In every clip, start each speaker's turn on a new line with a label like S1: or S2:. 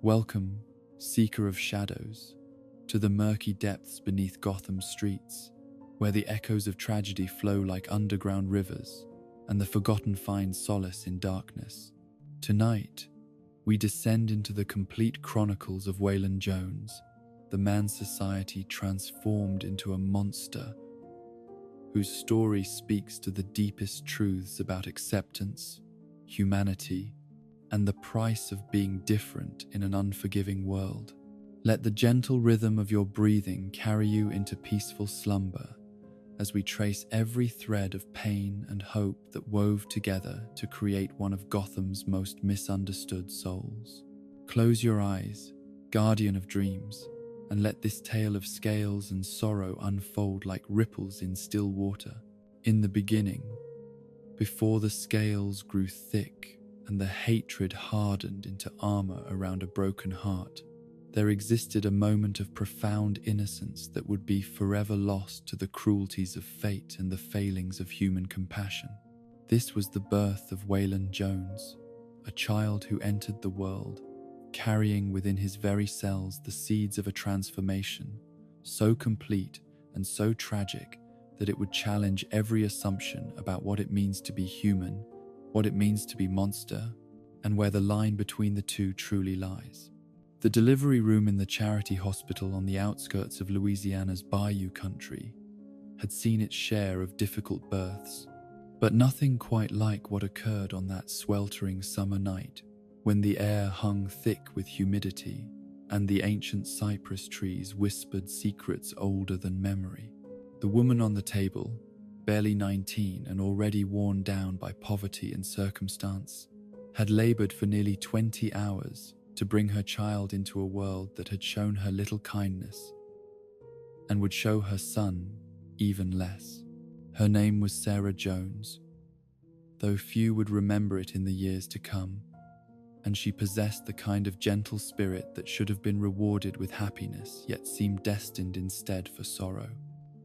S1: Welcome, seeker of shadows, to the murky depths beneath Gotham's streets, where the echoes of tragedy flow like underground rivers and the forgotten find solace in darkness. Tonight, we descend into the complete chronicles of Waylon Jones, the man society transformed into a monster whose story speaks to the deepest truths about acceptance, humanity, and the price of being different in an unforgiving world. Let the gentle rhythm of your breathing carry you into peaceful slumber as we trace every thread of pain and hope that wove together to create one of Gotham's most misunderstood souls. Close your eyes, guardian of dreams, and let this tale of scales and sorrow unfold like ripples in still water. In the beginning, before the scales grew thick and the hatred hardened into armor around a broken heart, there existed a moment of profound innocence that would be forever lost to the cruelties of fate and the failings of human compassion. This was the birth of Waylon Jones, a child who entered the world carrying within his very cells the seeds of a transformation so complete and so tragic that it would challenge every assumption about what it means to be human, what it means to be monster, and where the line between the two truly lies. The delivery room in the charity hospital on the outskirts of Louisiana's Bayou country had seen its share of difficult births, but nothing quite like what occurred on that sweltering summer night when the air hung thick with humidity and the ancient cypress trees whispered secrets older than memory. The woman on the table, barely 19 and already worn down by poverty and circumstance, had labored for nearly 20 hours to bring her child into a world that had shown her little kindness and would show her son even less. Her name was Sarah Jones, though few would remember it in the years to come, and she possessed the kind of gentle spirit that should have been rewarded with happiness yet seemed destined instead for sorrow.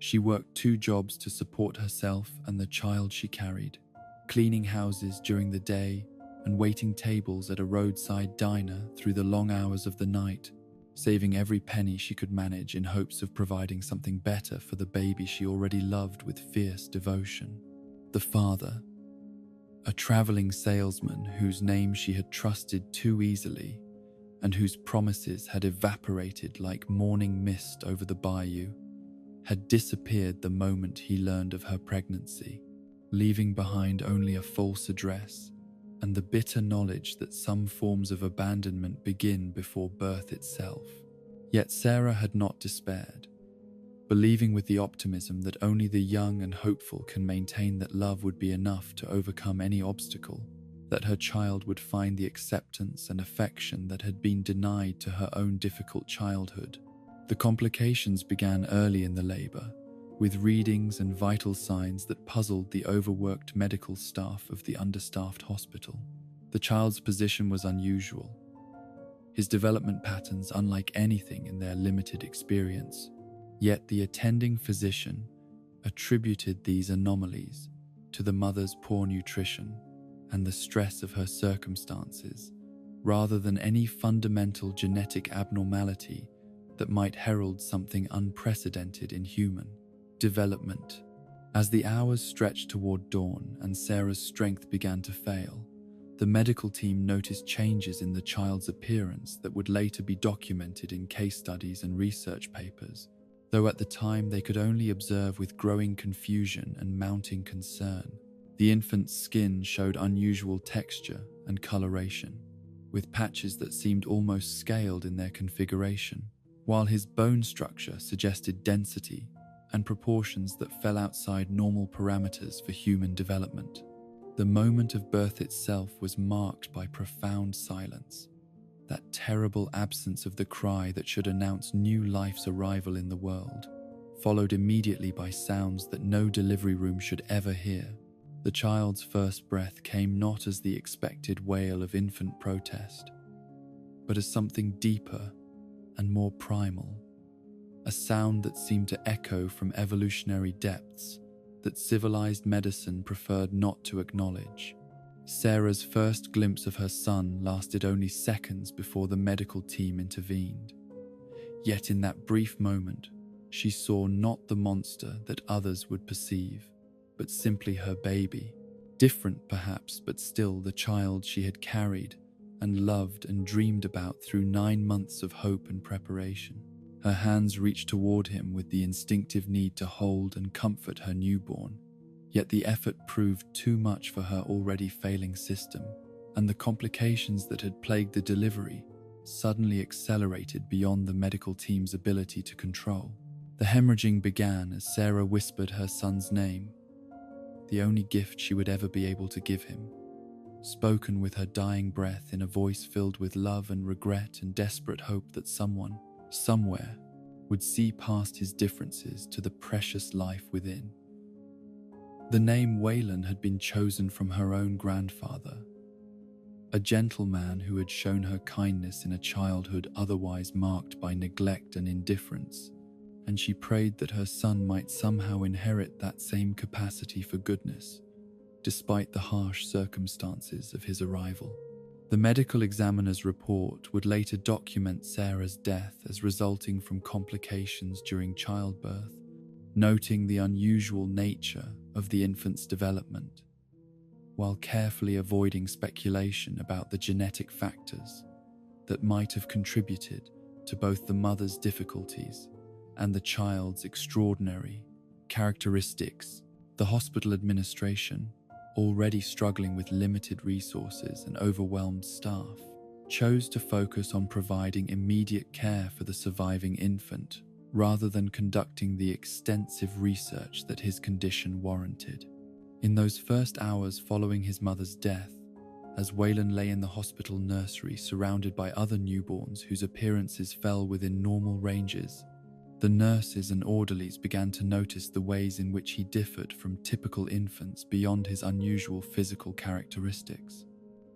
S1: She worked 2 jobs to support herself and the child she carried, cleaning houses during the day and waiting tables at a roadside diner through the long hours of the night, saving every penny she could manage in hopes of providing something better for the baby she already loved with fierce devotion. The father, a traveling salesman whose name she had trusted too easily and whose promises had evaporated like morning mist over the bayou, had disappeared the moment he learned of her pregnancy, leaving behind only a false address and the bitter knowledge that some forms of abandonment begin before birth itself. Yet Sarah had not despaired, believing with the optimism that only the young and hopeful can maintain that love would be enough to overcome any obstacle, that her child would find the acceptance and affection that had been denied to her own difficult childhood. The complications began early in the labor, with readings and vital signs that puzzled the overworked medical staff of the understaffed hospital. The child's position was unusual, his development patterns unlike anything in their limited experience. Yet the attending physician attributed these anomalies to the mother's poor nutrition and the stress of her circumstances, rather than any fundamental genetic abnormality that might herald something unprecedented in human development. As the hours stretched toward dawn and Sarah's strength began to fail, the medical team noticed changes in the child's appearance that would later be documented in case studies and research papers, though at the time they could only observe with growing confusion and mounting concern. The infant's skin showed unusual texture and coloration, with patches that seemed almost scaled in their configuration, while his bone structure suggested density and proportions that fell outside normal parameters for human development. The moment of birth itself was marked by profound silence, that terrible absence of the cry that should announce new life's arrival in the world, followed immediately by sounds that no delivery room should ever hear. The child's first breath came not as the expected wail of infant protest, but as something deeper and more primal, a sound that seemed to echo from evolutionary depths that civilized medicine preferred not to acknowledge. Sarah's first glimpse of her son lasted only seconds before the medical team intervened. Yet in that brief moment, she saw not the monster that others would perceive, but simply her baby. Different perhaps, but still the child she had carried and loved and dreamed about through 9 months of hope and preparation. Her hands reached toward him with the instinctive need to hold and comfort her newborn. Yet the effort proved too much for her already failing system, and the complications that had plagued the delivery suddenly accelerated beyond the medical team's ability to control. The hemorrhaging began as Sarah whispered her son's name, the only gift she would ever be able to give him, spoken with her dying breath in a voice filled with love and regret and desperate hope that someone, somewhere, would see past his differences to the precious life within. The name Waylon had been chosen from her own grandfather, a gentleman who had shown her kindness in a childhood otherwise marked by neglect and indifference, and she prayed that her son might somehow inherit that same capacity for goodness, despite the harsh circumstances of his arrival. The medical examiner's report would later document Sarah's death as resulting from complications during childbirth, noting the unusual nature of the infant's development, while carefully avoiding speculation about the genetic factors that might have contributed to both the mother's difficulties and the child's extraordinary characteristics. The hospital administration, already struggling with limited resources and overwhelmed staff, chose to focus on providing immediate care for the surviving infant rather than conducting the extensive research that his condition warranted. In those first hours following his mother's death, as Waylon lay in the hospital nursery surrounded by other newborns whose appearances fell within normal ranges, the nurses and orderlies began to notice the ways in which he differed from typical infants beyond his unusual physical characteristics.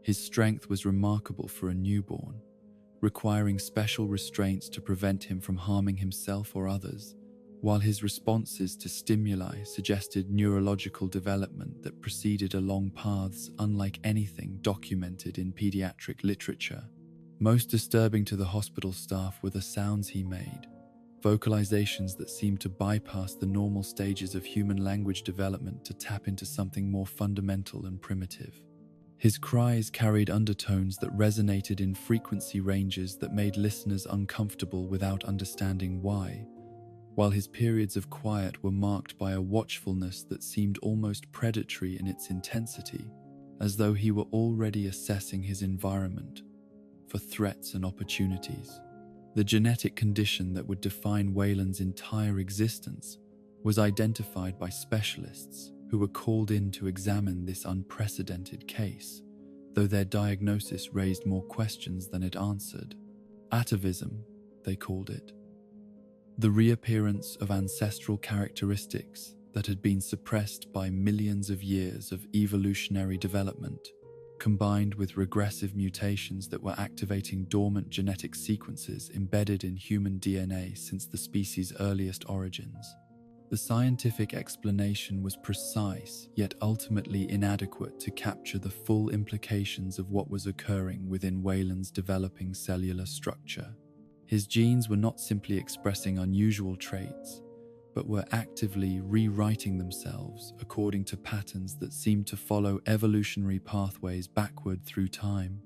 S1: His strength was remarkable for a newborn, requiring special restraints to prevent him from harming himself or others, while his responses to stimuli suggested neurological development that proceeded along paths unlike anything documented in pediatric literature. Most disturbing to the hospital staff were the sounds he made, vocalizations that seemed to bypass the normal stages of human language development to tap into something more fundamental and primitive. His cries carried undertones that resonated in frequency ranges that made listeners uncomfortable without understanding why, while his periods of quiet were marked by a watchfulness that seemed almost predatory in its intensity, as though he were already assessing his environment for threats and opportunities. The genetic condition that would define Waylon's entire existence was identified by specialists who were called in to examine this unprecedented case, though their diagnosis raised more questions than it answered. Atavism, they called it. The reappearance of ancestral characteristics that had been suppressed by millions of years of evolutionary development, combined with regressive mutations that were activating dormant genetic sequences embedded in human DNA since the species' earliest origins. The scientific explanation was precise, yet ultimately inadequate to capture the full implications of what was occurring within Waylon's developing cellular structure. His genes were not simply expressing unusual traits, but were actively rewriting themselves according to patterns that seemed to follow evolutionary pathways backward through time,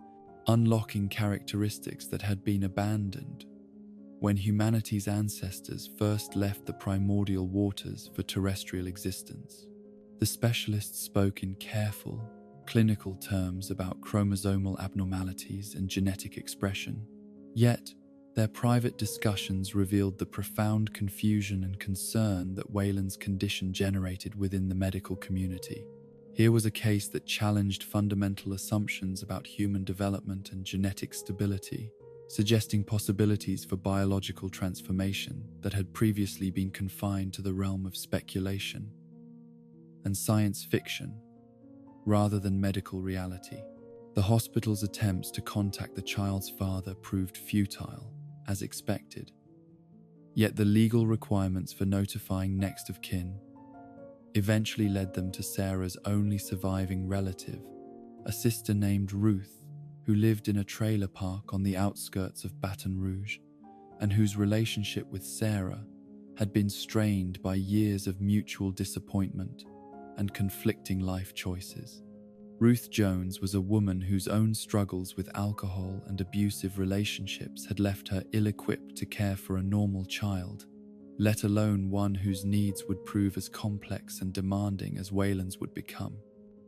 S1: unlocking characteristics that had been abandoned when humanity's ancestors first left the primordial waters for terrestrial existence. The specialists spoke in careful, clinical terms about chromosomal abnormalities and genetic expression, yet their private discussions revealed the profound confusion and concern that Waylon's condition generated within the medical community. Here was a case that challenged fundamental assumptions about human development and genetic stability, suggesting possibilities for biological transformation that had previously been confined to the realm of speculation and science fiction, rather than medical reality. The hospital's attempts to contact the child's father proved futile, as expected. Yet the legal requirements for notifying next of kin eventually led them to Sarah's only surviving relative, a sister named Ruth, who lived in a trailer park on the outskirts of Baton Rouge, and whose relationship with Sarah had been strained by years of mutual disappointment and conflicting life choices. Ruth Jones was a woman whose own struggles with alcohol and abusive relationships had left her ill-equipped to care for a normal child, let alone one whose needs would prove as complex and demanding as Wayland's would become.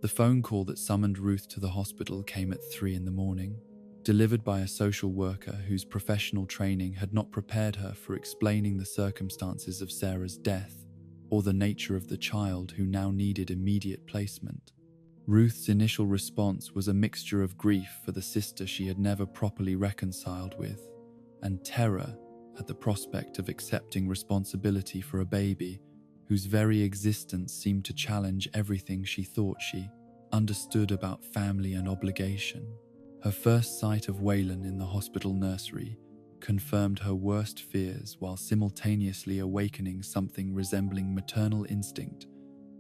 S1: The phone call that summoned Ruth to the hospital came at 3 a.m, delivered by a social worker whose professional training had not prepared her for explaining the circumstances of Sarah's death or the nature of the child who now needed immediate placement. Ruth's initial response was a mixture of grief for the sister she had never properly reconciled with, and terror at the prospect of accepting responsibility for a baby whose very existence seemed to challenge everything she thought she understood about family and obligation. Her first sight of Wayland in the hospital nursery confirmed her worst fears while simultaneously awakening something resembling maternal instinct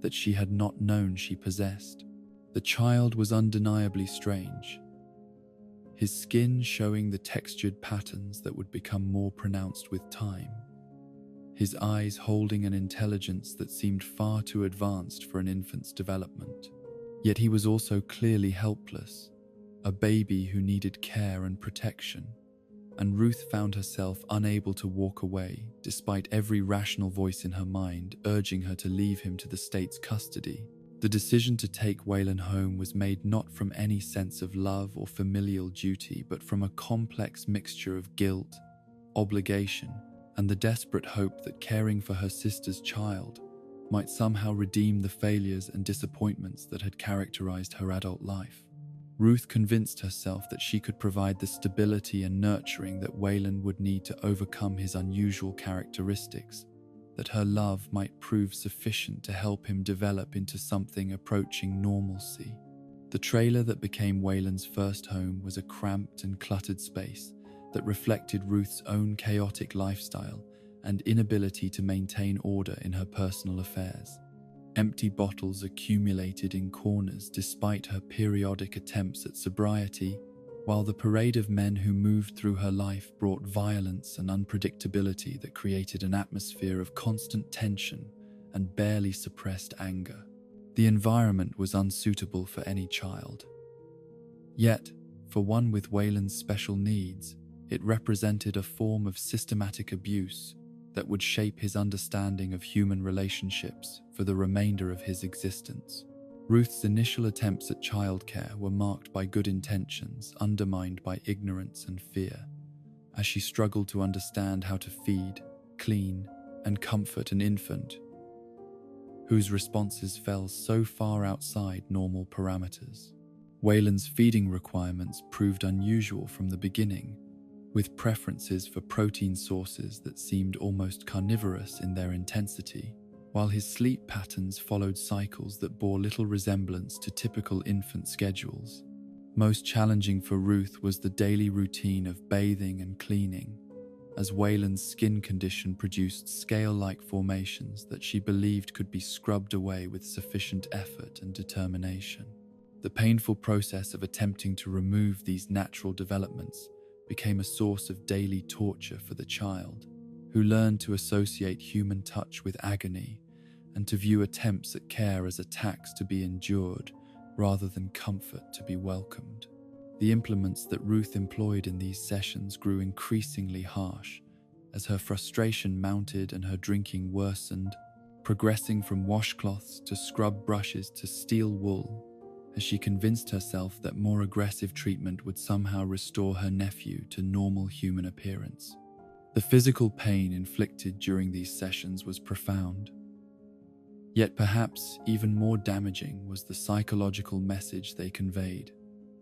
S1: that she had not known she possessed. The child was undeniably strange, his skin showing the textured patterns that would become more pronounced with time, his eyes holding an intelligence that seemed far too advanced for an infant's development. Yet he was also clearly helpless, a baby who needed care and protection, and Ruth found herself unable to walk away despite every rational voice in her mind urging her to leave him to the state's custody. The decision to take Wayland home was made not from any sense of love or familial duty, but from a complex mixture of guilt, obligation, and the desperate hope that caring for her sister's child might somehow redeem the failures and disappointments that had characterized her adult life. Ruth convinced herself that she could provide the stability and nurturing that Wayland would need to overcome his unusual characteristics, that her love might prove sufficient to help him develop into something approaching normalcy. The trailer that became Wayland's first home was a cramped and cluttered space that reflected Ruth's own chaotic lifestyle and inability to maintain order in her personal affairs. Empty bottles accumulated in corners despite her periodic attempts at sobriety, while the parade of men who moved through her life brought violence and unpredictability that created an atmosphere of constant tension and barely suppressed anger. The environment was unsuitable for any child. Yet, for one with Wayland's special needs, it represented a form of systematic abuse that would shape his understanding of human relationships for the remainder of his existence. Ruth's initial attempts at childcare were marked by good intentions, undermined by ignorance and fear, as she struggled to understand how to feed, clean, and comfort an infant whose responses fell so far outside normal parameters. Wayland's feeding requirements proved unusual from the beginning, with preferences for protein sources that seemed almost carnivorous in their intensity, while his sleep patterns followed cycles that bore little resemblance to typical infant schedules. Most challenging for Ruth was the daily routine of bathing and cleaning, as Wayland's skin condition produced scale-like formations that she believed could be scrubbed away with sufficient effort and determination. The painful process of attempting to remove these natural developments became a source of daily torture for the child, who learned to associate human touch with agony and to view attempts at care as a tax to be endured rather than comfort to be welcomed. The implements that Ruth employed in these sessions grew increasingly harsh as her frustration mounted and her drinking worsened, progressing from washcloths to scrub brushes to steel wool, as she convinced herself that more aggressive treatment would somehow restore her nephew to normal human appearance. The physical pain inflicted during these sessions was profound. Yet perhaps even more damaging was the psychological message they conveyed,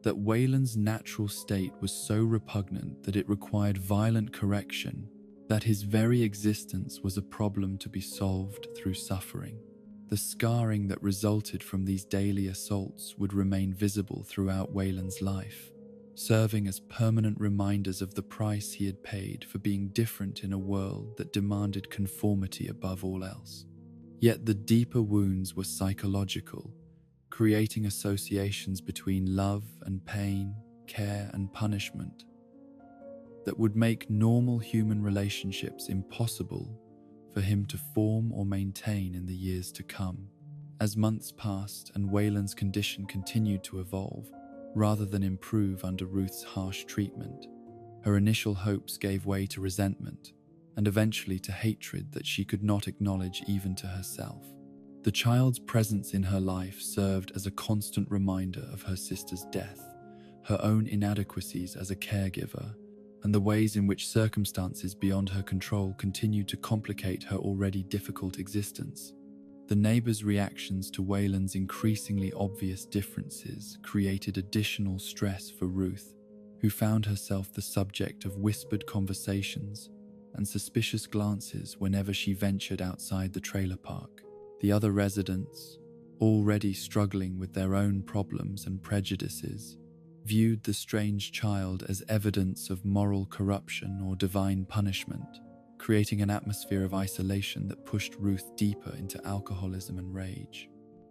S1: that Wayland's natural state was so repugnant that it required violent correction, that his very existence was a problem to be solved through suffering. The scarring that resulted from these daily assaults would remain visible throughout Wayland's life, serving as permanent reminders of the price he had paid for being different in a world that demanded conformity above all else. Yet the deeper wounds were psychological, creating associations between love and pain, care and punishment that would make normal human relationships impossible for him to form or maintain in the years to come. As months passed and Wayland's condition continued to evolve, rather than improve under Ruth's harsh treatment, her initial hopes gave way to resentment and eventually to hatred that she could not acknowledge even to herself. The child's presence in her life served as a constant reminder of her sister's death, her own inadequacies as a caregiver, and the ways in which circumstances beyond her control continued to complicate her already difficult existence. The neighbors' reactions to Wayland's increasingly obvious differences created additional stress for Ruth, who found herself the subject of whispered conversations and suspicious glances whenever she ventured outside the trailer park. The other residents, already struggling with their own problems and prejudices, viewed the strange child as evidence of moral corruption or divine punishment, creating an atmosphere of isolation that pushed Ruth deeper into alcoholism and rage.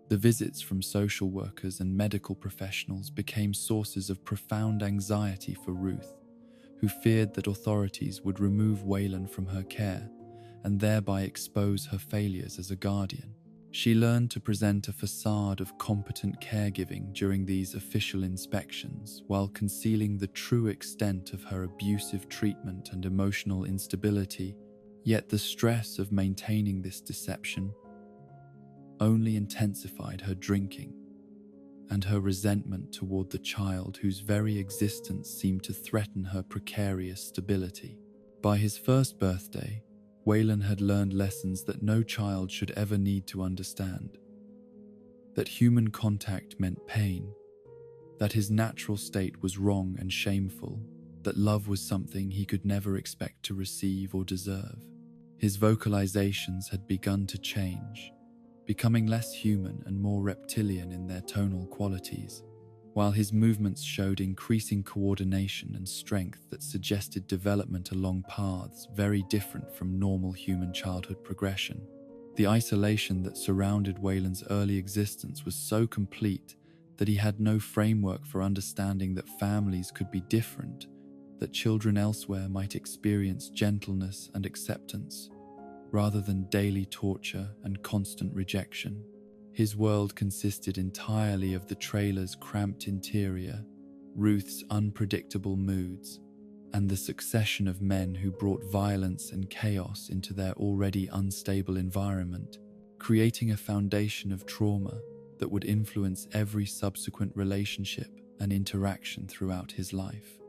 S1: The visits from social workers and medical professionals became sources of profound anxiety for Ruth, who feared that authorities would remove Wayland from her care and thereby expose her failures as a guardian. She learned to present a facade of competent caregiving during these official inspections, while concealing the true extent of her abusive treatment and emotional instability. Yet the stress of maintaining this deception only intensified her drinking and her resentment toward the child whose very existence seemed to threaten her precarious stability. By his first birthday, Wayland had learned lessons that no child should ever need to understand. That human contact meant pain, that his natural state was wrong and shameful, that love was something he could never expect to receive or deserve. His vocalizations had begun to change, becoming less human and more reptilian in their tonal qualities, while his movements showed increasing coordination and strength that suggested development along paths very different from normal human childhood progression. The isolation that surrounded Wayland's early existence was so complete that he had no framework for understanding that families could be different, that children elsewhere might experience gentleness and acceptance, rather than daily torture and constant rejection. His world consisted entirely of the trailer's cramped interior, Ruth's unpredictable moods, and the succession of men who brought violence and chaos into their already unstable environment, creating a foundation of trauma that would influence every subsequent relationship and interaction throughout his life.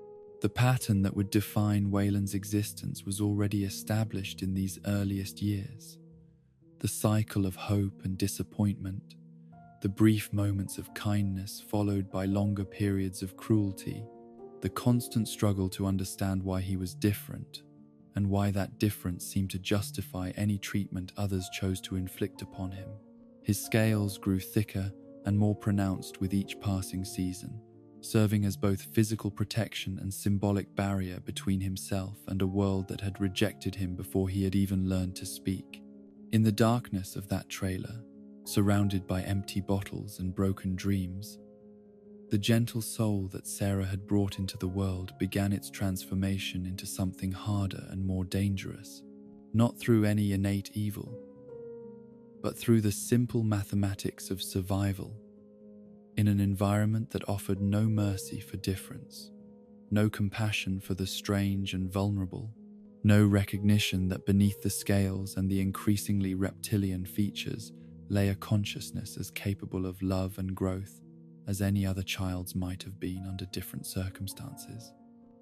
S1: The pattern that would define Wayland's existence was already established in these earliest years. The cycle of hope and disappointment, the brief moments of kindness followed by longer periods of cruelty, the constant struggle to understand why he was different, and why that difference seemed to justify any treatment others chose to inflict upon him. His scales grew thicker and more pronounced with each passing season, serving as both physical protection and symbolic barrier between himself and a world that had rejected him before he had even learned to speak. In the darkness of that trailer, surrounded by empty bottles and broken dreams, the gentle soul that Sarah had brought into the world began its transformation into something harder and more dangerous, not through any innate evil, but through the simple mathematics of survival, in an environment that offered no mercy for difference, no compassion for the strange and vulnerable, no recognition that beneath the scales and the increasingly reptilian features lay a consciousness as capable of love and growth as any other child's might have been under different circumstances.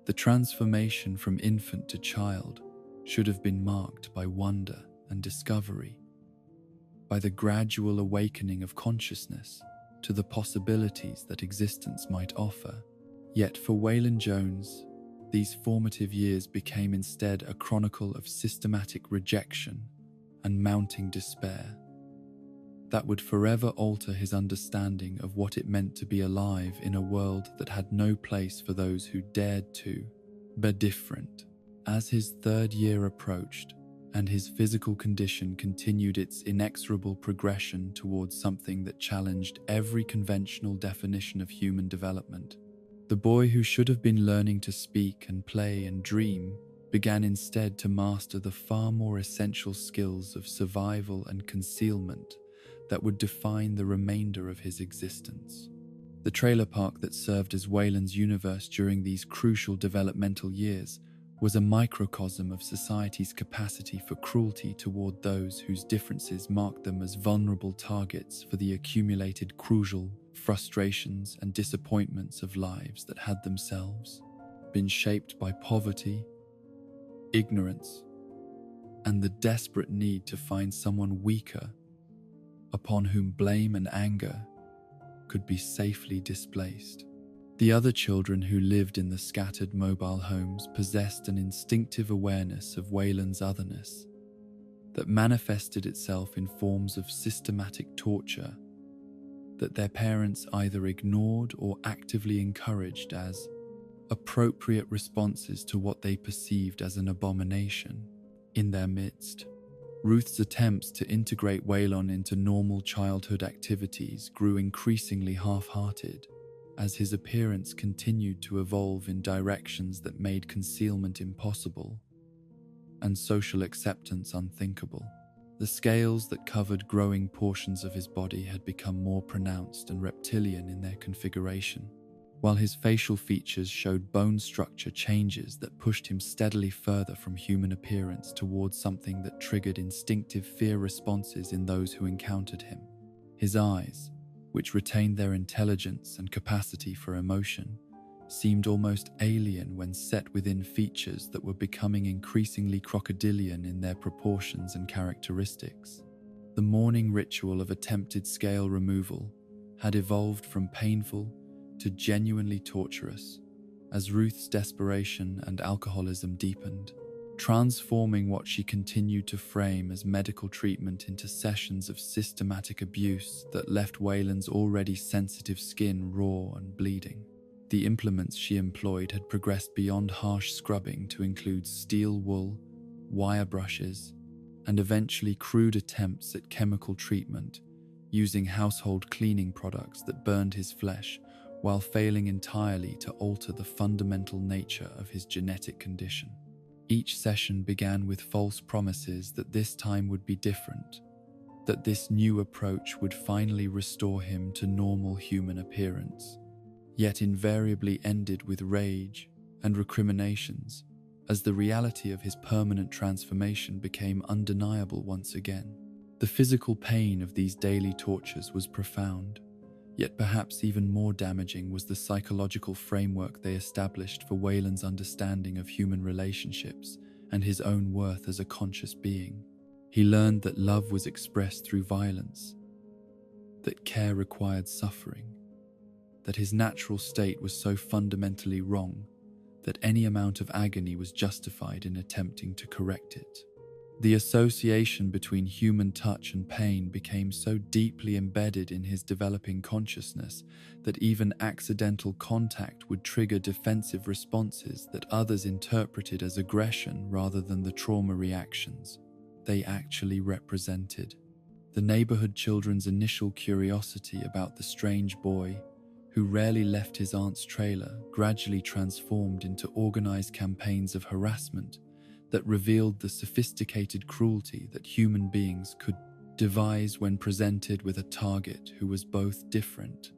S1: The transformation from infant to child should have been marked by wonder and discovery, by the gradual awakening of consciousness to the possibilities that existence might offer. Yet for Wayland Jones, these formative years became instead a chronicle of systematic rejection and mounting despair that would forever alter his understanding of what it meant to be alive in a world that had no place for those who dared to be different. As his third year approached, and his physical condition continued its inexorable progression towards something that challenged every conventional definition of human development. The boy who should have been learning to speak and play and dream began instead to master the far more essential skills of survival and concealment that would define the remainder of his existence. The trailer park that served as Wayland's universe during these crucial developmental years was a microcosm of society's capacity for cruelty toward those whose differences marked them as vulnerable targets for the accumulated crucial frustrations and disappointments of lives that had themselves been shaped by poverty, ignorance, and the desperate need to find someone weaker upon whom blame and anger could be safely displaced. The other children who lived in the scattered mobile homes possessed an instinctive awareness of Wayland's otherness that manifested itself in forms of systematic torture that their parents either ignored or actively encouraged as appropriate responses to what they perceived as an abomination in their midst. Ruth's attempts to integrate Waylon into normal childhood activities grew increasingly half-hearted as his appearance continued to evolve in directions that made concealment impossible and social acceptance unthinkable. The scales that covered growing portions of his body had become more pronounced and reptilian in their configuration, while his facial features showed bone structure changes that pushed him steadily further from human appearance towards something that triggered instinctive fear responses in those who encountered him. His eyes, which retained their intelligence and capacity for emotion, seemed almost alien when set within features that were becoming increasingly crocodilian in their proportions and characteristics. The morning ritual of attempted scale removal had evolved from painful to genuinely torturous as Ruth's desperation and alcoholism deepened, transforming what she continued to frame as medical treatment into sessions of systematic abuse that left Wayland's already sensitive skin raw and bleeding. The implements she employed had progressed beyond harsh scrubbing to include steel wool, wire brushes, and eventually crude attempts at chemical treatment using household cleaning products that burned his flesh while failing entirely to alter the fundamental nature of his genetic condition. Each session began with false promises that this time would be different, that this new approach would finally restore him to normal human appearance, yet invariably ended with rage and recriminations as the reality of his permanent transformation became undeniable once again. The physical pain of these daily tortures was profound, yet perhaps even more damaging was the psychological framework they established for Wayland's understanding of human relationships and his own worth as a conscious being. He learned that love was expressed through violence, that care required suffering, that his natural state was so fundamentally wrong that any amount of agony was justified in attempting to correct it. The association between human touch and pain became so deeply embedded in his developing consciousness that even accidental contact would trigger defensive responses that others interpreted as aggression rather than the trauma reactions they actually represented. The neighborhood children's initial curiosity about the strange boy, who rarely left his aunt's trailer, gradually transformed into organized campaigns of harassment that revealed the sophisticated cruelty that human beings could devise when presented with a target who was both different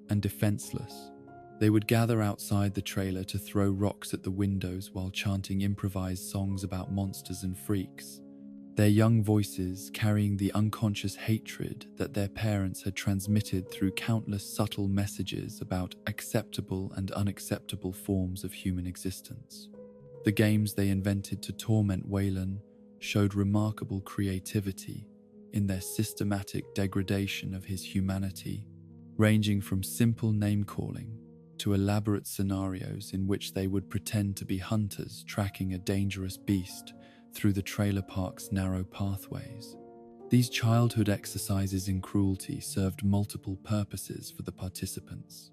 S1: and defenseless. They would gather outside the trailer to throw rocks at the windows while chanting improvised songs about monsters and freaks, their young voices carrying the unconscious hatred that their parents had transmitted through countless subtle messages about acceptable and unacceptable forms of human existence. The games they invented to torment Wayland showed remarkable creativity in their systematic degradation of his humanity, ranging from simple name-calling to elaborate scenarios in which they would pretend to be hunters tracking a dangerous beast through the trailer park's narrow pathways. These childhood exercises in cruelty served multiple purposes for the participants.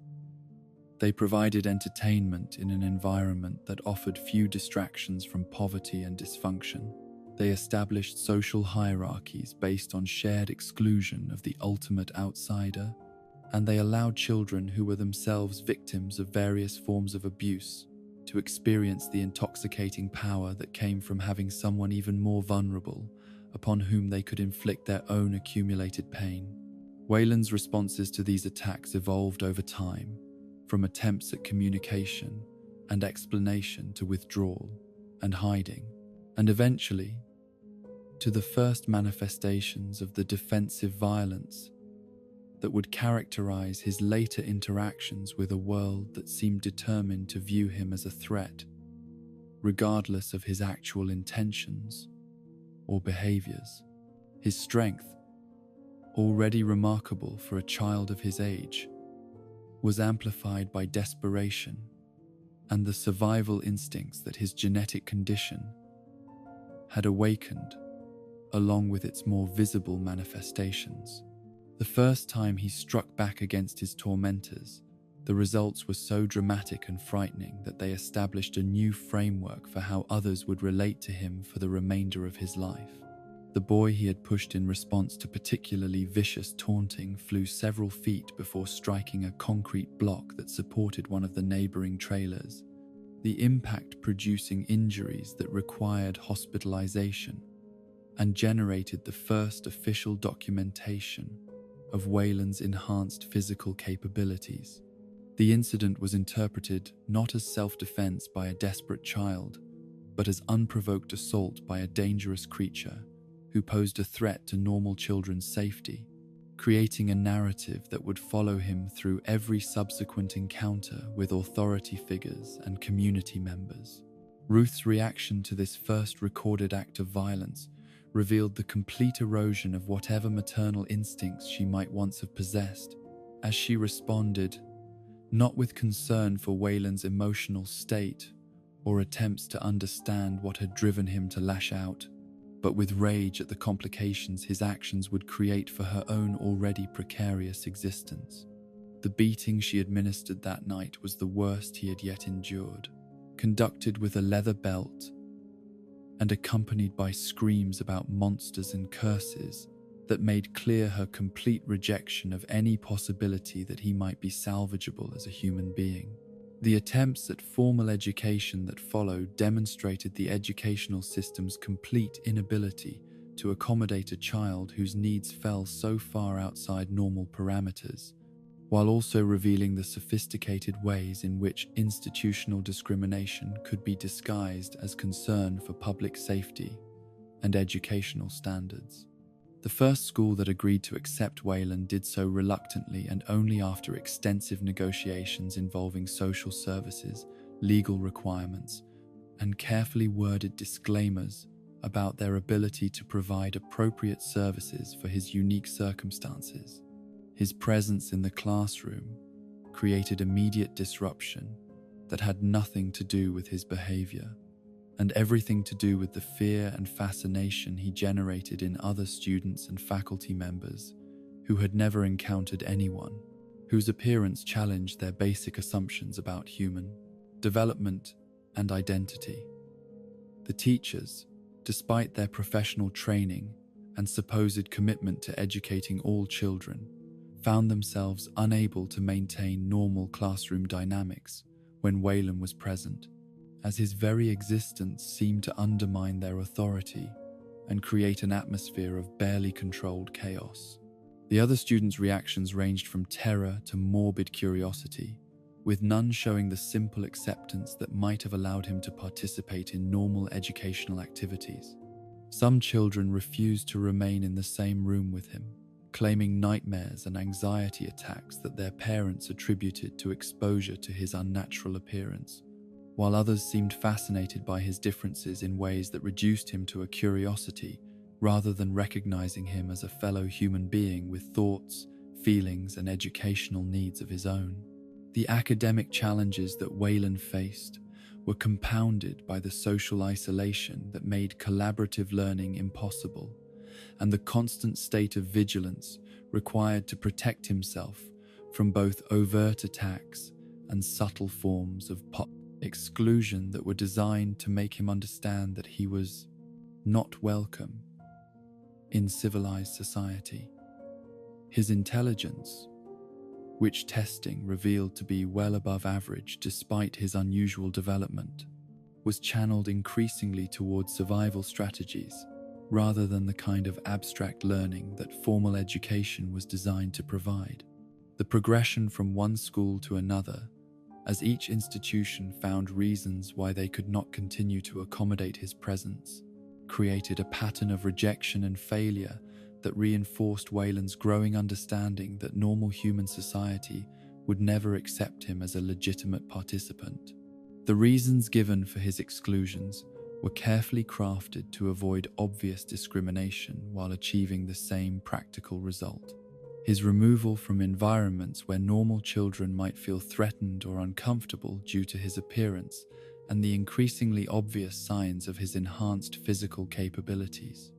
S1: They provided entertainment in an environment that offered few distractions from poverty and dysfunction. They established social hierarchies based on shared exclusion of the ultimate outsider, and they allowed children who were themselves victims of various forms of abuse to experience the intoxicating power that came from having someone even more vulnerable upon whom they could inflict their own accumulated pain. Wayland's responses to these attacks evolved over time, from attempts at communication and explanation to withdrawal and hiding, and eventually to the first manifestations of the defensive violence that would characterize his later interactions with a world that seemed determined to view him as a threat, regardless of his actual intentions or behaviors. His strength, already remarkable for a child of his age, was amplified by desperation and the survival instincts that his genetic condition had awakened, along with its more visible manifestations. The first time he struck back against his tormentors, the results were so dramatic and frightening that they established a new framework for how others would relate to him for the remainder of his life. The boy he had pushed in response to particularly vicious taunting flew several feet before striking a concrete block that supported one of the neighboring trailers, the impact producing injuries that required hospitalization and generated the first official documentation of Wayland's enhanced physical capabilities. The incident was interpreted not as self-defense by a desperate child, but as unprovoked assault by a dangerous creature who posed a threat to normal children's safety, creating a narrative that would follow him through every subsequent encounter with authority figures and community members. Ruth's reaction to this first recorded act of violence revealed the complete erosion of whatever maternal instincts she might once have possessed, as she responded, not with concern for Wayland's emotional state or attempts to understand what had driven him to lash out, but with rage at the complications his actions would create for her own already precarious existence. The beating she administered that night was the worst he had yet endured, conducted with a leather belt and accompanied by screams about monsters and curses that made clear her complete rejection of any possibility that he might be salvageable as a human being. The attempts at formal education that followed demonstrated the educational system's complete inability to accommodate a child whose needs fell so far outside normal parameters, while also revealing the sophisticated ways in which institutional discrimination could be disguised as concern for public safety and educational standards. The first school that agreed to accept Wayland did so reluctantly and only after extensive negotiations involving social services, legal requirements, and carefully worded disclaimers about their ability to provide appropriate services for his unique circumstances. His presence in the classroom created immediate disruption that had nothing to do with his behavior, and everything to do with the fear and fascination he generated in other students and faculty members who had never encountered anyone whose appearance challenged their basic assumptions about human development and identity. The teachers, despite their professional training and supposed commitment to educating all children, found themselves unable to maintain normal classroom dynamics when Wayland was present, as his very existence seemed to undermine their authority and create an atmosphere of barely controlled chaos. The other students' reactions ranged from terror to morbid curiosity, with none showing the simple acceptance that might have allowed him to participate in normal educational activities. Some children refused to remain in the same room with him, claiming nightmares and anxiety attacks that their parents attributed to exposure to his unnatural appearance, while others seemed fascinated by his differences in ways that reduced him to a curiosity rather than recognizing him as a fellow human being with thoughts, feelings, and educational needs of his own. The academic challenges that Wayland faced were compounded by the social isolation that made collaborative learning impossible, and the constant state of vigilance required to protect himself from both overt attacks and subtle forms of exclusion that were designed to make him understand that he was not welcome in civilized society. His intelligence, which testing revealed to be well above average despite his unusual development, was channeled increasingly towards survival strategies rather than the kind of abstract learning that formal education was designed to provide. The progression from one school to another, as each institution found reasons why they could not continue to accommodate his presence, created a pattern of rejection and failure that reinforced Wayland's growing understanding that normal human society would never accept him as a legitimate participant. The reasons given for his exclusions were carefully crafted to avoid obvious discrimination while achieving the same practical result. His removal from environments where normal children might feel threatened or uncomfortable due to his appearance and the increasingly obvious signs of his enhanced physical capabilities.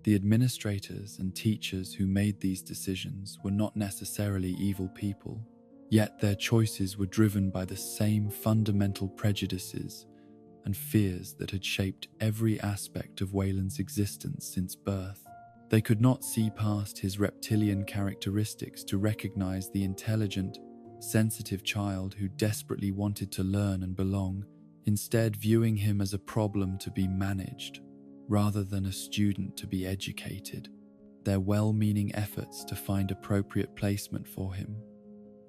S1: The administrators and teachers who made these decisions were not necessarily evil people, yet their choices were driven by the same fundamental prejudices and fears that had shaped every aspect of Wayland's existence since birth. They could not see past his reptilian characteristics to recognize the intelligent, sensitive child who desperately wanted to learn and belong, instead viewing him as a problem to be managed, rather than a student to be educated. Their well-meaning efforts to find appropriate placement for him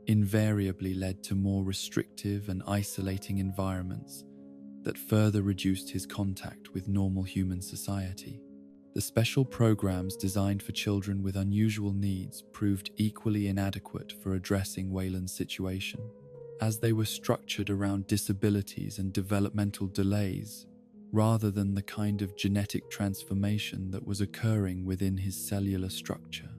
S1: invariably led to more restrictive and isolating environments that further reduced his contact with normal human society. The special programs designed for children with unusual needs proved equally inadequate for addressing Wayland's situation, as they were structured around disabilities and developmental delays, rather than the kind of genetic transformation that was occurring within his cellular structure.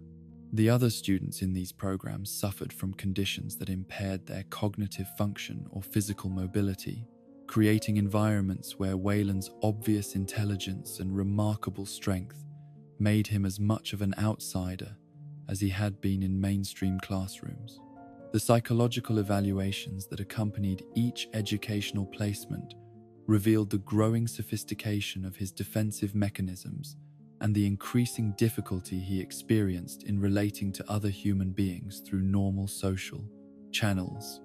S1: The other students in these programs suffered from conditions that impaired their cognitive function or physical mobility, creating environments where Wayland's obvious intelligence and remarkable strength made him as much of an outsider as he had been in mainstream classrooms. The psychological evaluations that accompanied each educational placement revealed the growing sophistication of his defensive mechanisms and the increasing difficulty he experienced in relating to other human beings through normal social channels.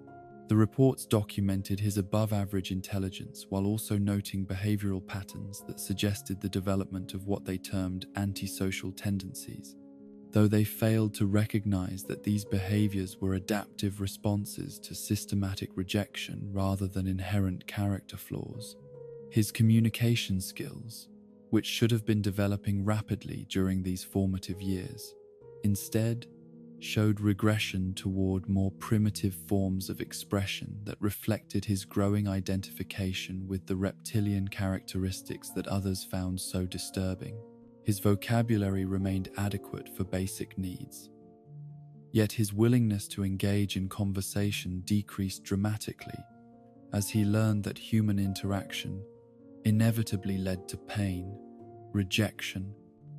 S1: The reports documented his above-average intelligence while also noting behavioral patterns that suggested the development of what they termed antisocial tendencies, though they failed to recognize that these behaviors were adaptive responses to systematic rejection rather than inherent character flaws. His communication skills, which should have been developing rapidly during these formative years, instead showed regression toward more primitive forms of expression that reflected his growing identification with the reptilian characteristics that others found so disturbing. His vocabulary remained adequate for basic needs, yet his willingness to engage in conversation decreased dramatically as he learned that human interaction inevitably led to pain, rejection,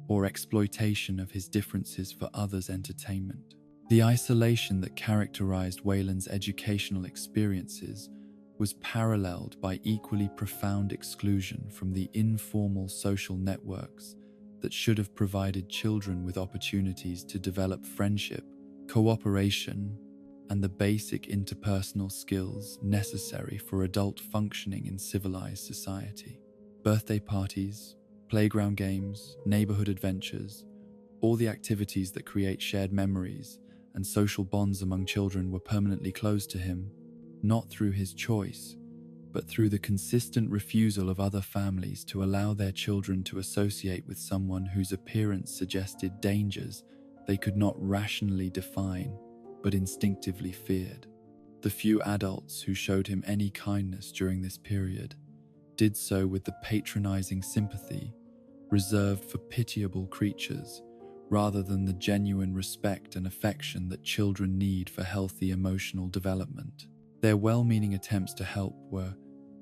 S1: or exploitation of his differences for others' entertainment. The isolation that characterized Wayland's educational experiences was paralleled by equally profound exclusion from the informal social networks that should have provided children with opportunities to develop friendship, cooperation, and the basic interpersonal skills necessary for adult functioning in civilized society. Birthday parties, playground games, neighborhood adventures, all the activities that create shared memories and social bonds among children were permanently closed to him, not through his choice, but through the consistent refusal of other families to allow their children to associate with someone whose appearance suggested dangers they could not rationally define, but instinctively feared. The few adults who showed him any kindness during this period did so with the patronizing sympathy reserved for pitiable creatures, rather than the genuine respect and affection that children need for healthy emotional development. Their well-meaning attempts to help were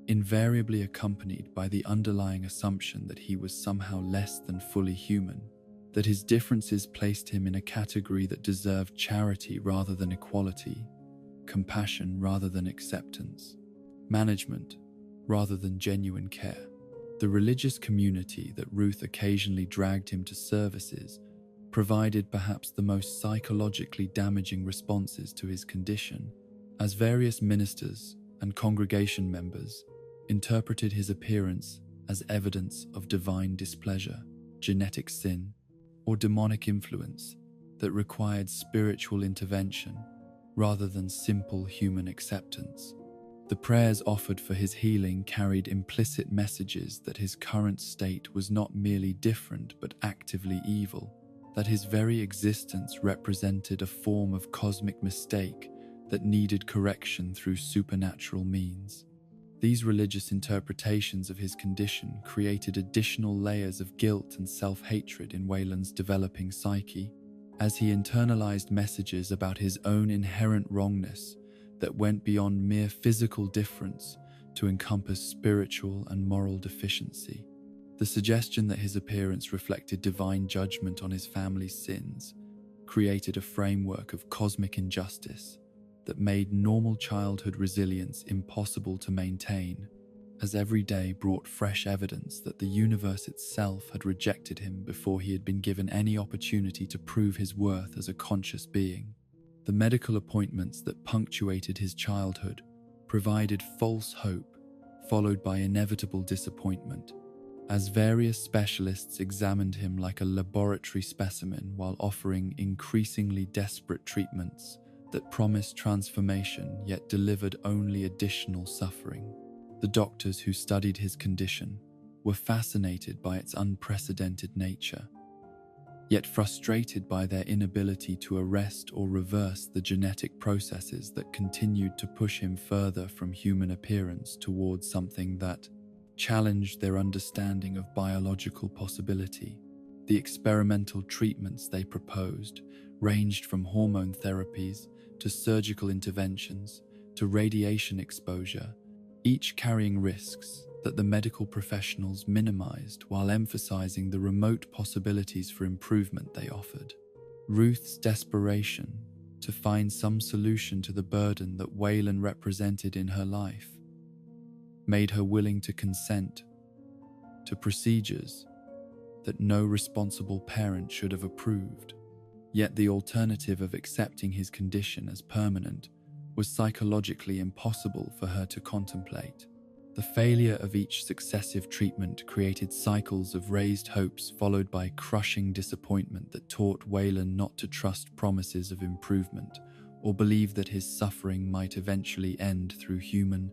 S1: invariably accompanied by the underlying assumption that he was somehow less than fully human, that his differences placed him in a category that deserved charity rather than equality, compassion rather than acceptance, management rather than genuine care. The religious community that Ruth occasionally dragged him to services provided perhaps the most psychologically damaging responses to his condition, as various ministers and congregation members interpreted his appearance as evidence of divine displeasure, genetic sin, or demonic influence that required spiritual intervention rather than simple human acceptance. The prayers offered for his healing carried implicit messages that his current state was not merely different but actively evil, that his very existence represented a form of cosmic mistake that needed correction through supernatural means. These religious interpretations of his condition created additional layers of guilt and self-hatred in Wayland's developing psyche, as he internalized messages about his own inherent wrongness that went beyond mere physical difference to encompass spiritual and moral deficiency. The suggestion that his appearance reflected divine judgment on his family's sins created a framework of cosmic injustice that made normal childhood resilience impossible to maintain, as every day brought fresh evidence that the universe itself had rejected him before he had been given any opportunity to prove his worth as a conscious being. The medical appointments that punctuated his childhood provided false hope, followed by inevitable disappointment, as various specialists examined him like a laboratory specimen while offering increasingly desperate treatments that promised transformation yet delivered only additional suffering. The doctors who studied his condition were fascinated by its unprecedented nature, yet frustrated by their inability to arrest or reverse the genetic processes that continued to push him further from human appearance towards something that challenged their understanding of biological possibility. The experimental treatments they proposed ranged from hormone therapies to surgical interventions to radiation exposure, each carrying risks that the medical professionals minimized while emphasizing the remote possibilities for improvement they offered. Ruth's desperation to find some solution to the burden that Wayland represented in her life made her willing to consent to procedures that no responsible parent should have approved. Yet the alternative of accepting his condition as permanent was psychologically impossible for her to contemplate. The failure of each successive treatment created cycles of raised hopes followed by crushing disappointment that taught Wayland not to trust promises of improvement or believe that his suffering might eventually end through human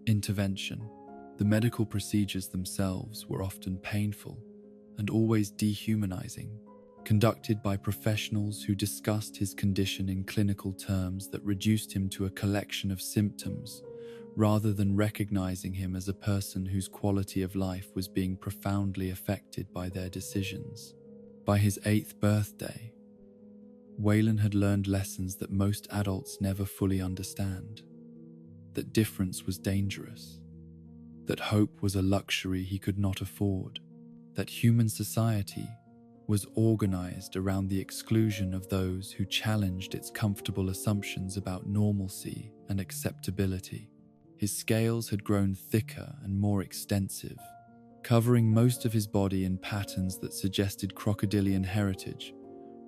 S1: intervention. The medical procedures themselves were often painful and always dehumanizing, conducted by professionals who discussed his condition in clinical terms that reduced him to a collection of symptoms, rather than recognizing him as a person whose quality of life was being profoundly affected by their decisions. By his 8th birthday, Wayland had learned lessons that most adults never fully understand: that difference was dangerous, that hope was a luxury he could not afford, that human society was organized around the exclusion of those who challenged its comfortable assumptions about normalcy and acceptability. His scales had grown thicker and more extensive, covering most of his body in patterns that suggested crocodilian heritage,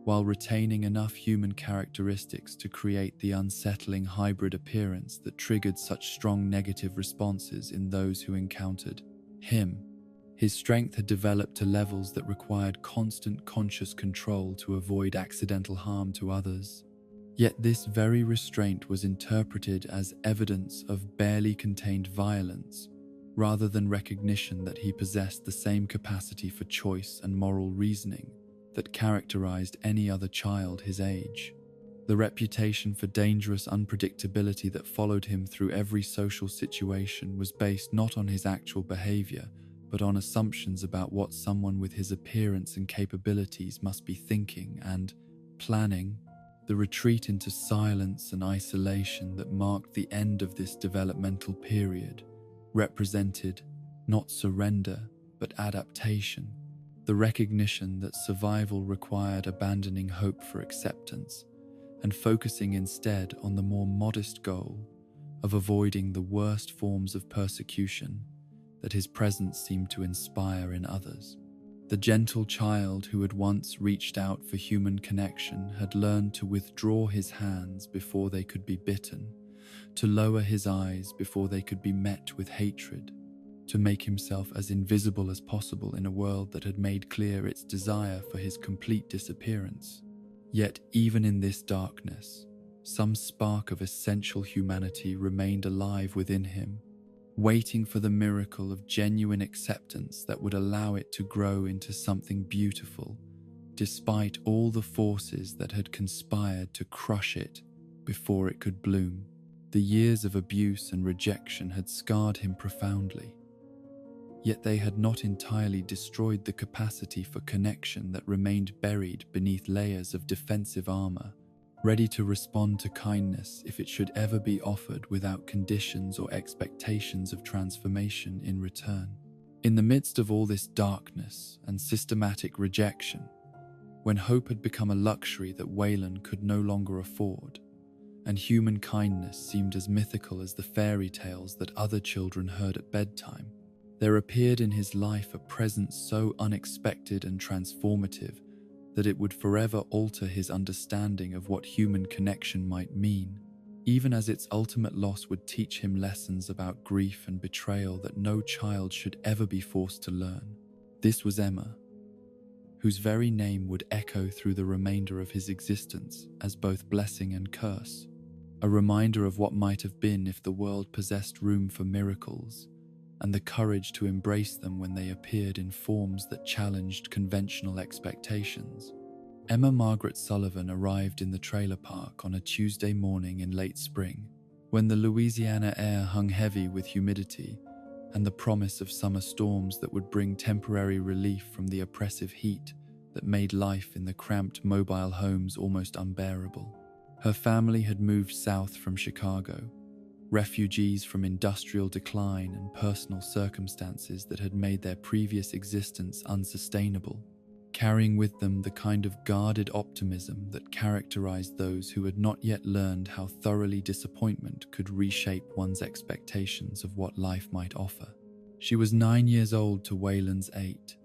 S1: while retaining enough human characteristics to create the unsettling hybrid appearance that triggered such strong negative responses in those who encountered him. His strength had developed to levels that required constant conscious control to avoid accidental harm to others. Yet this very restraint was interpreted as evidence of barely contained violence, rather than recognition that he possessed the same capacity for choice and moral reasoning that characterized any other child his age. The reputation for dangerous unpredictability that followed him through every social situation was based not on his actual behavior, but on assumptions about what someone with his appearance and capabilities must be thinking and planning. The retreat into silence and isolation that marked the end of this developmental period represented not surrender, but adaptation, the recognition that survival required abandoning hope for acceptance and focusing instead on the more modest goal of avoiding the worst forms of persecution that his presence seemed to inspire in others. The gentle child who had once reached out for human connection had learned to withdraw his hands before they could be bitten, to lower his eyes before they could be met with hatred, to make himself as invisible as possible in a world that had made clear its desire for his complete disappearance. Yet even in this darkness, some spark of essential humanity remained alive within him, waiting for the miracle of genuine acceptance that would allow it to grow into something beautiful, despite all the forces that had conspired to crush it before it could bloom. The years of abuse and rejection had scarred him profoundly, yet they had not entirely destroyed the capacity for connection that remained buried beneath layers of defensive armor, ready to respond to kindness if it should ever be offered without conditions or expectations of transformation in return. In the midst of all this darkness and systematic rejection, when hope had become a luxury that Wayland could no longer afford, and human kindness seemed as mythical as the fairy tales that other children heard at bedtime, there appeared in his life a presence so unexpected and transformative that it would forever alter his understanding of what human connection might mean, even as its ultimate loss would teach him lessons about grief and betrayal that no child should ever be forced to learn. This was Emma, whose very name would echo through the remainder of his existence as both blessing and curse, a reminder of what might have been if the world possessed room for miracles, and the courage to embrace them when they appeared in forms that challenged conventional expectations. Emma Margaret Sullivan arrived in the trailer park on a Tuesday morning in late spring, when the Louisiana air hung heavy with humidity and the promise of summer storms that would bring temporary relief from the oppressive heat that made life in the cramped mobile homes almost unbearable. Her family had moved south from Chicago, refugees from industrial decline and personal circumstances that had made their previous existence unsustainable, carrying with them the kind of guarded optimism that characterized those who had not yet learned how thoroughly disappointment could reshape one's expectations of what life might offer. She was 9 years old to Wayland's 8,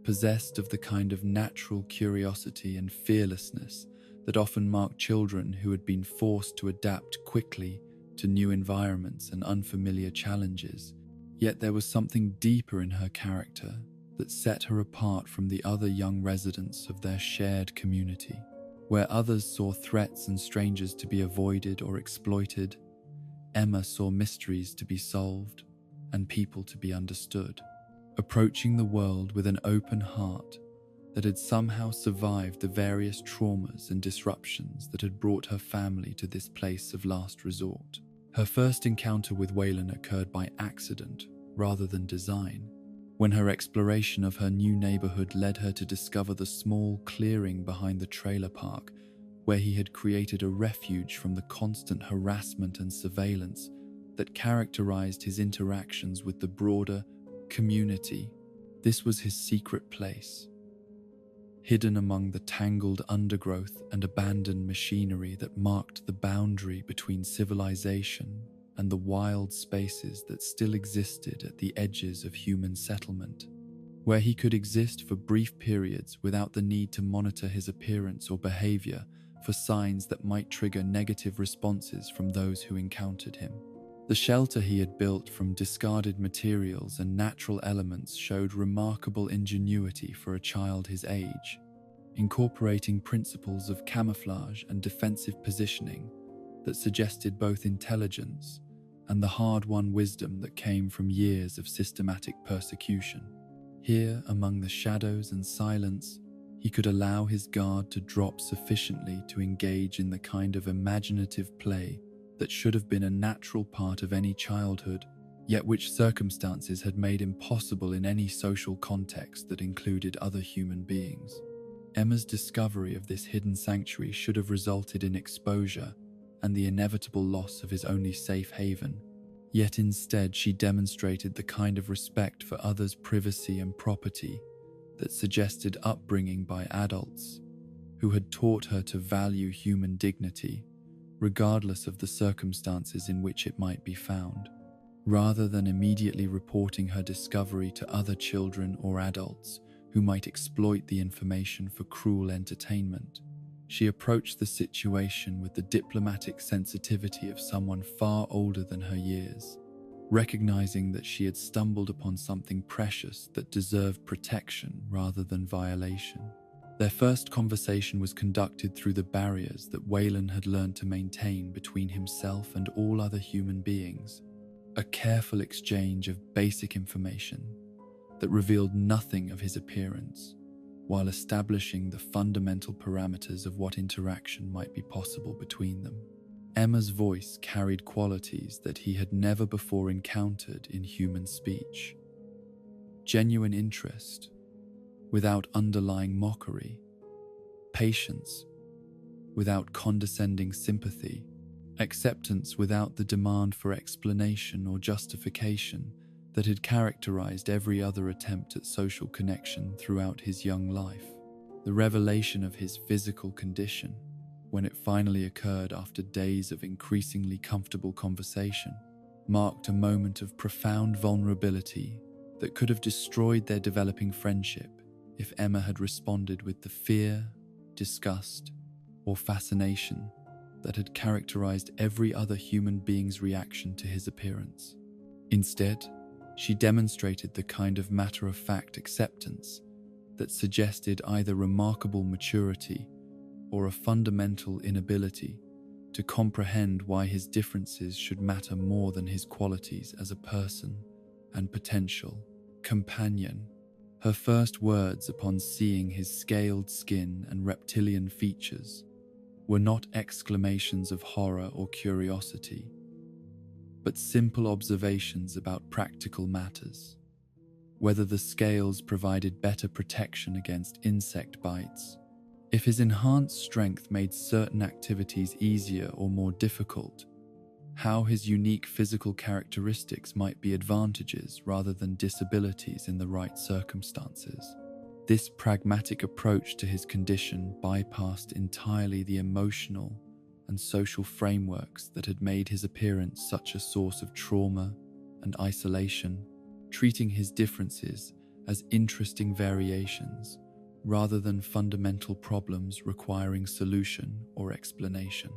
S1: possessed of the kind of natural curiosity and fearlessness that often mark children who had been forced to adapt quickly to new environments and unfamiliar challenges. Yet there was something deeper in her character that set her apart from the other young residents of their shared community. Where others saw threats and strangers to be avoided or exploited, Emma saw mysteries to be solved and people to be understood, approaching the world with an open heart that had somehow survived the various traumas and disruptions that had brought her family to this place of last resort. Her first encounter with Wayland occurred by accident rather than design, when her exploration of her new neighborhood led her to discover the small clearing behind the trailer park where he had created a refuge from the constant harassment and surveillance that characterized his interactions with the broader community. This was his secret place, hidden among the tangled undergrowth and abandoned machinery that marked the boundary between civilization and the wild spaces that still existed at the edges of human settlement, where he could exist for brief periods without the need to monitor his appearance or behavior for signs that might trigger negative responses from those who encountered him. The shelter he had built from discarded materials and natural elements showed remarkable ingenuity for a child his age, incorporating principles of camouflage and defensive positioning that suggested both intelligence and the hard-won wisdom that came from years of systematic persecution. Here, among the shadows and silence, he could allow his guard to drop sufficiently to engage in the kind of imaginative play that should have been a natural part of any childhood, yet which circumstances had made impossible in any social context that included other human beings. Emma's discovery of this hidden sanctuary should have resulted in exposure and the inevitable loss of his only safe haven, yet instead she demonstrated the kind of respect for others' privacy and property that suggested upbringing by adults who had taught her to value human dignity, regardless of the circumstances in which it might be found. rather than immediately reporting her discovery to other children or adults who might exploit the information for cruel entertainment. She approached the situation with the diplomatic sensitivity of someone far older than her years, recognizing that she had stumbled upon something precious that deserved protection rather than violation. Their first conversation was conducted through the barriers that Waylon had learned to maintain between himself and all other human beings, a careful exchange of basic information that revealed nothing of his appearance, while establishing the fundamental parameters of what interaction might be possible between them. Emma's voice carried qualities that he had never before encountered in human speech. Genuine interest, without underlying mockery, patience, without condescending sympathy, acceptance without the demand for explanation or justification that had characterized every other attempt at social connection throughout his young life. The revelation of his physical condition, when it finally occurred after days of increasingly comfortable conversation, marked a moment of profound vulnerability that could have destroyed their developing friendship if Emma had responded with the fear, disgust, or fascination that had characterized every other human being's reaction to his appearance. Instead, she demonstrated the kind of matter-of-fact acceptance that suggested either remarkable maturity or a fundamental inability to comprehend why his differences should matter more than his qualities as a person and potential companion. Her first words upon seeing his scaled skin and reptilian features were not exclamations of horror or curiosity, but simple observations about practical matters. Whether the scales provided better protection against insect bites, if his enhanced strength made certain activities easier or more difficult, how his unique physical characteristics might be advantages rather than disabilities in the right circumstances. This pragmatic approach to his condition bypassed entirely the emotional and social frameworks that had made his appearance such a source of trauma and isolation, treating his differences as interesting variations rather than fundamental problems requiring solution or explanation.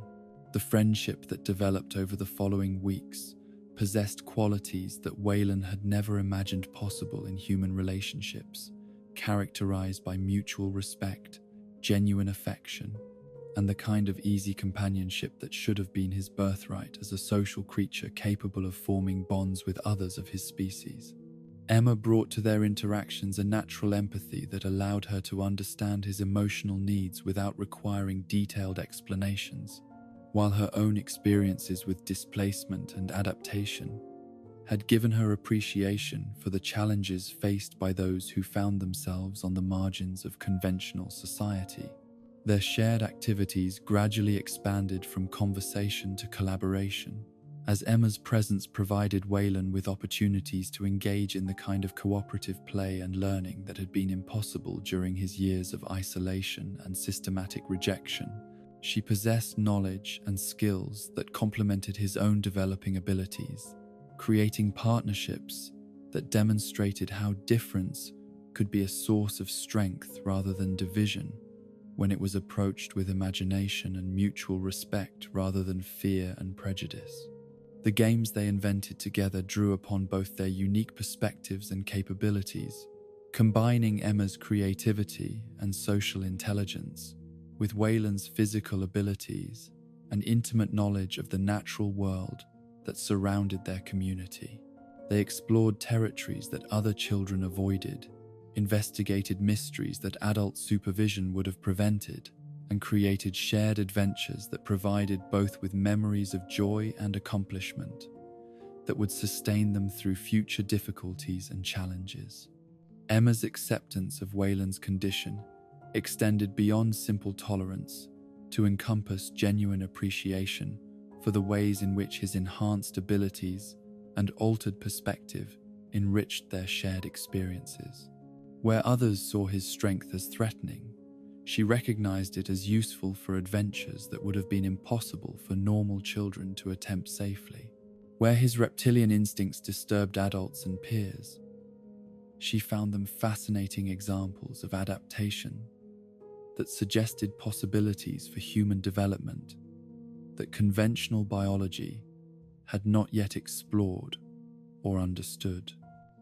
S1: The friendship that developed over the following weeks possessed qualities that Waylon had never imagined possible in human relationships, characterized by mutual respect, genuine affection, and the kind of easy companionship that should have been his birthright as a social creature capable of forming bonds with others of his species. Emma brought to their interactions a natural empathy that allowed her to understand his emotional needs without requiring detailed explanations, while her own experiences with displacement and adaptation had given her appreciation for the challenges faced by those who found themselves on the margins of conventional society. Their shared activities gradually expanded from conversation to collaboration, as Emma's presence provided Waylon with opportunities to engage in the kind of cooperative play and learning that had been impossible during his years of isolation and systematic rejection. She possessed knowledge and skills that complemented his own developing abilities, creating partnerships that demonstrated how difference could be a source of strength rather than division when it was approached with imagination and mutual respect rather than fear and prejudice. The games they invented together drew upon both their unique perspectives and capabilities, combining Emma's creativity and social intelligence with Waylon's physical abilities and intimate knowledge of the natural world that surrounded their community. They explored territories that other children avoided, investigated mysteries that adult supervision would have prevented, and created shared adventures that provided both with memories of joy and accomplishment that would sustain them through future difficulties and challenges. Emma's acceptance of Waylon's condition extended beyond simple tolerance to encompass genuine appreciation for the ways in which his enhanced abilities and altered perspective enriched their shared experiences. Where others saw his strength as threatening, she recognized it as useful for adventures that would have been impossible for normal children to attempt safely. Where his reptilian instincts disturbed adults and peers, she found them fascinating examples of adaptation that suggested possibilities for human development that conventional biology had not yet explored or understood.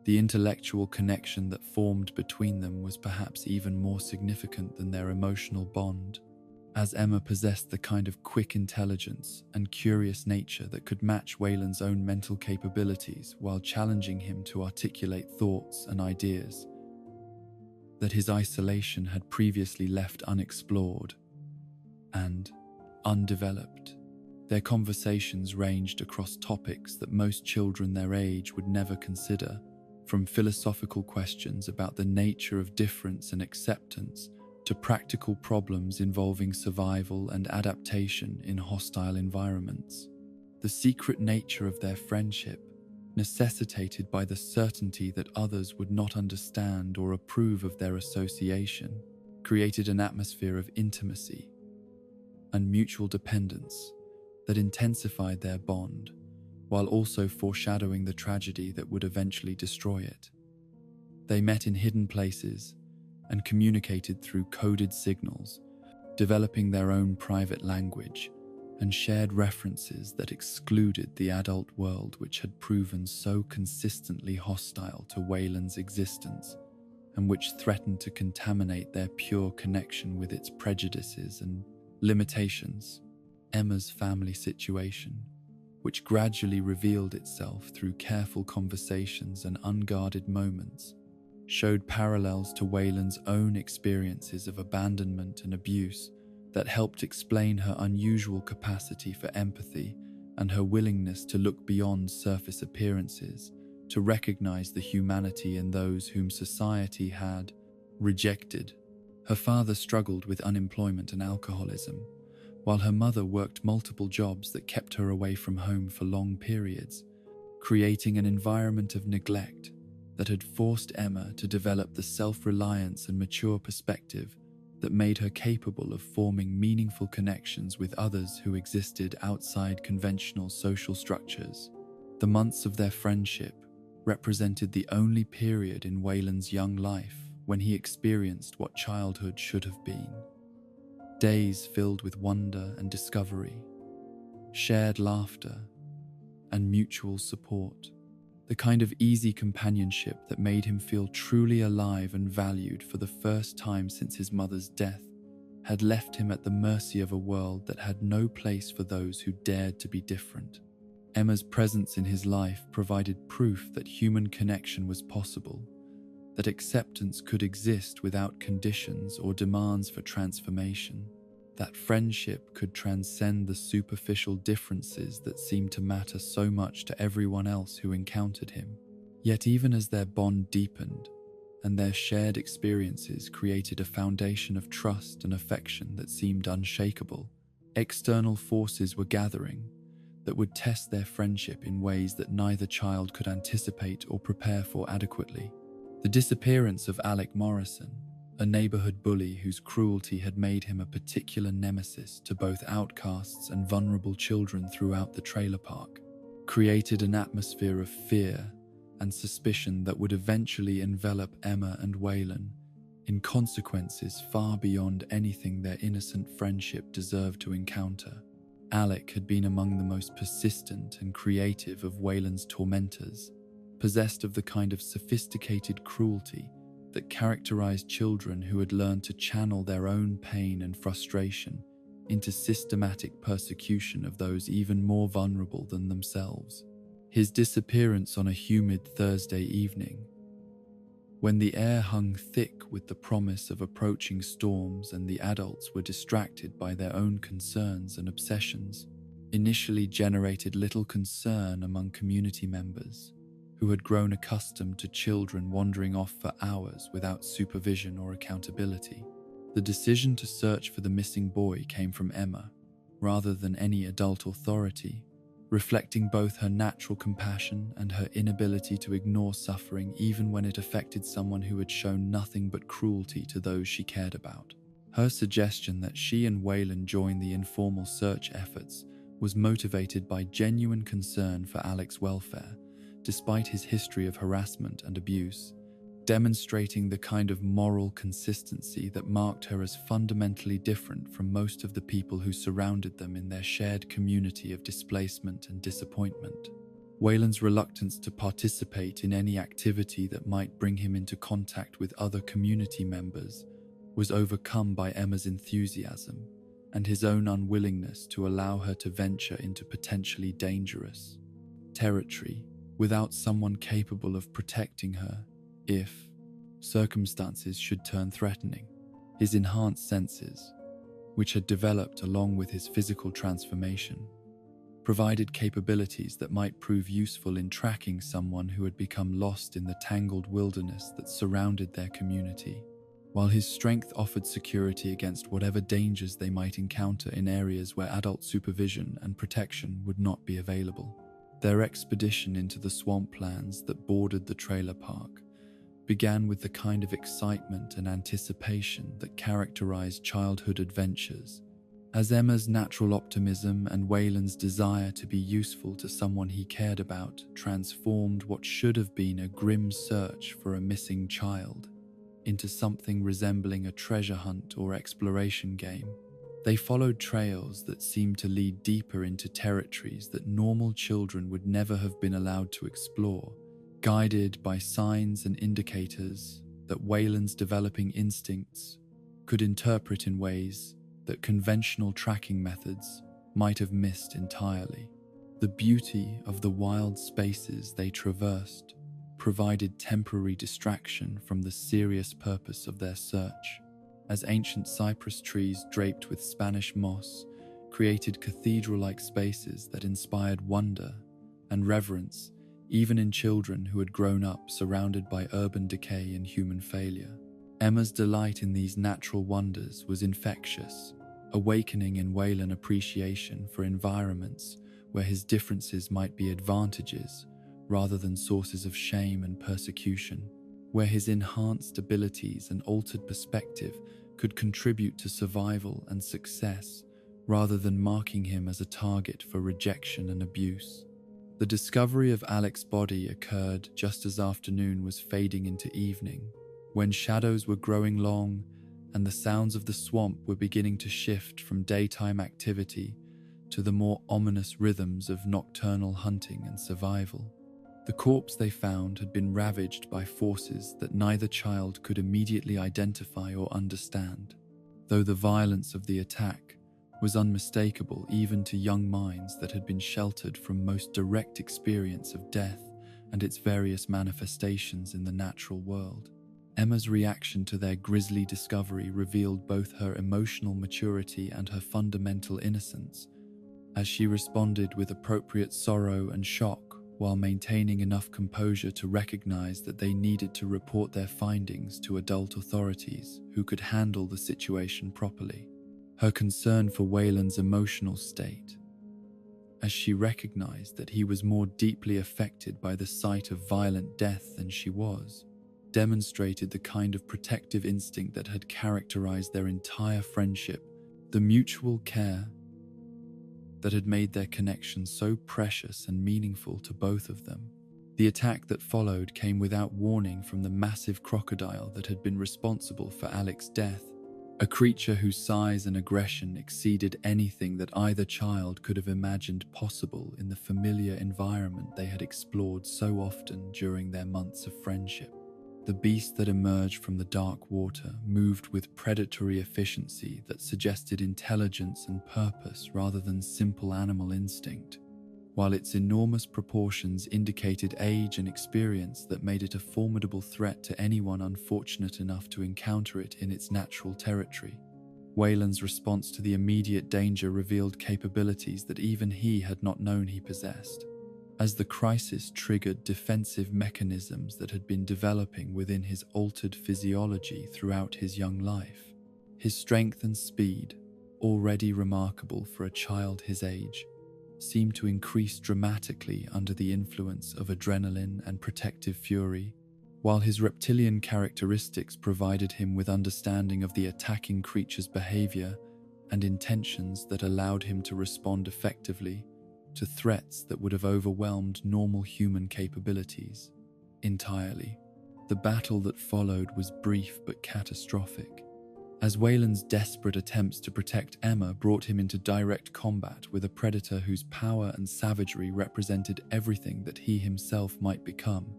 S1: The intellectual connection that formed between them was perhaps even more significant than their emotional bond, as Emma possessed the kind of quick intelligence and curious nature that could match Wayland's own mental capabilities while challenging him to articulate thoughts and ideas that his isolation had previously left unexplored and undeveloped. Their conversations ranged across topics that most children their age would never consider, from philosophical questions about the nature of difference and acceptance to practical problems involving survival and adaptation in hostile environments. The secret nature of their friendship, necessitated by the certainty that others would not understand or approve of their association, created an atmosphere of intimacy and mutual dependence that intensified their bond, while also foreshadowing the tragedy that would eventually destroy it. They met in hidden places and communicated through coded signals, developing their own private language and shared references that excluded the adult world which had proven so consistently hostile to Wayland's existence and which threatened to contaminate their pure connection with its prejudices and limitations. Emma's family situation, which gradually revealed itself through careful conversations and unguarded moments, showed parallels to Wayland's own experiences of abandonment and abuse that helped explain her unusual capacity for empathy and her willingness to look beyond surface appearances to recognize the humanity in those whom society had rejected. Her father struggled with unemployment and alcoholism, while her mother worked multiple jobs that kept her away from home for long periods, creating an environment of neglect that had forced Emma to develop the self-reliance and mature perspective that made her capable of forming meaningful connections with others who existed outside conventional social structures. The months of their friendship represented the only period in Wayland's young life when he experienced what childhood should have been. Days filled with wonder and discovery, shared laughter, and mutual support. The kind of easy companionship that made him feel truly alive and valued for the first time since his mother's death had left him at the mercy of a world that had no place for those who dared to be different. Emma's presence in his life provided proof that human connection was possible, that acceptance could exist without conditions or demands for transformation, that friendship could transcend the superficial differences that seemed to matter so much to everyone else who encountered him. Yet even as their bond deepened and their shared experiences created a foundation of trust and affection that seemed unshakable, external forces were gathering that would test their friendship in ways that neither child could anticipate or prepare for adequately. The disappearance of Alec Morrison, a neighborhood bully whose cruelty had made him a particular nemesis to both outcasts and vulnerable children throughout the trailer park, created an atmosphere of fear and suspicion that would eventually envelop Emma and Wayland in consequences far beyond anything their innocent friendship deserved to encounter. Alec had been among the most persistent and creative of Wayland's tormentors, possessed of the kind of sophisticated cruelty that characterized children who had learned to channel their own pain and frustration into systematic persecution of those even more vulnerable than themselves. His disappearance on a humid Thursday evening, when the air hung thick with the promise of approaching storms and the adults were distracted by their own concerns and obsessions, initially generated little concern among community members who had grown accustomed to children wandering off for hours without supervision or accountability. The decision to search for the missing boy came from Emma, rather than any adult authority, reflecting both her natural compassion and her inability to ignore suffering even when it affected someone who had shown nothing but cruelty to those she cared about. Her suggestion that she and Wayland join the informal search efforts was motivated by genuine concern for Alec's welfare, despite his history of harassment and abuse, demonstrating the kind of moral consistency that marked her as fundamentally different from most of the people who surrounded them in their shared community of displacement and disappointment. Wayland's reluctance to participate in any activity that might bring him into contact with other community members was overcome by Emma's enthusiasm and his own unwillingness to allow her to venture into potentially dangerous territory without someone capable of protecting her if circumstances should turn threatening. His enhanced senses, which had developed along with his physical transformation, provided capabilities that might prove useful in tracking someone who had become lost in the tangled wilderness that surrounded their community, while his strength offered security against whatever dangers they might encounter in areas where adult supervision and protection would not be available. Their expedition into the swamplands that bordered the trailer park began with the kind of excitement and anticipation that characterized childhood adventures, as Emma's natural optimism and Wayland's desire to be useful to someone he cared about transformed what should have been a grim search for a missing child into something resembling a treasure hunt or exploration game. They followed trails that seemed to lead deeper into territories that normal children would never have been allowed to explore, guided by signs and indicators that Wayland's developing instincts could interpret in ways that conventional tracking methods might have missed entirely. The beauty of the wild spaces they traversed provided temporary distraction from the serious purpose of their search, as ancient cypress trees draped with Spanish moss created cathedral-like spaces that inspired wonder and reverence even in children who had grown up surrounded by urban decay and human failure. Emma's delight in these natural wonders was infectious, awakening in Wayland appreciation for environments where his differences might be advantages rather than sources of shame and persecution, where his enhanced abilities and altered perspective could contribute to survival and success rather than marking him as a target for rejection and abuse. The discovery of Alec's body occurred just as afternoon was fading into evening, when shadows were growing long and the sounds of the swamp were beginning to shift from daytime activity to the more ominous rhythms of nocturnal hunting and survival. The corpse they found had been ravaged by forces that neither child could immediately identify or understand, though the violence of the attack was unmistakable even to young minds that had been sheltered from most direct experience of death and its various manifestations in the natural world. Emma's reaction to their grisly discovery revealed both her emotional maturity and her fundamental innocence, as she responded with appropriate sorrow and shock while maintaining enough composure to recognize that they needed to report their findings to adult authorities who could handle the situation properly. Her concern for Wayland's emotional state, as she recognized that he was more deeply affected by the sight of violent death than she was, demonstrated the kind of protective instinct that had characterized their entire friendship, the mutual care that had made their connection so precious and meaningful to both of them. The attack that followed came without warning from the massive crocodile that had been responsible for Alec's death, a creature whose size and aggression exceeded anything that either child could have imagined possible in the familiar environment they had explored so often during their months of friendship. The beast that emerged from the dark water moved with predatory efficiency that suggested intelligence and purpose rather than simple animal instinct, while its enormous proportions indicated age and experience that made it a formidable threat to anyone unfortunate enough to encounter it in its natural territory. Wayland's response to the immediate danger revealed capabilities that even he had not known he possessed, as the crisis triggered defensive mechanisms that had been developing within his altered physiology throughout his young life. His strength and speed, already remarkable for a child his age, seemed to increase dramatically under the influence of adrenaline and protective fury, while his reptilian characteristics provided him with understanding of the attacking creature's behavior and intentions that allowed him to respond effectively to threats that would have overwhelmed normal human capabilities entirely. The battle that followed was brief but catastrophic, as Wayland's desperate attempts to protect Emma brought him into direct combat with a predator whose power and savagery represented everything that he himself might become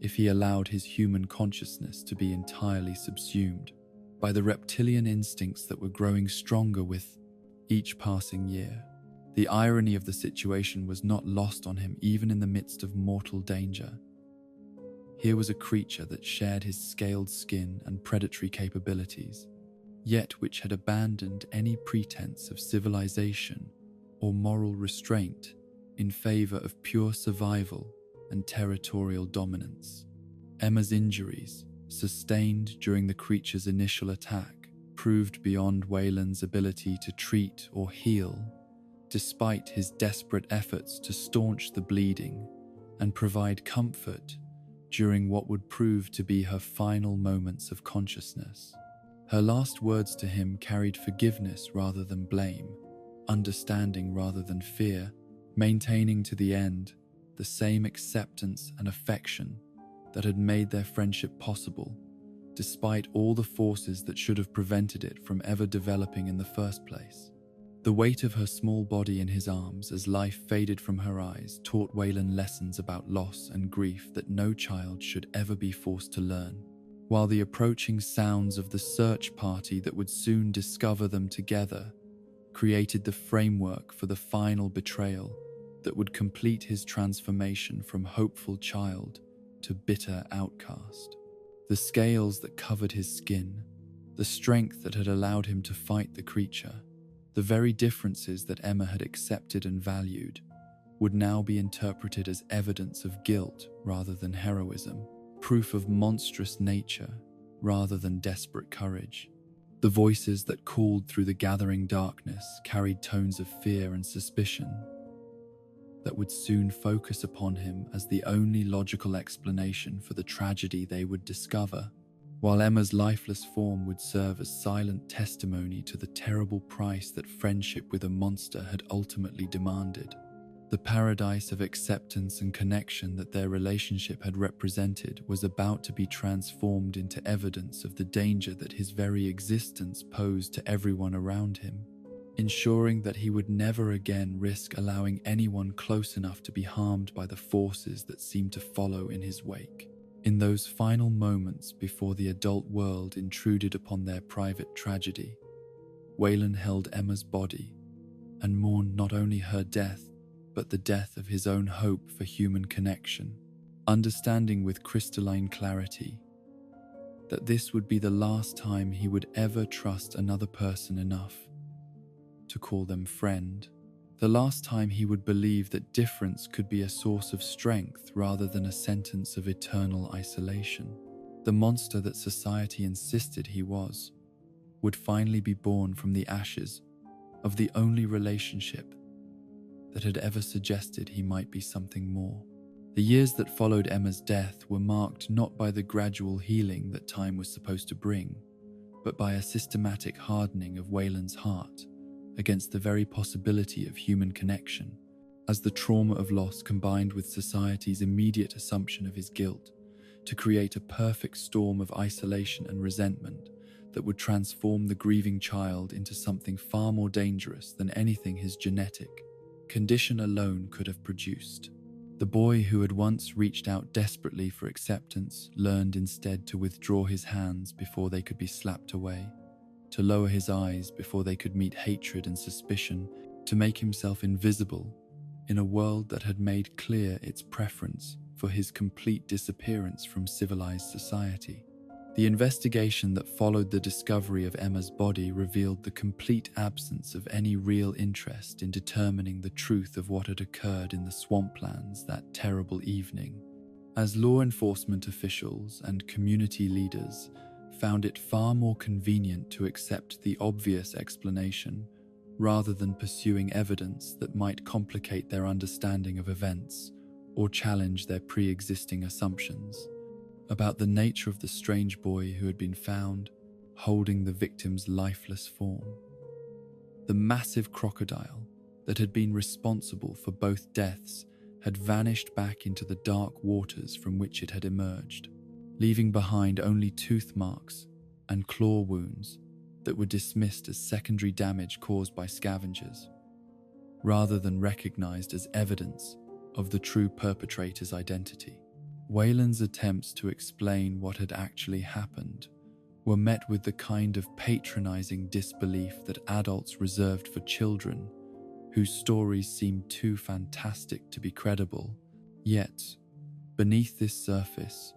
S1: if he allowed his human consciousness to be entirely subsumed by the reptilian instincts that were growing stronger with each passing year. The irony of the situation was not lost on him even in the midst of mortal danger. Here was a creature that shared his scaled skin and predatory capabilities, yet which had abandoned any pretense of civilization or moral restraint in favor of pure survival and territorial dominance. Emma's injuries, sustained during the creature's initial attack, proved beyond Wayland's ability to treat or heal, despite his desperate efforts to staunch the bleeding and provide comfort during what would prove to be her final moments of consciousness. Her last words to him carried forgiveness rather than blame, understanding rather than fear, maintaining to the end the same acceptance and affection that had made their friendship possible, despite all the forces that should have prevented it from ever developing in the first place. The weight of her small body in his arms as life faded from her eyes taught Wayland lessons about loss and grief that no child should ever be forced to learn, while the approaching sounds of the search party that would soon discover them together created the framework for the final betrayal that would complete his transformation from hopeful child to bitter outcast. The scales that covered his skin, the strength that had allowed him to fight the creature, the very differences that Emma had accepted and valued, would now be interpreted as evidence of guilt rather than heroism, proof of monstrous nature rather than desperate courage. The voices that called through the gathering darkness carried tones of fear and suspicion that would soon focus upon him as the only logical explanation for the tragedy they would discover, while Emma's lifeless form would serve as silent testimony to the terrible price that friendship with a monster had ultimately demanded. The paradise of acceptance and connection that their relationship had represented was about to be transformed into evidence of the danger that his very existence posed to everyone around him, ensuring that he would never again risk allowing anyone close enough to be harmed by the forces that seemed to follow in his wake. In those final moments before the adult world intruded upon their private tragedy, Wayland held Emma's body and mourned not only her death, but the death of his own hope for human connection, understanding with crystalline clarity that this would be the last time he would ever trust another person enough to call them friend, the last time he would believe that difference could be a source of strength rather than a sentence of eternal isolation. The monster that society insisted he was would finally be born from the ashes of the only relationship that had ever suggested he might be something more. The years that followed Emma's death were marked not by the gradual healing that time was supposed to bring, but by a systematic hardening of Wayland's heart against the very possibility of human connection, as the trauma of loss combined with society's immediate assumption of his guilt to create a perfect storm of isolation and resentment that would transform the grieving child into something far more dangerous than anything his genetic condition alone could have produced. The boy who had once reached out desperately for acceptance learned instead to withdraw his hands before they could be slapped away, to lower his eyes before they could meet hatred and suspicion, to make himself invisible in a world that had made clear its preference for his complete disappearance from civilized society. The investigation that followed the discovery of Emma's body revealed the complete absence of any real interest in determining the truth of what had occurred in the swamplands that terrible evening, as law enforcement officials and community leaders found it far more convenient to accept the obvious explanation rather than pursuing evidence that might complicate their understanding of events or challenge their pre-existing assumptions about the nature of the strange boy who had been found holding the victim's lifeless form. The massive crocodile that had been responsible for both deaths had vanished back into the dark waters from which it had emerged, leaving behind only tooth marks and claw wounds that were dismissed as secondary damage caused by scavengers, rather than recognized as evidence of the true perpetrator's identity. Wayland's attempts to explain what had actually happened were met with the kind of patronizing disbelief that adults reserved for children whose stories seemed too fantastic to be credible. Yet, beneath this surface,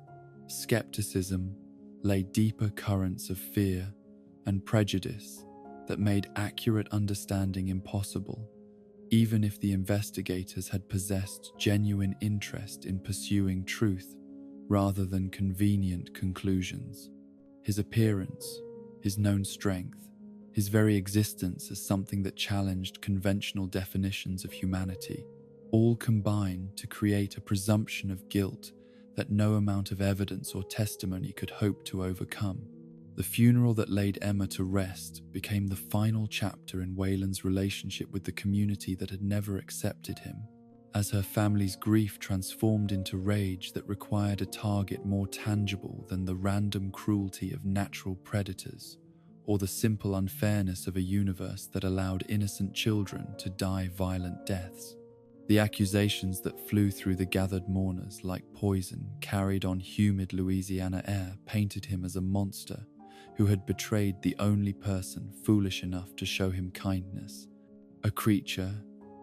S1: skepticism lay deeper currents of fear and prejudice that made accurate understanding impossible, even if the investigators had possessed genuine interest in pursuing truth rather than convenient conclusions. His appearance, his known strength, his very existence as something that challenged conventional definitions of humanity, all combined to create a presumption of guilt that no amount of evidence or testimony could hope to overcome. The funeral that laid Emma to rest became the final chapter in Wayland's relationship with the community that had never accepted him, as her family's grief transformed into rage that required a target more tangible than the random cruelty of natural predators or the simple unfairness of a universe that allowed innocent children to die violent deaths. The accusations that flew through the gathered mourners like poison carried on humid Louisiana air painted him as a monster who had betrayed the only person foolish enough to show him kindness, a creature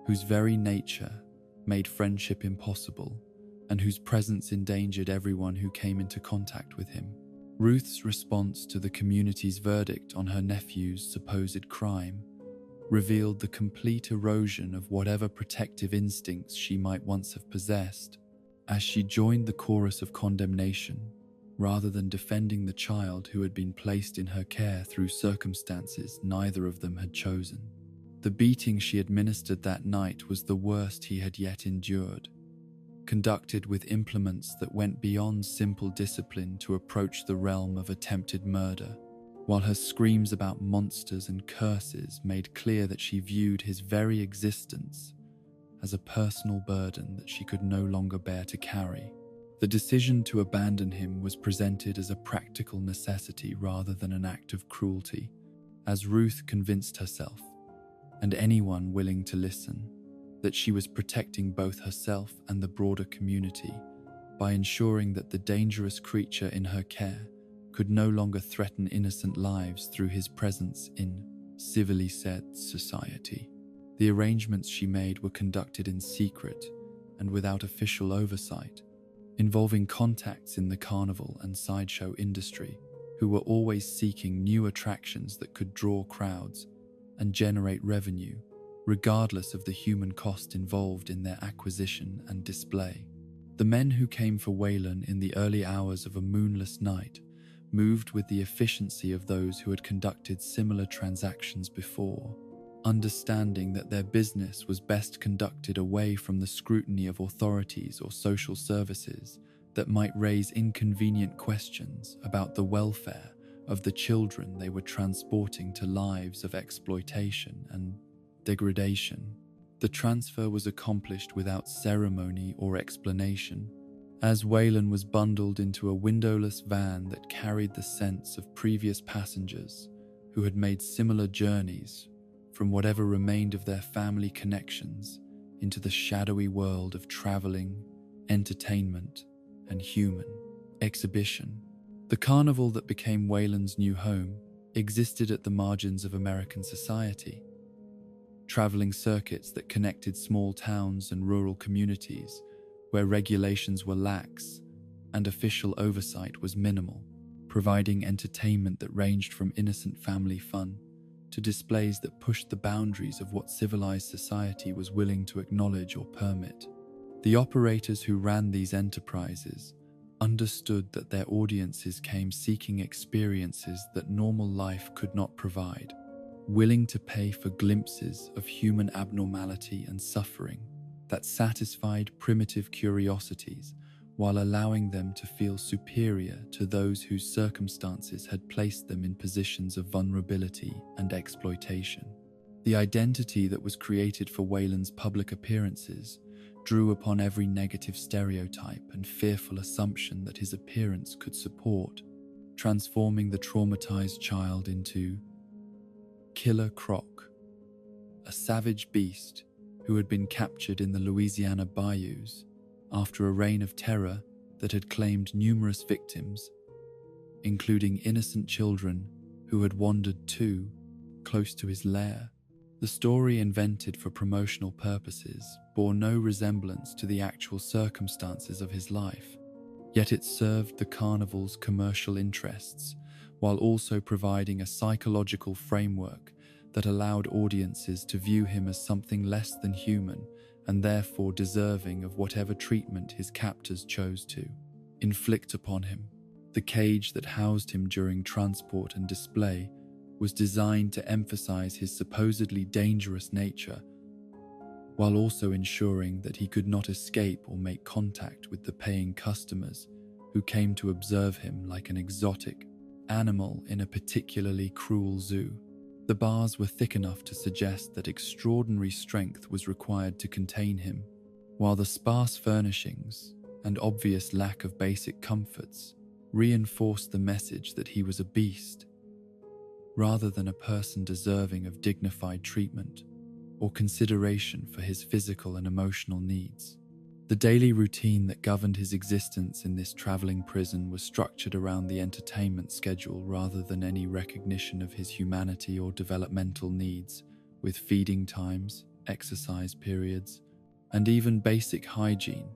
S1: whose very nature made friendship impossible and whose presence endangered everyone who came into contact with him. Ruth's response to the community's verdict on her nephew's supposed crime revealed the complete erosion of whatever protective instincts she might once have possessed, as she joined the chorus of condemnation rather than defending the child who had been placed in her care through circumstances neither of them had chosen. The beating she administered that night was the worst he had yet endured, conducted with implements that went beyond simple discipline to approach the realm of attempted murder, while her screams about monsters and curses made clear that she viewed his very existence as a personal burden that she could no longer bear to carry. The decision to abandon him was presented as a practical necessity rather than an act of cruelty, as Ruth convinced herself, and anyone willing to listen, that she was protecting both herself and the broader community by ensuring that the dangerous creature in her care could no longer threaten innocent lives through his presence in civilly said society. The arrangements she made were conducted in secret and without official oversight, involving contacts in the carnival and sideshow industry who were always seeking new attractions that could draw crowds and generate revenue, regardless of the human cost involved in their acquisition and display. The men who came for Wayland in the early hours of a moonless night moved with the efficiency of those who had conducted similar transactions before, understanding that their business was best conducted away from the scrutiny of authorities or social services that might raise inconvenient questions about the welfare of the children they were transporting to lives of exploitation and degradation. The transfer was accomplished without ceremony or explanation, as Wayland was bundled into a windowless van that carried the scents of previous passengers who had made similar journeys from whatever remained of their family connections into the shadowy world of traveling, entertainment, and human exhibition. The carnival that became Wayland's new home existed at the margins of American society, traveling circuits that connected small towns and rural communities where regulations were lax and official oversight was minimal, providing entertainment that ranged from innocent family fun to displays that pushed the boundaries of what civilized society was willing to acknowledge or permit. The operators who ran these enterprises understood that their audiences came seeking experiences that normal life could not provide, willing to pay for glimpses of human abnormality and suffering that satisfied primitive curiosities while allowing them to feel superior to those whose circumstances had placed them in positions of vulnerability and exploitation. The identity that was created for Wayland's public appearances drew upon every negative stereotype and fearful assumption that his appearance could support, transforming the traumatized child into Killer Croc, a savage beast who had been captured in the Louisiana bayous after a reign of terror that had claimed numerous victims, including innocent children who had wandered too close to his lair. The story, invented for promotional purposes, bore no resemblance to the actual circumstances of his life, yet it served the carnival's commercial interests while also providing a psychological framework that allowed audiences to view him as something less than human and therefore deserving of whatever treatment his captors chose to inflict upon him. The cage that housed him during transport and display was designed to emphasize his supposedly dangerous nature, while also ensuring that he could not escape or make contact with the paying customers who came to observe him like an exotic animal in a particularly cruel zoo. The bars were thick enough to suggest that extraordinary strength was required to contain him, while the sparse furnishings and obvious lack of basic comforts reinforced the message that he was a beast, rather than a person deserving of dignified treatment or consideration for his physical and emotional needs. The daily routine that governed his existence in this traveling prison was structured around the entertainment schedule rather than any recognition of his humanity or developmental needs, with feeding times, exercise periods, and even basic hygiene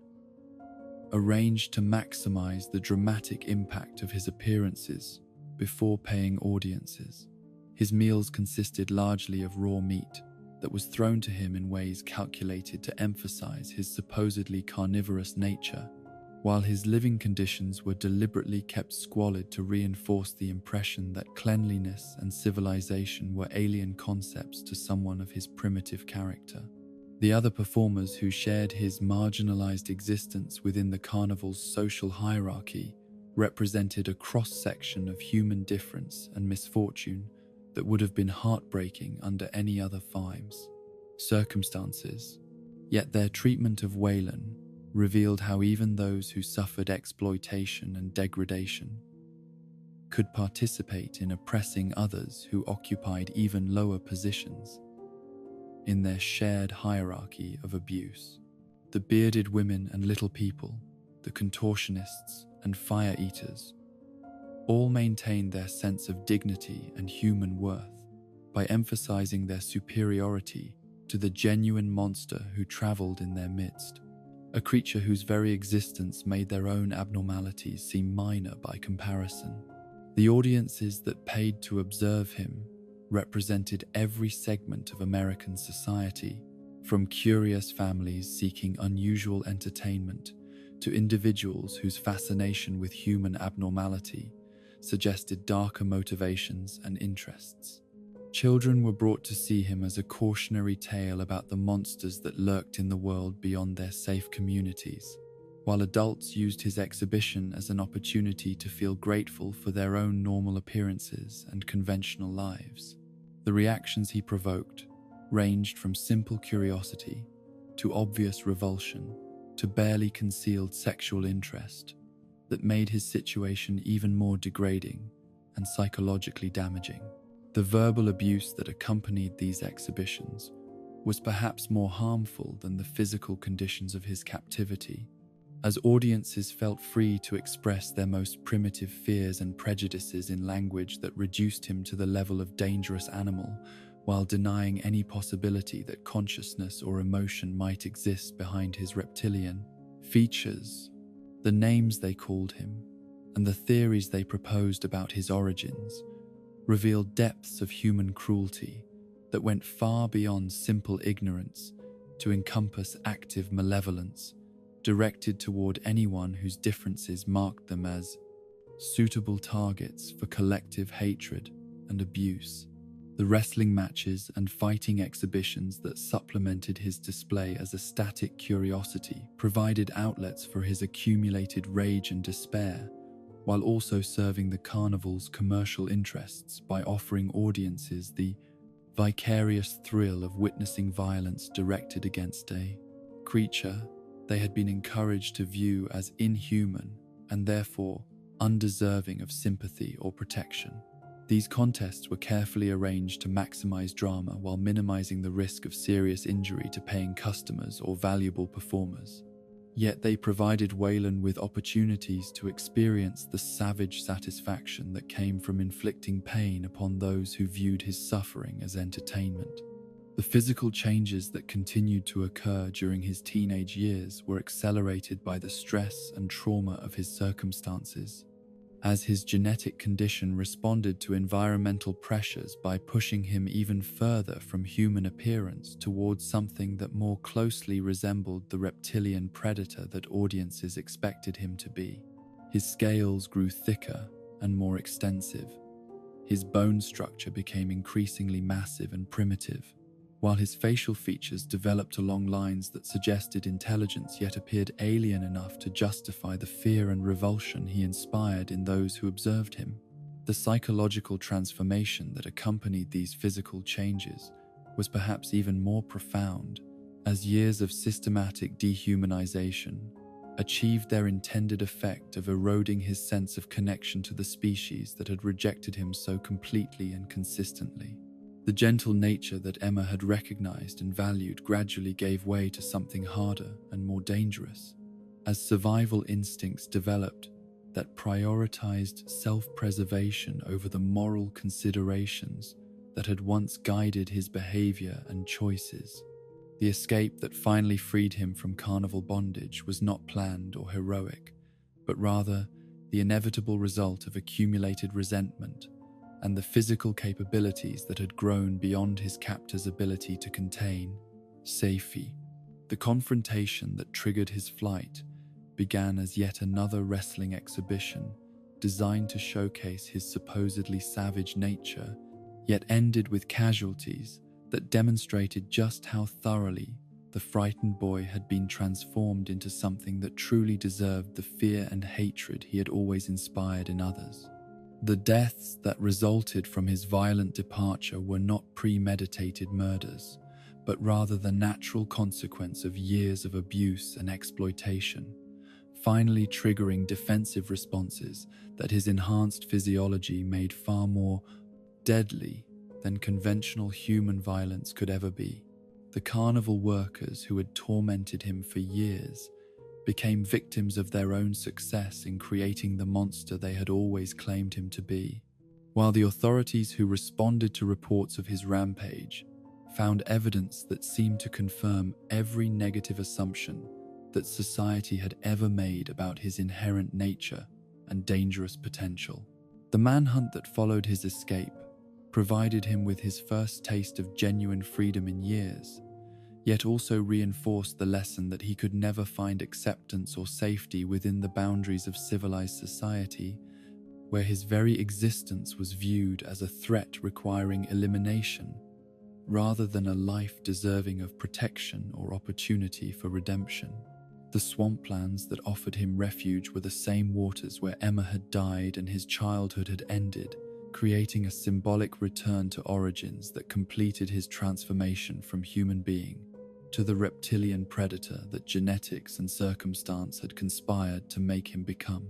S1: arranged to maximize the dramatic impact of his appearances before paying audiences. His meals consisted largely of raw meat that was thrown to him in ways calculated to emphasize his supposedly carnivorous nature, while his living conditions were deliberately kept squalid to reinforce the impression that cleanliness and civilization were alien concepts to someone of his primitive character. The other performers who shared his marginalized existence within the carnival's social hierarchy represented a cross-section of human difference and misfortune that would have been heartbreaking under any other circumstances. Yet their treatment of Wayland revealed how even those who suffered exploitation and degradation could participate in oppressing others who occupied even lower positions in their shared hierarchy of abuse. The bearded women and little people, the contortionists and fire eaters, all maintained their sense of dignity and human worth by emphasizing their superiority to the genuine monster who traveled in their midst, a creature whose very existence made their own abnormalities seem minor by comparison. The audiences that paid to observe him represented every segment of American society, from curious families seeking unusual entertainment to individuals whose fascination with human abnormality suggested darker motivations and interests. Children were brought to see him as a cautionary tale about the monsters that lurked in the world beyond their safe communities, while adults used his exhibition as an opportunity to feel grateful for their own normal appearances and conventional lives. The reactions he provoked ranged from simple curiosity to obvious revulsion to barely concealed sexual interest that made his situation even more degrading and psychologically damaging. The verbal abuse that accompanied these exhibitions was perhaps more harmful than the physical conditions of his captivity, as audiences felt free to express their most primitive fears and prejudices in language that reduced him to the level of dangerous animal, while denying any possibility that consciousness or emotion might exist behind his reptilian features. The names they called him, and the theories they proposed about his origins, revealed depths of human cruelty that went far beyond simple ignorance to encompass active malevolence, directed toward anyone whose differences marked them as suitable targets for collective hatred and abuse. The wrestling matches and fighting exhibitions that supplemented his display as a static curiosity provided outlets for his accumulated rage and despair, while also serving the carnival's commercial interests by offering audiences the vicarious thrill of witnessing violence directed against a creature they had been encouraged to view as inhuman and therefore undeserving of sympathy or protection. These contests were carefully arranged to maximize drama while minimizing the risk of serious injury to paying customers or valuable performers. Yet they provided Wayland with opportunities to experience the savage satisfaction that came from inflicting pain upon those who viewed his suffering as entertainment. The physical changes that continued to occur during his teenage years were accelerated by the stress and trauma of his circumstances, as his genetic condition responded to environmental pressures by pushing him even further from human appearance towards something that more closely resembled the reptilian predator that audiences expected him to be. His scales grew thicker and more extensive. His bone structure became increasingly massive and primitive, while his facial features developed along lines that suggested intelligence yet appeared alien enough to justify the fear and revulsion he inspired in those who observed him. The psychological transformation that accompanied these physical changes was perhaps even more profound, as years of systematic dehumanization achieved their intended effect of eroding his sense of connection to the species that had rejected him so completely and consistently. The gentle nature that Emma had recognized and valued gradually gave way to something harder and more dangerous, as survival instincts developed that prioritized self-preservation over the moral considerations that had once guided his behavior and choices. The escape that finally freed him from carnival bondage was not planned or heroic, but rather the inevitable result of accumulated resentment and the physical capabilities that had grown beyond his captor's ability to contain. Safety. The confrontation that triggered his flight began as yet another wrestling exhibition designed to showcase his supposedly savage nature, yet ended with casualties that demonstrated just how thoroughly the frightened boy had been transformed into something that truly deserved the fear and hatred he had always inspired in others. The deaths that resulted from his violent departure were not premeditated murders, but rather the natural consequence of years of abuse and exploitation, finally triggering defensive responses that his enhanced physiology made far more deadly than conventional human violence could ever be. The carnival workers who had tormented him for years became victims of their own success in creating the monster they had always claimed him to be, while the authorities who responded to reports of his rampage found evidence that seemed to confirm every negative assumption that society had ever made about his inherent nature and dangerous potential. The manhunt that followed his escape provided him with his first taste of genuine freedom in years, yet also reinforced the lesson that he could never find acceptance or safety within the boundaries of civilized society, where his very existence was viewed as a threat requiring elimination, rather than a life deserving of protection or opportunity for redemption. The swamplands that offered him refuge were the same waters where Emma had died and his childhood had ended, creating a symbolic return to origins that completed his transformation from human being to the reptilian predator that genetics and circumstance had conspired to make him become.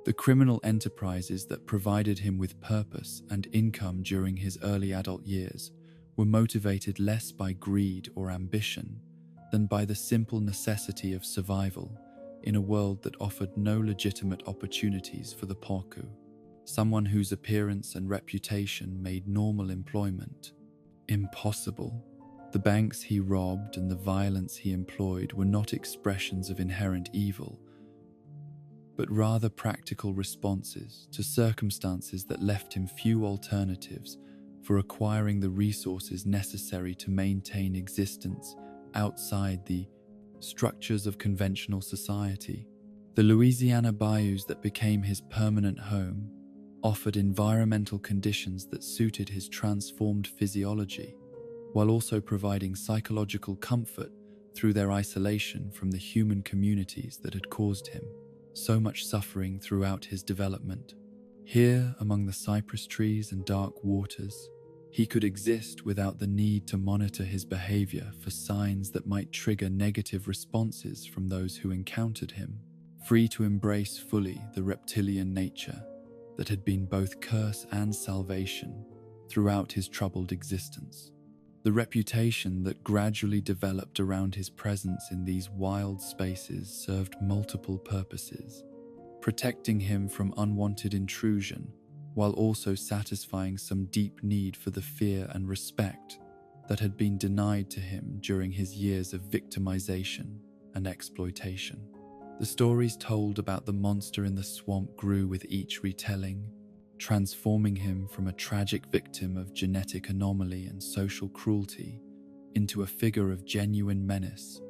S1: The criminal enterprises that provided him with purpose and income during his early adult years were motivated less by greed or ambition than by the simple necessity of survival in a world that offered no legitimate opportunities for the porku, someone whose appearance and reputation made normal employment impossible. The banks he robbed and the violence he employed were not expressions of inherent evil, but rather practical responses to circumstances that left him few alternatives for acquiring the resources necessary to maintain existence outside the structures of conventional society. The Louisiana bayous that became his permanent home offered environmental conditions that suited his transformed physiology, while also providing psychological comfort through their isolation from the human communities that had caused him so much suffering throughout his development. Here, among the cypress trees and dark waters, He could exist without the need to monitor his behavior for signs that might trigger negative responses from those who encountered him, free to embrace fully the reptilian nature that had been both curse and salvation throughout his troubled existence. The reputation that gradually developed around his presence in these wild spaces served multiple purposes, protecting him from unwanted intrusion while also satisfying some deep need for the fear and respect that had been denied to him during his years of victimization and exploitation. The stories told about the monster in the swamp grew with each retelling, transforming him from a tragic victim of genetic anomaly and social cruelty into a figure of genuine menace,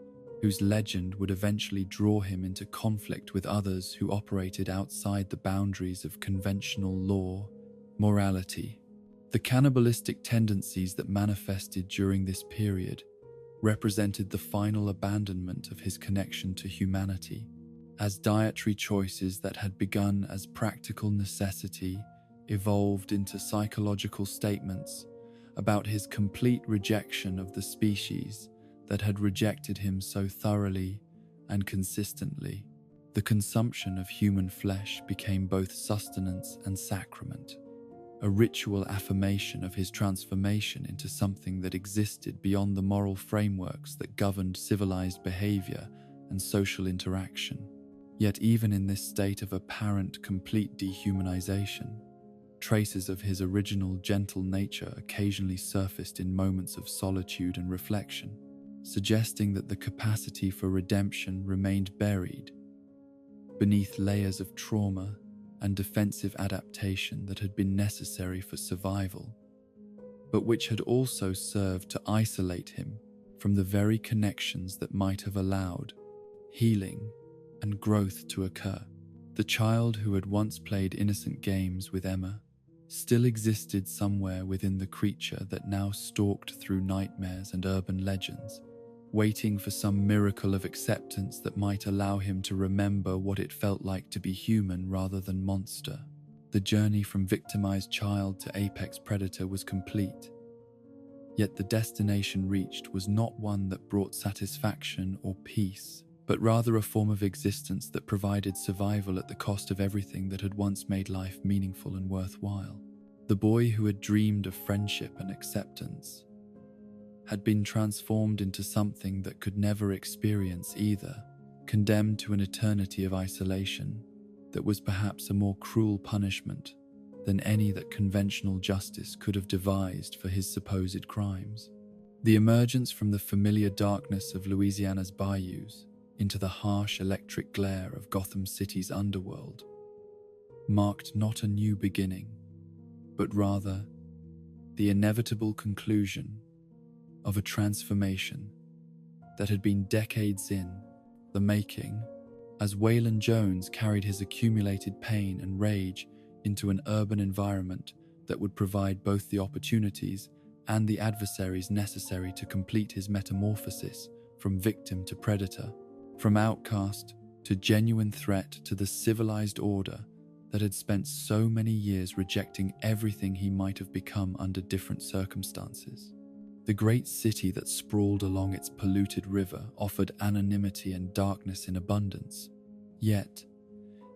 S1: whose legend would eventually draw him into conflict with others who operated outside the boundaries of conventional law, morality. The cannibalistic tendencies that manifested during this period represented the final abandonment of his connection to humanity, as dietary choices that had begun as practical necessity evolved into psychological statements about his complete rejection of the species that had rejected him so thoroughly and consistently. The consumption of human flesh became both sustenance and sacrament, a ritual affirmation of his transformation into something that existed beyond the moral frameworks that governed civilized behavior and social interaction. Yet even in this state of apparent complete dehumanization, traces of his original gentle nature occasionally surfaced in moments of solitude and reflection, suggesting that the capacity for redemption remained buried beneath layers of trauma and defensive adaptation that had been necessary for survival, but which had also served to isolate him from the very connections that might have allowed healing and growth to occur. The child who had once played innocent games with Emma still existed somewhere within the creature that now stalked through nightmares and urban legends, waiting for some miracle of acceptance that might allow him to remember what it felt like to be human rather than monster. The journey from victimized child to apex predator was complete, yet the destination reached was not one that brought satisfaction or peace, but rather a form of existence that provided survival at the cost of everything that had once made life meaningful and worthwhile. The boy who had dreamed of friendship and acceptance had been transformed into something that could never experience either, condemned to an eternity of isolation that was perhaps a more cruel punishment than any that conventional justice could have devised for his supposed crimes. The emergence from the familiar darkness of Louisiana's bayous into the harsh electric glare of Gotham City's underworld marked not a new beginning, but rather the inevitable conclusion of a transformation that had been decades in the making, as Waylon Jones carried his accumulated pain and rage into an urban environment that would provide both the opportunities and the adversaries necessary to complete his metamorphosis from victim to predator, from outcast to genuine threat to the civilized order that had spent so many years rejecting everything he might have become under different circumstances. The great city that sprawled along its polluted river offered anonymity and darkness in abundance, yet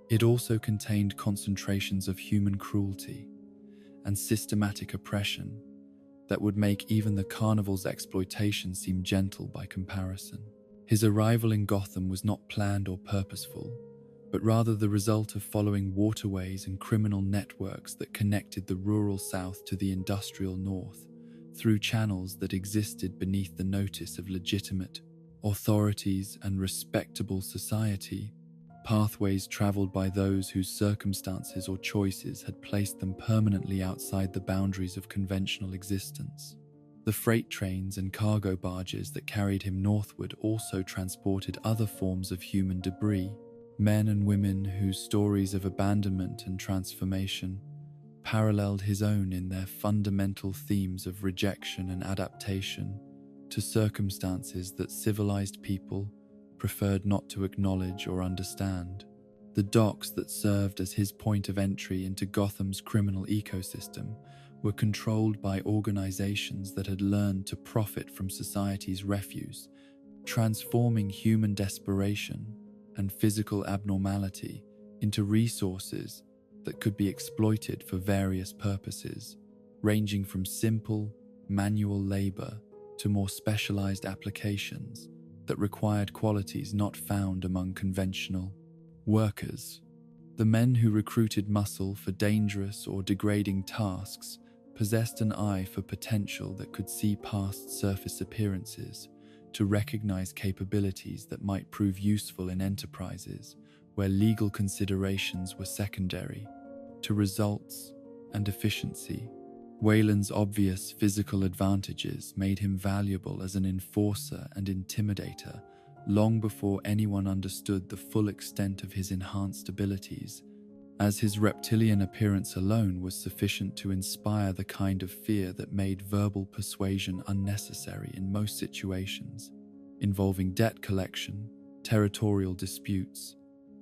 S1: it also contained concentrations of human cruelty and systematic oppression that would make even the carnival's exploitation seem gentle by comparison. His arrival in Gotham was not planned or purposeful, but rather the result of following waterways and criminal networks that connected the rural South to the industrial North through channels that existed beneath the notice of legitimate authorities and respectable society, pathways traveled by those whose circumstances or choices had placed them permanently outside the boundaries of conventional existence. The freight trains and cargo barges that carried him northward also transported other forms of human debris, men and women whose stories of abandonment and transformation paralleled his own in their fundamental themes of rejection and adaptation to circumstances that civilized people preferred not to acknowledge or understand. The docks that served as his point of entry into Gotham's criminal ecosystem were controlled by organizations that had learned to profit from society's refuse, transforming human desperation and physical abnormality into resources that could be exploited for various purposes, ranging from simple, manual labor to more specialized applications that required qualities not found among conventional workers. The men who recruited muscle for dangerous or degrading tasks possessed an eye for potential that could see past surface appearances to recognize capabilities that might prove useful in enterprises where legal considerations were secondary to results and efficiency. Wayland's obvious physical advantages made him valuable as an enforcer and intimidator long before anyone understood the full extent of his enhanced abilities, as his reptilian appearance alone was sufficient to inspire the kind of fear that made verbal persuasion unnecessary in most situations, involving debt collection, territorial disputes,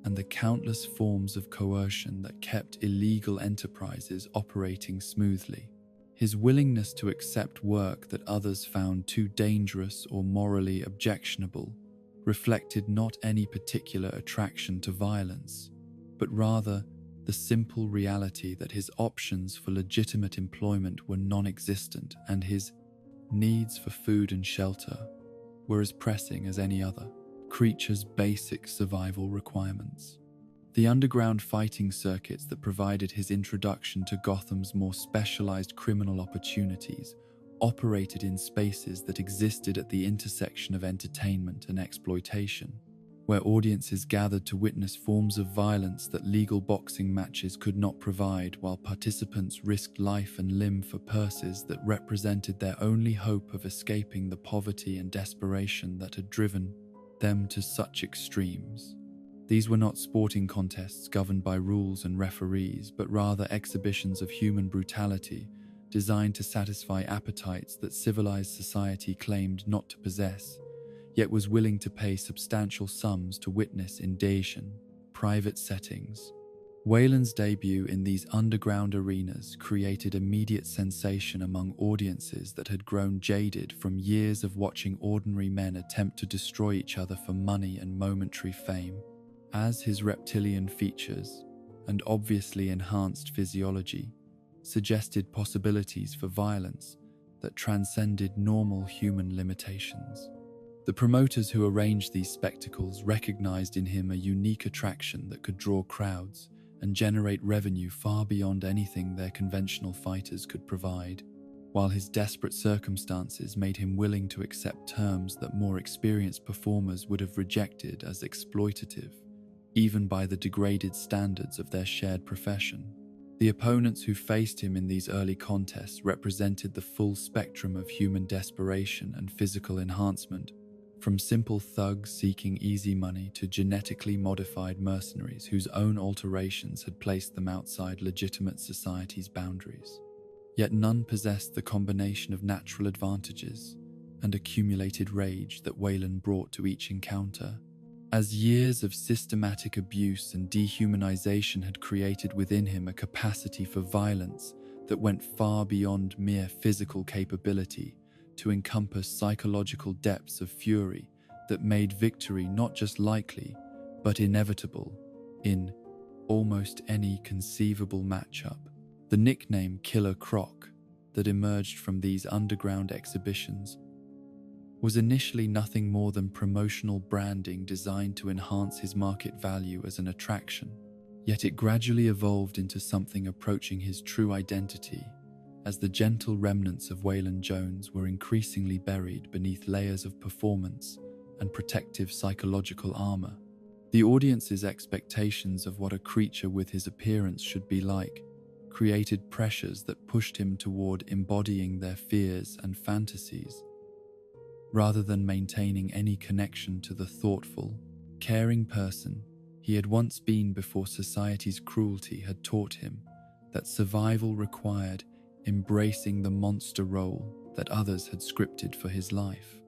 S1: and the countless forms of coercion that kept illegal enterprises operating smoothly. His willingness to accept work that others found too dangerous or morally objectionable reflected not any particular attraction to violence, but rather the simple reality that his options for legitimate employment were non-existent and his needs for food and shelter were as pressing as any other creature's basic survival requirements. The underground fighting circuits that provided his introduction to Gotham's more specialized criminal opportunities operated in spaces that existed at the intersection of entertainment and exploitation, where audiences gathered to witness forms of violence that legal boxing matches could not provide, while participants risked life and limb for purses that represented their only hope of escaping the poverty and desperation that had driven them to such extremes. These were not sporting contests governed by rules and referees, but rather exhibitions of human brutality designed to satisfy appetites that civilized society claimed not to possess, yet was willing to pay substantial sums to witness in Dacian, private settings. Wayland's debut in these underground arenas created immediate sensation among audiences that had grown jaded from years of watching ordinary men attempt to destroy each other for money and momentary fame. As his reptilian features and obviously enhanced physiology suggested possibilities for violence that transcended normal human limitations. The promoters who arranged these spectacles recognized in him a unique attraction that could draw crowds and generate revenue far beyond anything their conventional fighters could provide, while his desperate circumstances made him willing to accept terms that more experienced performers would have rejected as exploitative, even by the degraded standards of their shared profession. The opponents who faced him in these early contests represented the full spectrum of human desperation and physical enhancement, from simple thugs seeking easy money to genetically modified mercenaries whose own alterations had placed them outside legitimate society's boundaries. Yet none possessed the combination of natural advantages and accumulated rage that Wayland brought to each encounter. As years of systematic abuse and dehumanization had created within him a capacity for violence that went far beyond mere physical capability to encompass psychological depths of fury that made victory not just likely, but inevitable in almost any conceivable matchup. The nickname Killer Croc that emerged from these underground exhibitions was initially nothing more than promotional branding designed to enhance his market value as an attraction, yet it gradually evolved into something approaching his true identity, as the gentle remnants of Wayland Jones were increasingly buried beneath layers of performance and protective psychological armor. The audience's expectations of what a creature with his appearance should be like created pressures that pushed him toward embodying their fears and fantasies, rather than maintaining any connection to the thoughtful, caring person he had once been before society's cruelty had taught him that survival required embracing the monster role that others had scripted for his life.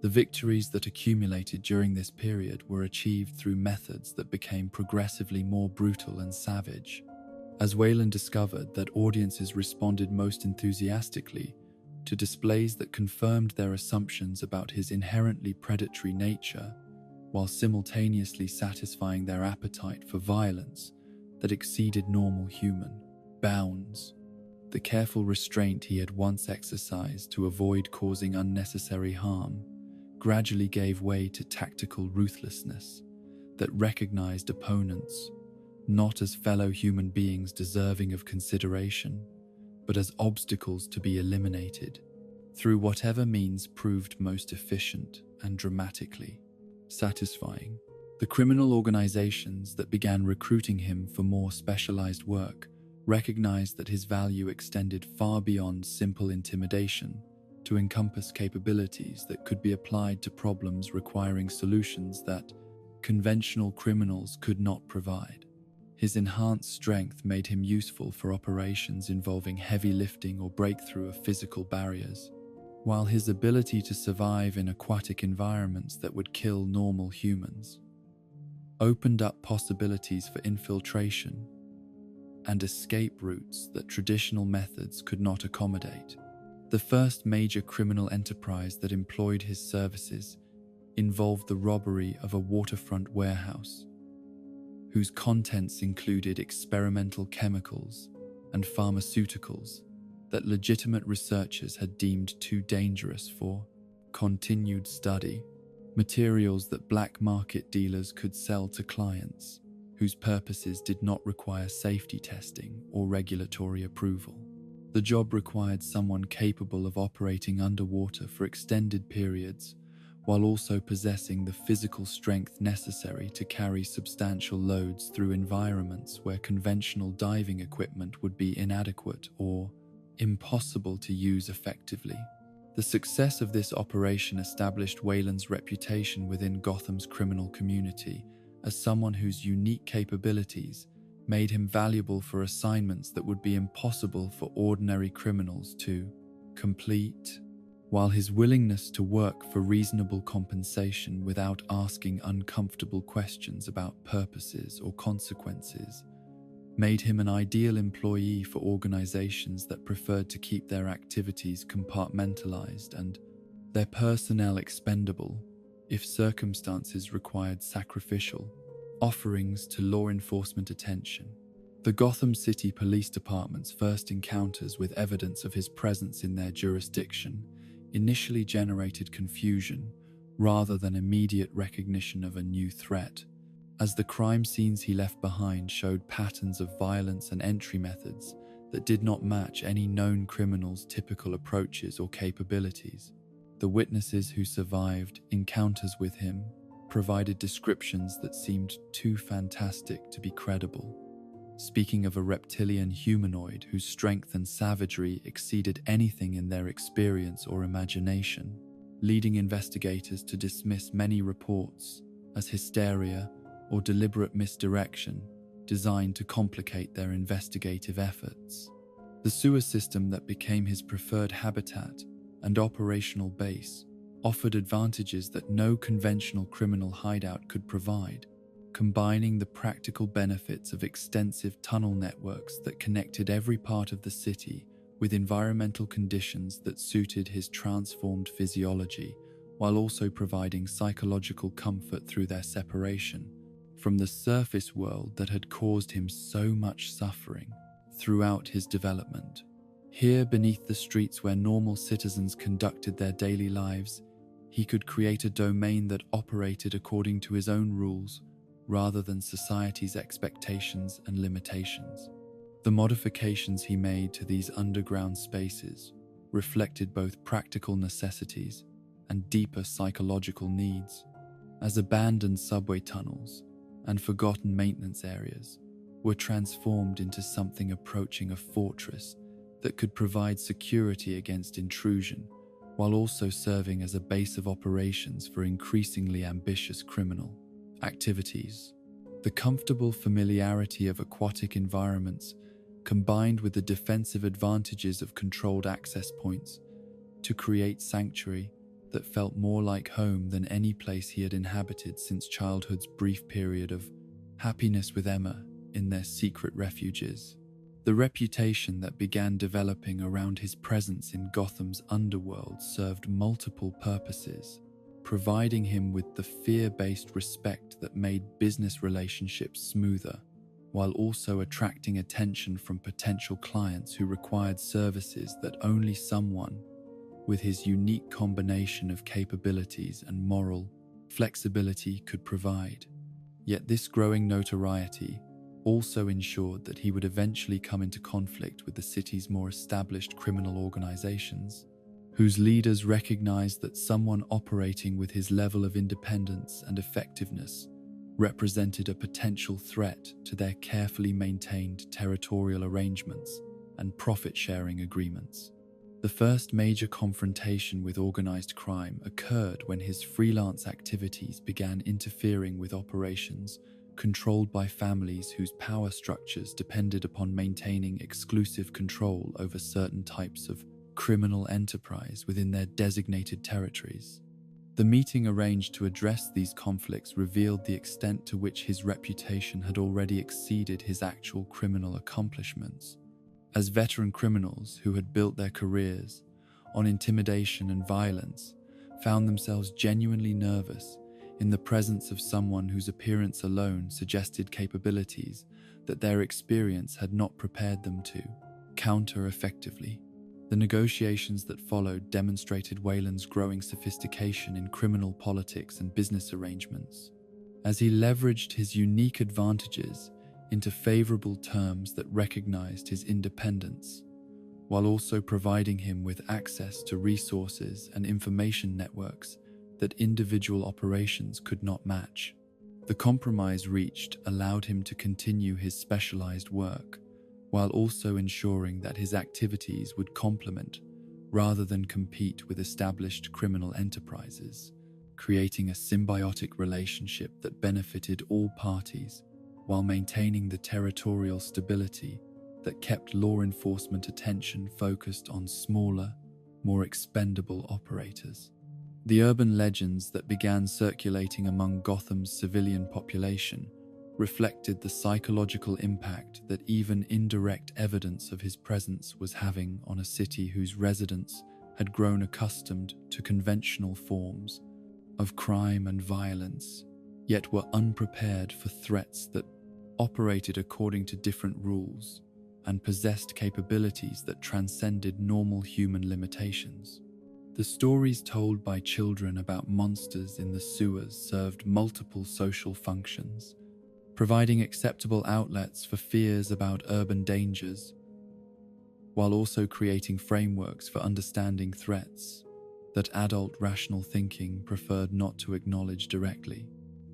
S1: The victories that accumulated during this period were achieved through methods that became progressively more brutal and savage, as Wayland discovered that audiences responded most enthusiastically to displays that confirmed their assumptions about his inherently predatory nature, while simultaneously satisfying their appetite for violence that exceeded normal human bounds. The careful restraint he had once exercised to avoid causing unnecessary harm gradually gave way to tactical ruthlessness that recognized opponents not as fellow human beings deserving of consideration, but as obstacles to be eliminated through whatever means proved most efficient and dramatically satisfying. The criminal organizations that began recruiting him for more specialized work recognized that his value extended far beyond simple intimidation to encompass capabilities that could be applied to problems requiring solutions that conventional criminals could not provide. His enhanced strength made him useful for operations involving heavy lifting or breakthrough of physical barriers, while his ability to survive in aquatic environments that would kill normal humans opened up possibilities for infiltration and escape routes that traditional methods could not accommodate. The first major criminal enterprise that employed his services involved the robbery of a waterfront warehouse, whose contents included experimental chemicals and pharmaceuticals that legitimate researchers had deemed too dangerous for continued study, materials that black market dealers could sell to clients whose purposes did not require safety testing or regulatory approval. The job required someone capable of operating underwater for extended periods, while also possessing the physical strength necessary to carry substantial loads through environments where conventional diving equipment would be inadequate or impossible to use effectively. The success of this operation established Wayland's reputation within Gotham's criminal community as someone whose unique capabilities made him valuable for assignments that would be impossible for ordinary criminals to complete, while his willingness to work for reasonable compensation without asking uncomfortable questions about purposes or consequences made him an ideal employee for organizations that preferred to keep their activities compartmentalized and their personnel expendable if circumstances required sacrificial offerings to law enforcement attention. The Gotham City Police Department's first encounters with evidence of his presence in their jurisdiction initially generated confusion rather than immediate recognition of a new threat, as the crime scenes he left behind showed patterns of violence and entry methods that did not match any known criminal's typical approaches or capabilities. The witnesses who survived encounters with him provided descriptions that seemed too fantastic to be credible, speaking of a reptilian humanoid whose strength and savagery exceeded anything in their experience or imagination, leading investigators to dismiss many reports as hysteria or deliberate misdirection designed to complicate their investigative efforts. The sewer system that became his preferred habitat and operational base offered advantages that no conventional criminal hideout could provide, combining the practical benefits of extensive tunnel networks that connected every part of the city with environmental conditions that suited his transformed physiology, while also providing psychological comfort through their separation from the surface world that had caused him so much suffering throughout his development. Here, beneath the streets where normal citizens conducted their daily lives, he could create a domain that operated according to his own rules rather than society's expectations and limitations. The modifications he made to these underground spaces reflected both practical necessities and deeper psychological needs, as abandoned subway tunnels and forgotten maintenance areas were transformed into something approaching a fortress that could provide security against intrusion, while also serving as a base of operations for increasingly ambitious criminal activities. The comfortable familiarity of aquatic environments, combined with the defensive advantages of controlled access points, to create sanctuary that felt more like home than any place he had inhabited since childhood's brief period of happiness with Emma in their secret refuges. The reputation that began developing around his presence in Gotham's underworld served multiple purposes, providing him with the fear-based respect that made business relationships smoother, while also attracting attention from potential clients who required services that only someone with his unique combination of capabilities and moral flexibility could provide. Yet this growing notoriety also ensured that he would eventually come into conflict with the city's more established criminal organizations, whose leaders recognized that someone operating with his level of independence and effectiveness represented a potential threat to their carefully maintained territorial arrangements and profit-sharing agreements. The first major confrontation with organized crime occurred when his freelance activities began interfering with operations controlled by families whose power structures depended upon maintaining exclusive control over certain types of criminal enterprise within their designated territories. The meeting arranged to address these conflicts revealed the extent to which his reputation had already exceeded his actual criminal accomplishments, as veteran criminals who had built their careers on intimidation and violence found themselves genuinely nervous in the presence of someone whose appearance alone suggested capabilities that their experience had not prepared them to counter effectively. The negotiations that followed demonstrated Wayland's growing sophistication in criminal politics and business arrangements, as he leveraged his unique advantages into favorable terms that recognized his independence, while also providing him with access to resources and information networks that individual operations could not match. The compromise reached allowed him to continue his specialized work, while also ensuring that his activities would complement rather than compete with established criminal enterprises, creating a symbiotic relationship that benefited all parties while maintaining the territorial stability that kept law enforcement attention focused on smaller, more expendable operators. The urban legends that began circulating among Gotham's civilian population reflected the psychological impact that even indirect evidence of his presence was having on a city whose residents had grown accustomed to conventional forms of crime and violence, yet were unprepared for threats that operated according to different rules and possessed capabilities that transcended normal human limitations. The stories told by children about monsters in the sewers served multiple social functions, providing acceptable outlets for fears about urban dangers, while also creating frameworks for understanding threats that adult rational thinking preferred not to acknowledge directly.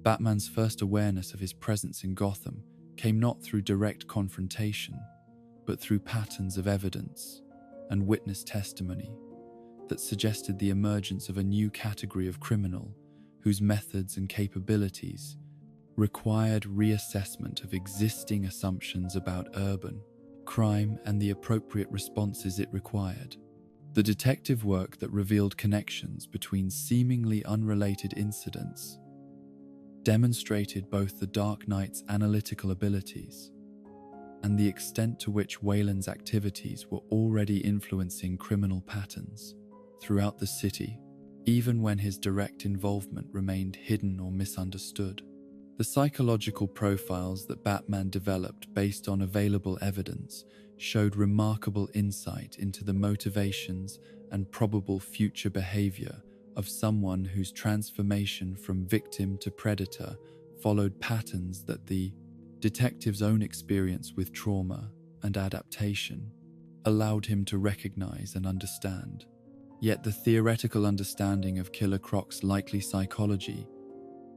S1: Batman's first awareness of his presence in Gotham came not through direct confrontation, but through patterns of evidence and witness testimony that suggested the emergence of a new category of criminal whose methods and capabilities required reassessment of existing assumptions about urban crime and the appropriate responses it required. The detective work that revealed connections between seemingly unrelated incidents demonstrated both the Dark Knight's analytical abilities and the extent to which Wayland's activities were already influencing criminal patterns throughout the city, even when his direct involvement remained hidden or misunderstood. The psychological profiles that Batman developed based on available evidence showed remarkable insight into the motivations and probable future behavior of someone whose transformation from victim to predator followed patterns that the detective's own experience with trauma and adaptation allowed him to recognize and understand. Yet the theoretical understanding of Killer Croc's likely psychology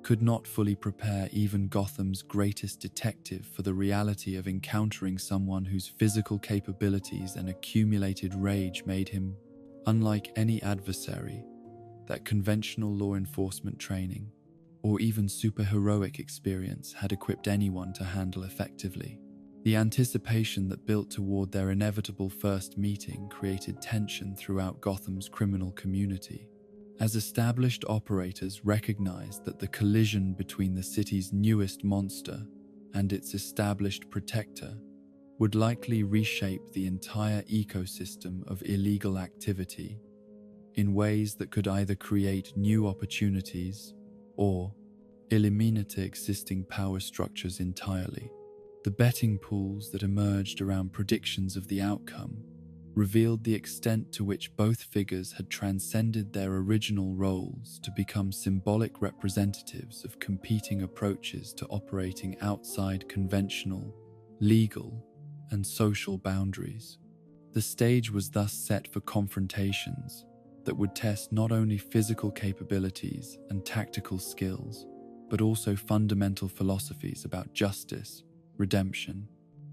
S1: could not fully prepare even Gotham's greatest detective for the reality of encountering someone whose physical capabilities and accumulated rage made him unlike any adversary that conventional law enforcement training or even superheroic experience had equipped anyone to handle effectively. The anticipation that built toward their inevitable first meeting created tension throughout Gotham's criminal community, as established operators recognized that the collision between the city's newest monster and its established protector would likely reshape the entire ecosystem of illegal activity in ways that could either create new opportunities or eliminate existing power structures entirely. The betting pools that emerged around predictions of the outcome revealed the extent to which both figures had transcended their original roles to become symbolic representatives of competing approaches to operating outside conventional, legal, and social boundaries. The stage was thus set for confrontations that would test not only physical capabilities and tactical skills, but also fundamental philosophies about justice, redemption,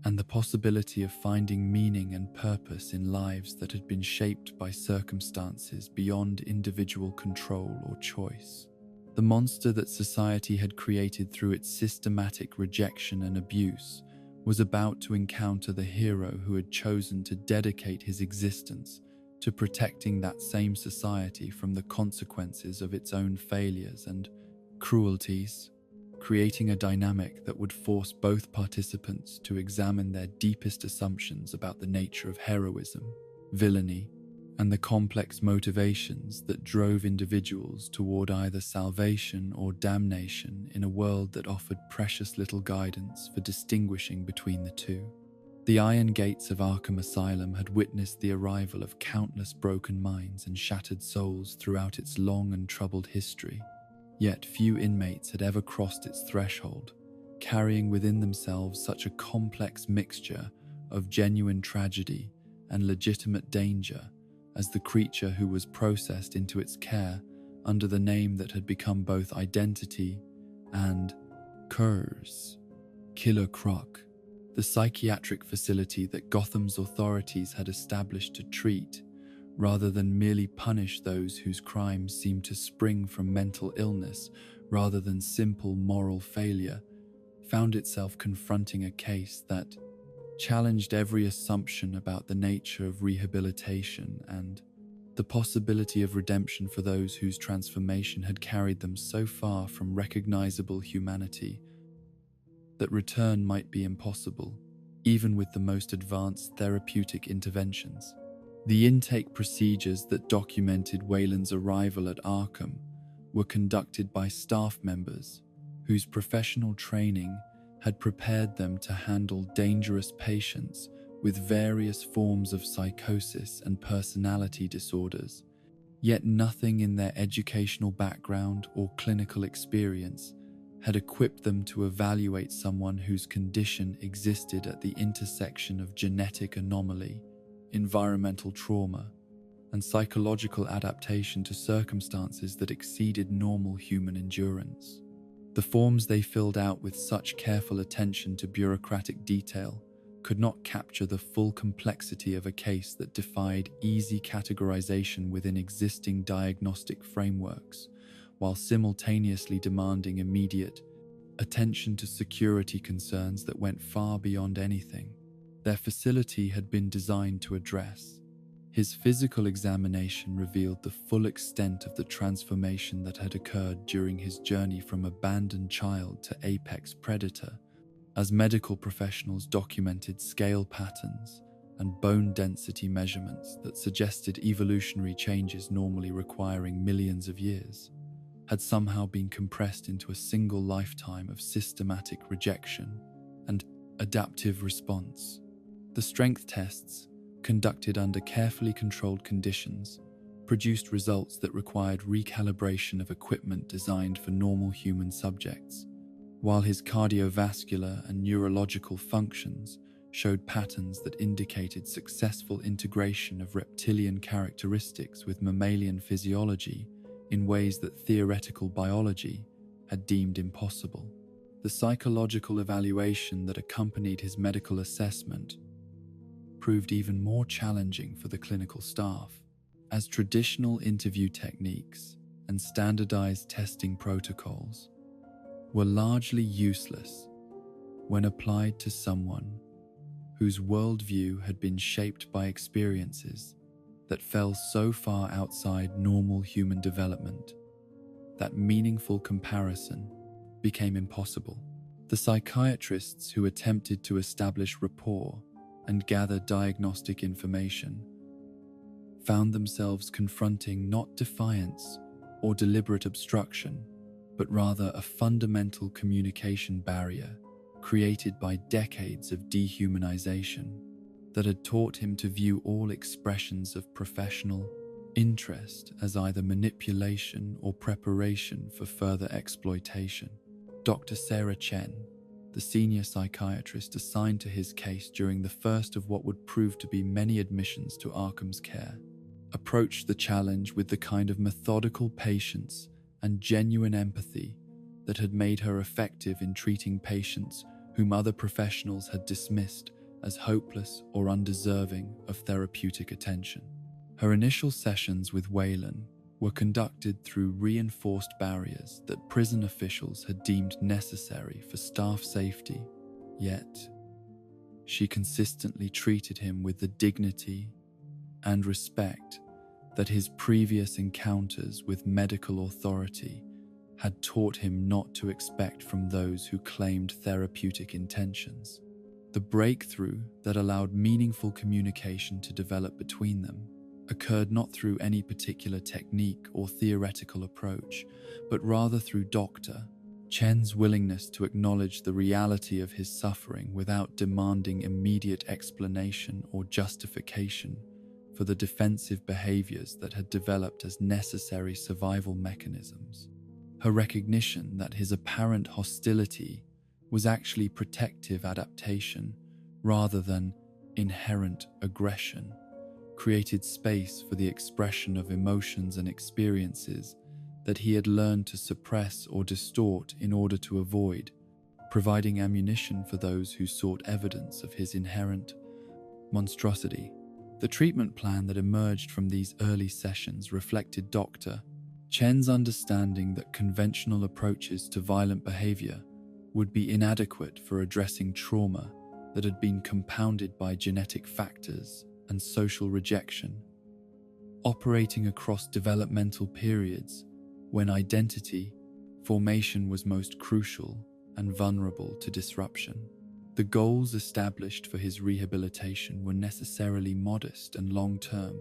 S1: and the possibility of finding meaning and purpose in lives that had been shaped by circumstances beyond individual control or choice. The monster that society had created through its systematic rejection and abuse was about to encounter the hero who had chosen to dedicate his existence to protecting that same society from the consequences of its own failures and cruelties, creating a dynamic that would force both participants to examine their deepest assumptions about the nature of heroism, villainy, and the complex motivations that drove individuals toward either salvation or damnation in a world that offered precious little guidance for distinguishing between the two. The iron gates of Arkham Asylum had witnessed the arrival of countless broken minds and shattered souls throughout its long and troubled history. Yet few inmates had ever crossed its threshold, carrying within themselves such a complex mixture of genuine tragedy and legitimate danger as the creature who was processed into its care under the name that had become both identity and curse. Killer Croc, the psychiatric facility that Gotham's authorities had established to treat, rather than merely punish those whose crimes seemed to spring from mental illness rather than simple moral failure, found itself confronting a case that challenged every assumption about the nature of rehabilitation and the possibility of redemption for those whose transformation had carried them so far from recognizable humanity that return might be impossible, even with the most advanced therapeutic interventions. The intake procedures that documented Wayland's arrival at Arkham were conducted by staff members whose professional training had prepared them to handle dangerous patients with various forms of psychosis and personality disorders, yet nothing in their educational background or clinical experience had equipped them to evaluate someone whose condition existed at the intersection of genetic anomaly, environmental trauma, and psychological adaptation to circumstances that exceeded normal human endurance. The forms they filled out with such careful attention to bureaucratic detail could not capture the full complexity of a case that defied easy categorization within existing diagnostic frameworks, while simultaneously demanding immediate attention to security concerns that went far beyond anything their facility had been designed to address. His physical examination revealed the full extent of the transformation that had occurred during his journey from abandoned child to apex predator, as medical professionals documented scale patterns and bone density measurements that suggested evolutionary changes normally requiring millions of years had somehow been compressed into a single lifetime of systematic rejection and adaptive response. The strength tests, conducted under carefully controlled conditions, produced results that required recalibration of equipment designed for normal human subjects, while his cardiovascular and neurological functions showed patterns that indicated successful integration of reptilian characteristics with mammalian physiology in ways that theoretical biology had deemed impossible. The psychological evaluation that accompanied his medical assessment proved even more challenging for the clinical staff, as traditional interview techniques and standardized testing protocols were largely useless when applied to someone whose worldview had been shaped by experiences that fell so far outside normal human development that meaningful comparison became impossible. The psychiatrists who attempted to establish rapport and gather diagnostic information, found themselves confronting not defiance or deliberate obstruction, but rather a fundamental communication barrier created by decades of dehumanization that had taught him to view all expressions of professional interest as either manipulation or preparation for further exploitation. Dr. Sarah Chen, the senior psychiatrist assigned to his case during the first of what would prove to be many admissions to Arkham's care, approached the challenge with the kind of methodical patience and genuine empathy that had made her effective in treating patients whom other professionals had dismissed as hopeless or undeserving of therapeutic attention. Her initial sessions with Wayland were conducted through reinforced barriers that prison officials had deemed necessary for staff safety, yet she consistently treated him with the dignity and respect that his previous encounters with medical authority had taught him not to expect from those who claimed therapeutic intentions. The breakthrough that allowed meaningful communication to develop between them occurred not through any particular technique or theoretical approach, but rather through Dr. Chen's willingness to acknowledge the reality of his suffering without demanding immediate explanation or justification for the defensive behaviors that had developed as necessary survival mechanisms. Her recognition that his apparent hostility was actually protective adaptation rather than inherent aggression created space for the expression of emotions and experiences that he had learned to suppress or distort in order to avoid, providing ammunition for those who sought evidence of his inherent monstrosity. The treatment plan that emerged from these early sessions reflected Dr. Chen's understanding that conventional approaches to violent behavior would be inadequate for addressing trauma that had been compounded by genetic factors and social rejection, operating across developmental periods when identity formation was most crucial and vulnerable to disruption. The goals established for his rehabilitation were necessarily modest and long-term,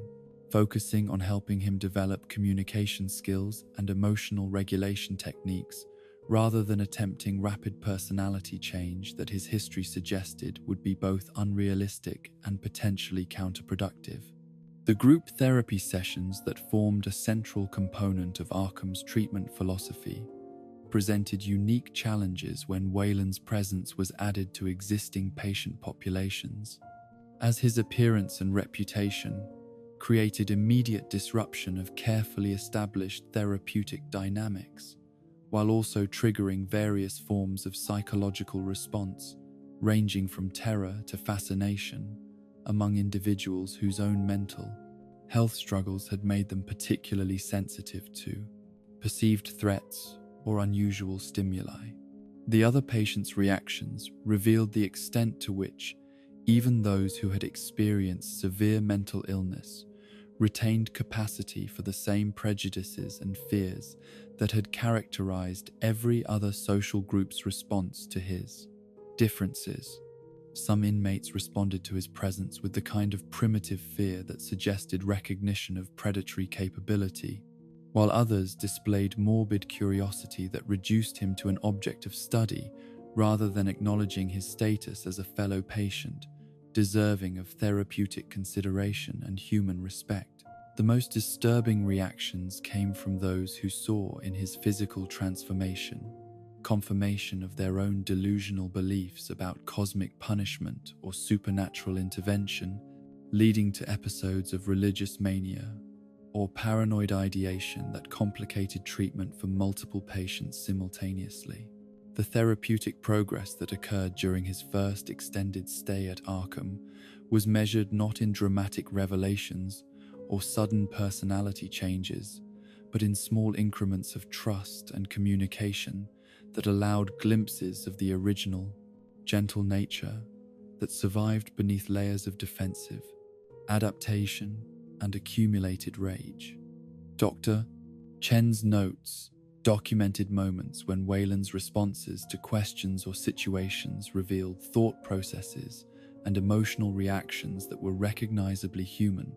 S1: focusing on helping him develop communication skills and emotional regulation techniques rather than attempting rapid personality change that his history suggested would be both unrealistic and potentially counterproductive. The group therapy sessions that formed a central component of Arkham's treatment philosophy presented unique challenges when Wayland's presence was added to existing patient populations, as his appearance and reputation created immediate disruption of carefully established therapeutic dynamics, while also triggering various forms of psychological response, ranging from terror to fascination, among individuals whose own mental health struggles had made them particularly sensitive to perceived threats or unusual stimuli. The other patients' reactions revealed the extent to which even those who had experienced severe mental illness retained capacity for the same prejudices and fears that had characterized every other social group's response to his differences. Some inmates responded to his presence with the kind of primitive fear that suggested recognition of predatory capability, while others displayed morbid curiosity that reduced him to an object of study rather than acknowledging his status as a fellow patient, deserving of therapeutic consideration and human respect. The most disturbing reactions came from those who saw in his physical transformation confirmation of their own delusional beliefs about cosmic punishment or supernatural intervention, leading to episodes of religious mania or paranoid ideation that complicated treatment for multiple patients simultaneously. The therapeutic progress that occurred during his first extended stay at Arkham was measured not in dramatic revelations or sudden personality changes, but in small increments of trust and communication that allowed glimpses of the original, gentle nature that survived beneath layers of defensive adaptation and accumulated rage. Dr. Chen's notes documented moments when Wayland's responses to questions or situations revealed thought processes and emotional reactions that were recognizably human,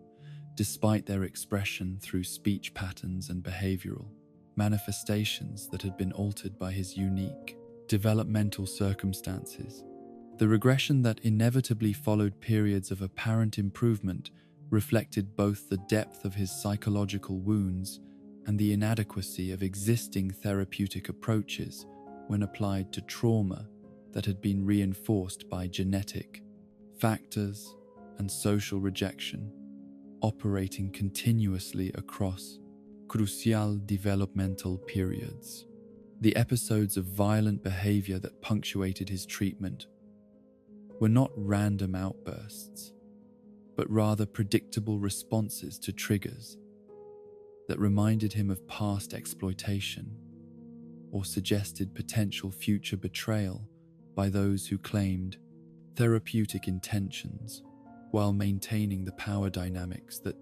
S1: despite their expression through speech patterns and behavioral manifestations that had been altered by his unique developmental circumstances. The regression that inevitably followed periods of apparent improvement reflected both the depth of his psychological wounds and the inadequacy of existing therapeutic approaches when applied to trauma that had been reinforced by genetic factors and social rejection, operating continuously across crucial developmental periods. The episodes of violent behavior that punctuated his treatment were not random outbursts, but rather predictable responses to triggers that reminded him of past exploitation or suggested potential future betrayal by those who claimed therapeutic intentions, while maintaining the power dynamics that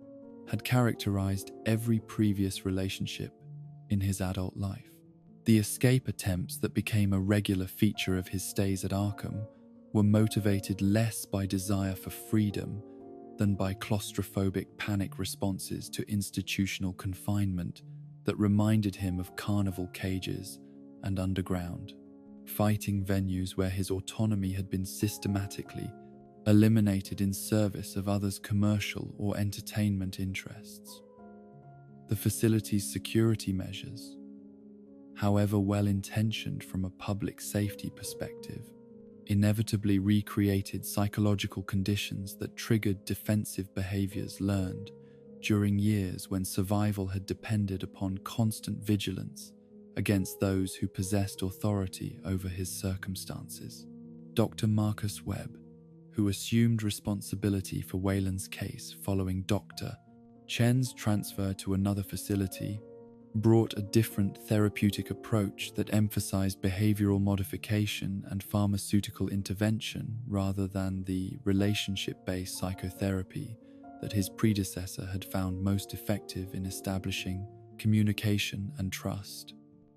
S1: had characterized every previous relationship in his adult life. The escape attempts that became a regular feature of his stays at Arkham were motivated less by desire for freedom than by claustrophobic panic responses to institutional confinement that reminded him of carnival cages and underground fighting venues where his autonomy had been systematically eliminated in service of others' commercial or entertainment interests. The facility's security measures, however well-intentioned from a public safety perspective, inevitably recreated psychological conditions that triggered defensive behaviors learned during years when survival had depended upon constant vigilance against those who possessed authority over his circumstances. Dr. Marcus Webb, who assumed responsibility for Wayland's case following Dr. Chen's transfer to another facility, brought a different therapeutic approach that emphasized behavioral modification and pharmaceutical intervention rather than the relationship-based psychotherapy that his predecessor had found most effective in establishing communication and trust.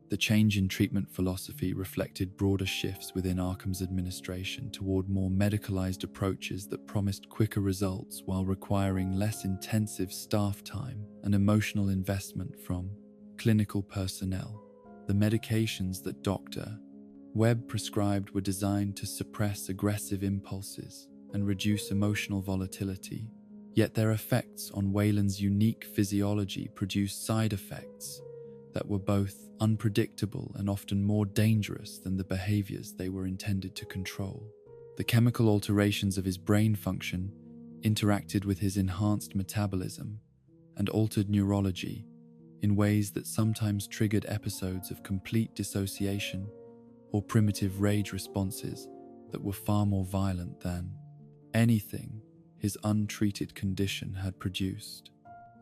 S1: The change in treatment philosophy reflected broader shifts within Arkham's administration toward more medicalized approaches that promised quicker results while requiring less intensive staff time and emotional investment from clinical personnel. The medications that Dr. Webb prescribed were designed to suppress aggressive impulses and reduce emotional volatility, yet their effects on Wayland's unique physiology produced side effects that were both unpredictable and often more dangerous than the behaviors they were intended to control. The chemical alterations of his brain function interacted with his enhanced metabolism and altered neurology in ways that sometimes triggered episodes of complete dissociation or primitive rage responses that were far more violent than anything his untreated condition had produced.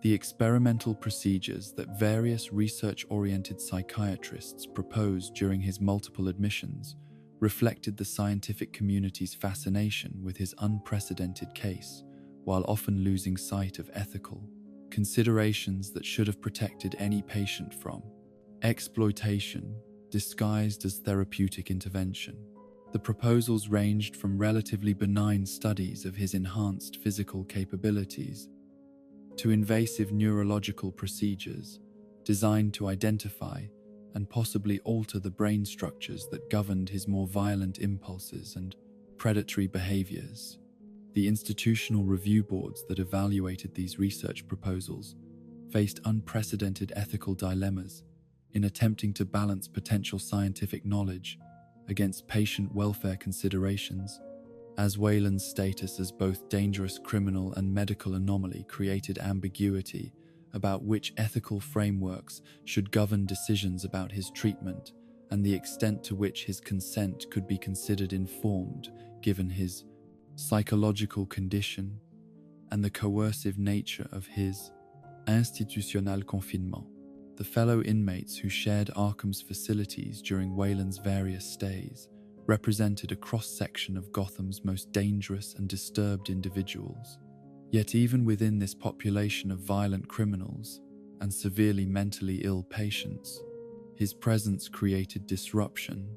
S1: The experimental procedures that various research-oriented psychiatrists proposed during his multiple admissions reflected the scientific community's fascination with his unprecedented case, while often losing sight of ethical considerations that should have protected any patient from exploitation disguised as therapeutic intervention. The proposals ranged from relatively benign studies of his enhanced physical capabilities to invasive neurological procedures designed to identify and possibly alter the brain structures that governed his more violent impulses and predatory behaviors. The institutional review boards that evaluated these research proposals faced unprecedented ethical dilemmas in attempting to balance potential scientific knowledge against patient welfare considerations, as Wayland's status as both dangerous criminal and medical anomaly created ambiguity about which ethical frameworks should govern decisions about his treatment and the extent to which his consent could be considered informed given his psychological condition and the coercive nature of his institutionnel confinement. The fellow inmates who shared Arkham's facilities during Wayland's various stays represented a cross-section of Gotham's most dangerous and disturbed individuals. Yet even within this population of violent criminals and severely mentally ill patients, his presence created disruption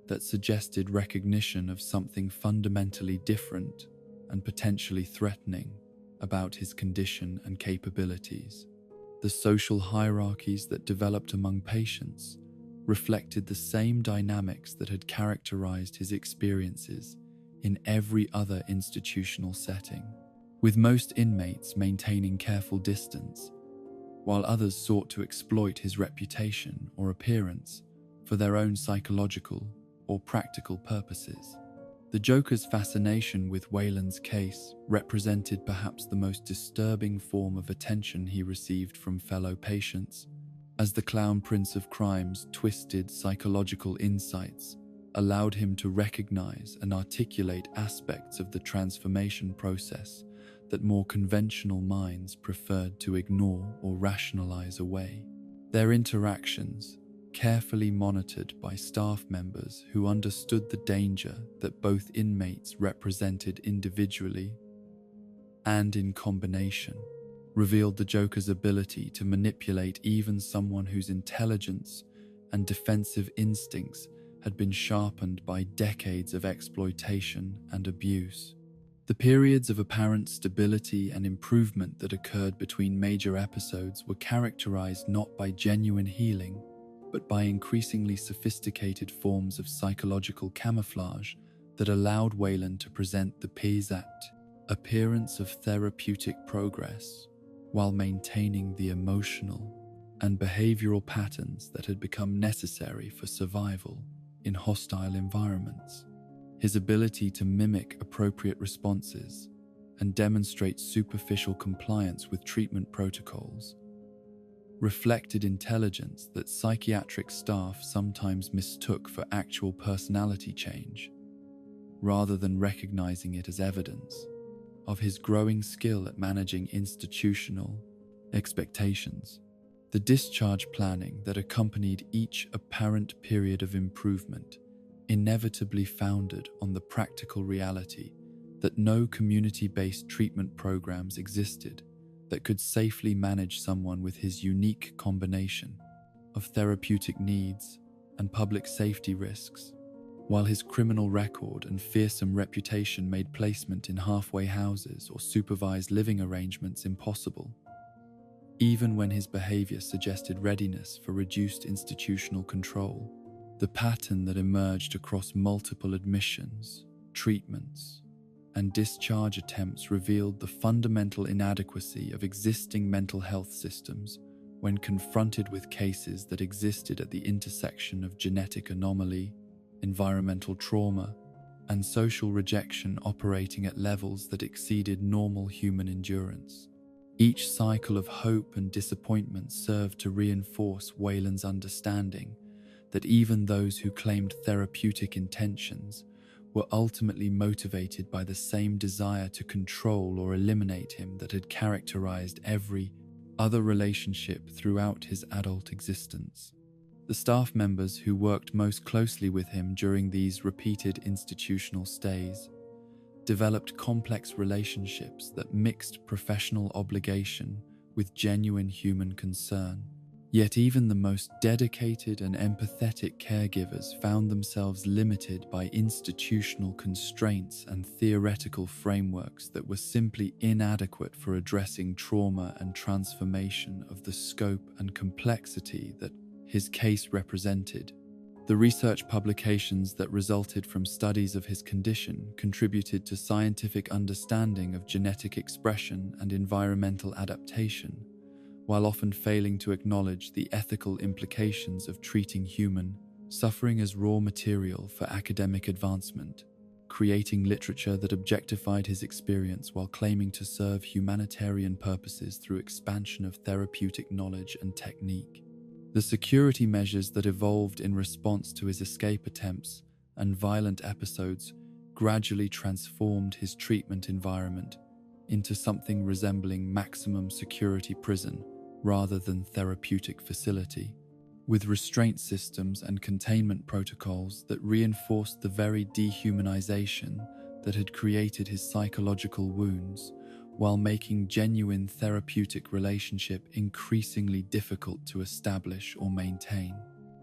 S1: that suggested recognition of something fundamentally different and potentially threatening about his condition and capabilities. The social hierarchies that developed among patients reflected the same dynamics that had characterized his experiences in every other institutional setting, with most inmates maintaining careful distance, while others sought to exploit his reputation or appearance for their own psychological or practical purposes. The Joker's fascination with Wayland's case represented perhaps the most disturbing form of attention he received from fellow patients, as the Clown Prince of Crime's twisted psychological insights allowed him to recognize and articulate aspects of the transformation process that more conventional minds preferred to ignore or rationalize away. Their interactions, carefully monitored by staff members who understood the danger that both inmates represented individually and in combination, revealed the Joker's ability to manipulate even someone whose intelligence and defensive instincts had been sharpened by decades of exploitation and abuse. The periods of apparent stability and improvement that occurred between major episodes were characterized not by genuine healing, but by increasingly sophisticated forms of psychological camouflage that allowed Wayland to present the exact appearance of therapeutic progress while maintaining the emotional and behavioral patterns that had become necessary for survival in hostile environments. His ability to mimic appropriate responses and demonstrate superficial compliance with treatment protocols reflected intelligence that psychiatric staff sometimes mistook for actual personality change, rather than recognizing it as evidence of his growing skill at managing institutional expectations. The discharge planning that accompanied each apparent period of improvement inevitably founded on the practical reality that no community-based treatment programs existed that could safely manage someone with his unique combination of therapeutic needs and public safety risks. While his criminal record and fearsome reputation made placement in halfway houses or supervised living arrangements impossible, even when his behavior suggested readiness for reduced institutional control, the pattern that emerged across multiple admissions, treatments, and discharge attempts revealed the fundamental inadequacy of existing mental health systems when confronted with cases that existed at the intersection of genetic anomaly, environmental trauma, and social rejection operating at levels that exceeded normal human endurance. Each cycle of hope and disappointment served to reinforce Wayland's understanding that even those who claimed therapeutic intentions were ultimately motivated by the same desire to control or eliminate him that had characterized every other relationship throughout his adult existence. The staff members who worked most closely with him during these repeated institutional stays developed complex relationships that mixed professional obligation with genuine human concern. Yet even the most dedicated and empathetic caregivers found themselves limited by institutional constraints and theoretical frameworks that were simply inadequate for addressing trauma and transformation of the scope and complexity that his case represented. The research publications that resulted from studies of his condition contributed to scientific understanding of genetic expression and environmental adaptation, while often failing to acknowledge the ethical implications of treating human suffering as raw material for academic advancement, creating literature that objectified his experience while claiming to serve humanitarian purposes through expansion of therapeutic knowledge and technique. The security measures that evolved in response to his escape attempts and violent episodes gradually transformed his treatment environment into something resembling maximum security prison rather than therapeutic facility, with restraint systems and containment protocols that reinforced the very dehumanization that had created his psychological wounds, while making genuine therapeutic relationship increasingly difficult to establish or maintain.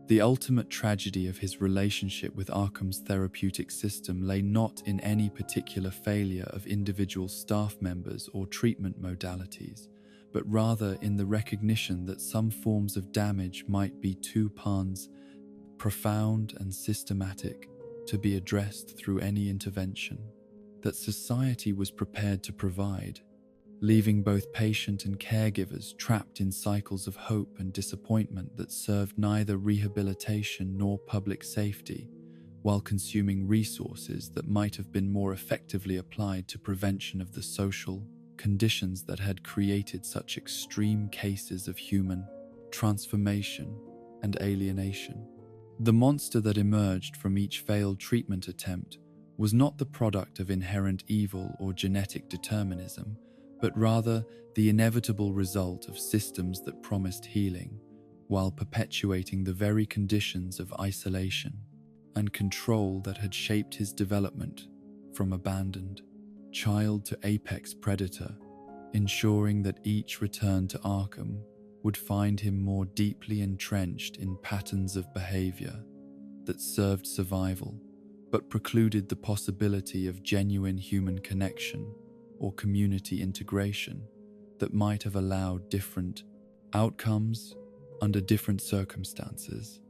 S1: The ultimate tragedy of his relationship with Arkham's therapeutic system lay not in any particular failure of individual staff members or treatment modalities, but rather in the recognition that some forms of damage might be too profound and systematic to be addressed through any intervention that society was prepared to provide, leaving both patient and caregivers trapped in cycles of hope and disappointment that served neither rehabilitation nor public safety, while consuming resources that might have been more effectively applied to prevention of the social conditions that had created such extreme cases of human transformation and alienation. The monster that emerged from each failed treatment attempt was not the product of inherent evil or genetic determinism, but rather the inevitable result of systems that promised healing, while perpetuating the very conditions of isolation and control that had shaped his development from abandoned child to apex predator, ensuring that each return to Arkham would find him more deeply entrenched in patterns of behavior that served survival, but precluded the possibility of genuine human connection or community integration that might have allowed different outcomes under different circumstances.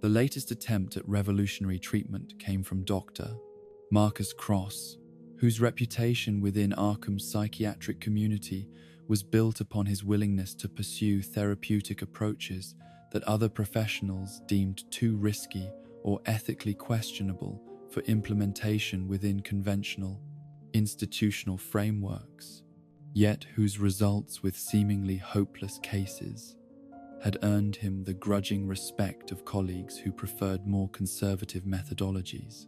S1: The latest attempt at revolutionary treatment came from Dr. Marcus Cross, whose reputation within Arkham's psychiatric community was built upon his willingness to pursue therapeutic approaches that other professionals deemed too risky or ethically questionable for implementation within conventional institutional frameworks, yet whose results with seemingly hopeless cases had earned him the grudging respect of colleagues who preferred more conservative methodologies.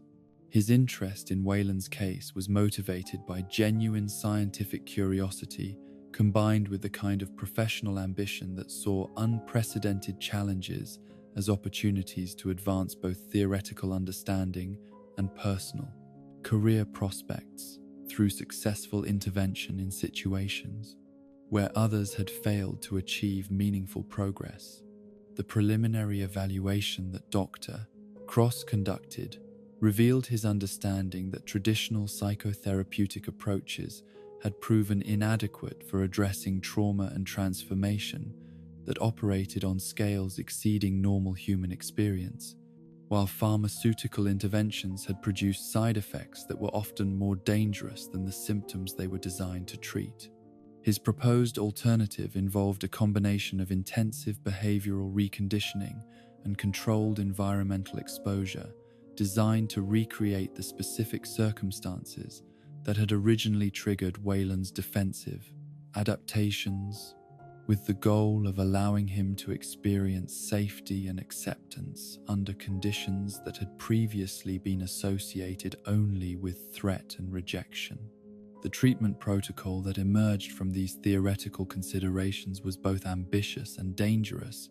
S1: His interest in Wayland's case was motivated by genuine scientific curiosity combined with the kind of professional ambition that saw unprecedented challenges as opportunities to advance both theoretical understanding and personal career prospects through successful intervention in situations where others had failed to achieve meaningful progress. The preliminary evaluation that Dr. Cross conducted revealed his understanding that traditional psychotherapeutic approaches had proven inadequate for addressing trauma and transformation that operated on scales exceeding normal human experience, while pharmaceutical interventions had produced side effects that were often more dangerous than the symptoms they were designed to treat. His proposed alternative involved a combination of intensive behavioral reconditioning and controlled environmental exposure designed to recreate the specific circumstances that had originally triggered Wayland's defensive adaptations, with the goal of allowing him to experience safety and acceptance under conditions that had previously been associated only with threat and rejection. The treatment protocol that emerged from these theoretical considerations was both ambitious and dangerous,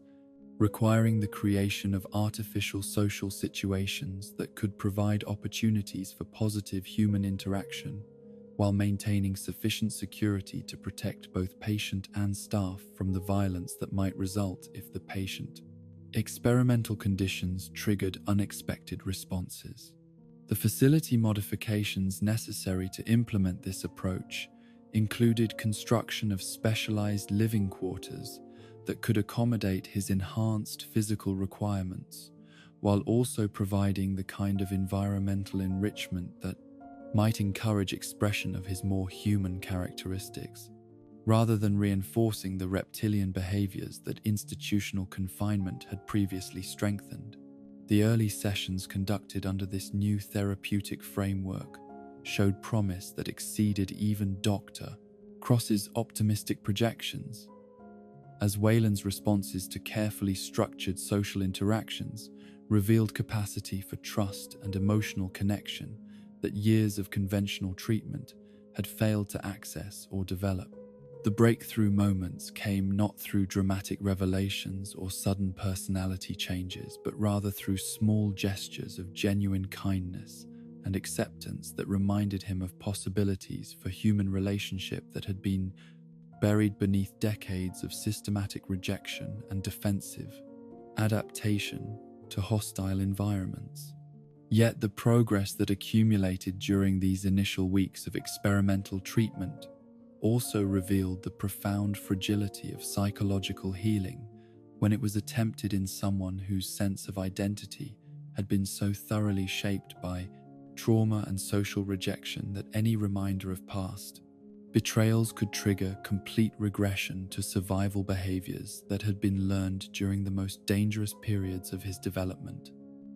S1: requiring the creation of artificial social situations that could provide opportunities for positive human interaction, while maintaining sufficient security to protect both patient and staff from the violence that might result if the patient. Experimental conditions triggered unexpected responses. The facility modifications necessary to implement this approach included construction of specialized living quarters that could accommodate his enhanced physical requirements, while also providing the kind of environmental enrichment that might encourage expression of his more human characteristics, rather than reinforcing the reptilian behaviors that institutional confinement had previously strengthened. The early sessions conducted under this new therapeutic framework showed promise that exceeded even Dr. Cross's optimistic projections, as Wayland's responses to carefully structured social interactions revealed capacity for trust and emotional connection that years of conventional treatment had failed to access or develop. The breakthrough moments came not through dramatic revelations or sudden personality changes, but rather through small gestures of genuine kindness and acceptance that reminded him of possibilities for human relationship that had been buried beneath decades of systematic rejection and defensive adaptation. to hostile environments. Yet the progress that accumulated during these initial weeks of experimental treatment also revealed the profound fragility of psychological healing when it was attempted in someone whose sense of identity had been so thoroughly shaped by trauma and social rejection that any reminder of past betrayals could trigger complete regression to survival behaviors that had been learned during the most dangerous periods of his development.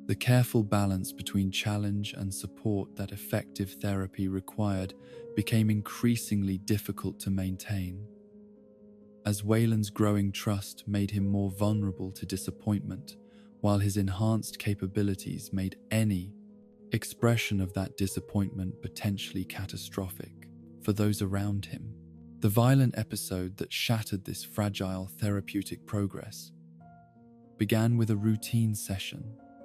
S1: The careful balance between challenge and support that effective therapy required became increasingly difficult to maintain. As Wayland's growing trust made him more vulnerable to disappointment, while his enhanced capabilities made any expression of that disappointment potentially catastrophic for those around him. The violent episode that shattered this fragile therapeutic progress began with a routine session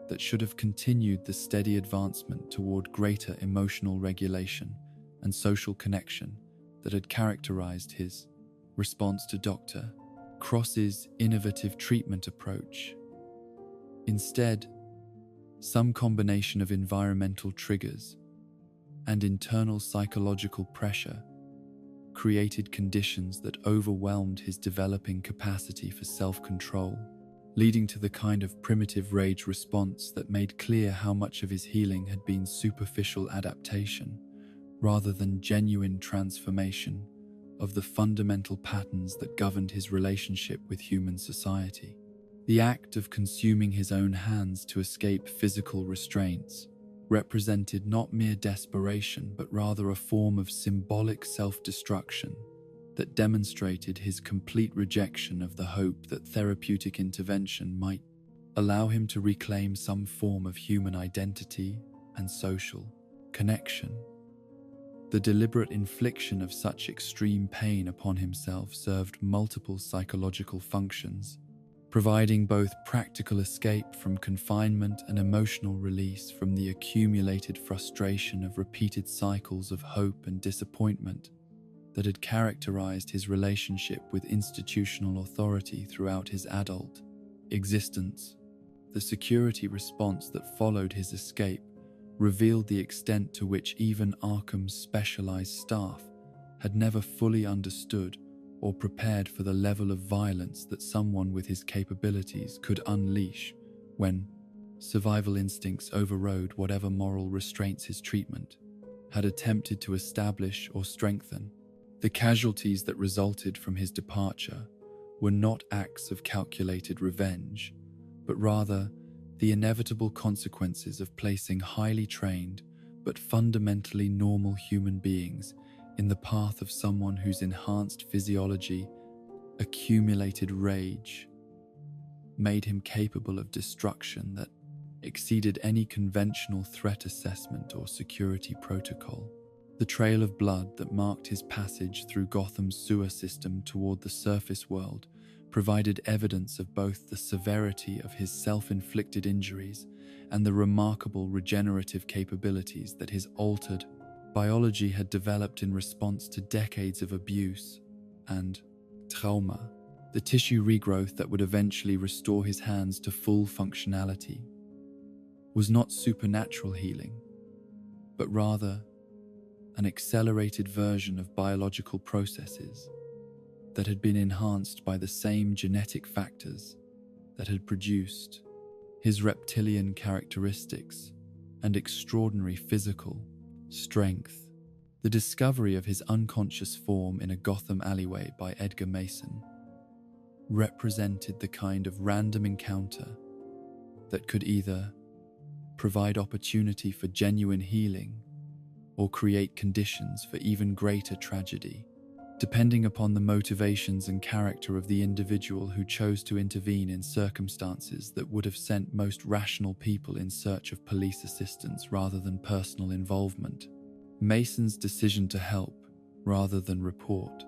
S1: that should have continued the steady advancement toward greater emotional regulation and social connection that had characterized his response to Dr. Cross's innovative treatment approach. Instead, some combination of environmental triggers and internal psychological pressure created conditions that overwhelmed his developing capacity for self-control, leading to the kind of primitive rage response that made clear how much of his healing had been superficial adaptation rather than genuine transformation of the fundamental patterns that governed his relationship with human society. The act of consuming his own hands to escape physical restraints represented not mere desperation, but rather a form of symbolic self-destruction that demonstrated his complete rejection of the hope that therapeutic intervention might allow him to reclaim some form of human identity and social connection. The deliberate infliction of such extreme pain upon himself served multiple psychological functions, providing both practical escape from confinement and emotional release from the accumulated frustration of repeated cycles of hope and disappointment that had characterized his relationship with institutional authority throughout his adult existence. The security response that followed his escape revealed the extent to which even Arkham's specialized staff had never fully understood or prepared for the level of violence that someone with his capabilities could unleash when survival instincts overrode whatever moral restraints his treatment had attempted to establish or strengthen. The casualties that resulted from his departure were not acts of calculated revenge, but rather the inevitable consequences of placing highly trained but fundamentally normal human beings in the path of someone whose enhanced physiology, accumulated rage, made him capable of destruction that exceeded any conventional threat assessment or security protocol. The trail of blood that marked his passage through Gotham's sewer system toward the surface world provided evidence of both the severity of his self-inflicted injuries and the remarkable regenerative capabilities that his altered biology had developed in response to decades of abuse and trauma. The tissue regrowth that would eventually restore his hands to full functionality was not supernatural healing, but rather an accelerated version of biological processes that had been enhanced by the same genetic factors that had produced his reptilian characteristics and extraordinary physical strength. The discovery of his unconscious form in a Gotham alleyway by Edgar Mason represented the kind of random encounter that could either provide opportunity for genuine healing or create conditions for even greater tragedy, depending upon the motivations and character of the individual who chose to intervene in circumstances that would have sent most rational people in search of police assistance rather than personal involvement. Mason's decision to help, rather than report,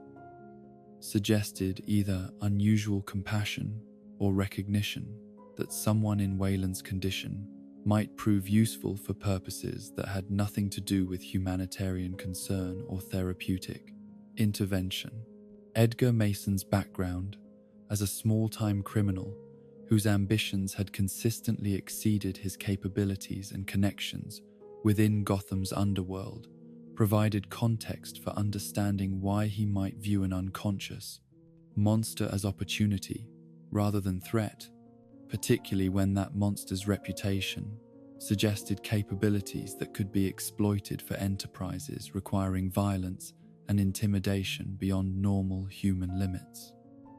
S1: suggested either unusual compassion or recognition that someone in Wayland's condition might prove useful for purposes that had nothing to do with humanitarian concern or therapeutic intervention. Edgar Mason's background as a small-time criminal whose ambitions had consistently exceeded his capabilities and connections within Gotham's underworld, provided context for understanding why he might view an unconscious monster as opportunity rather than threat, particularly when that monster's reputation suggested capabilities that could be exploited for enterprises requiring violence and intimidation beyond normal human limits.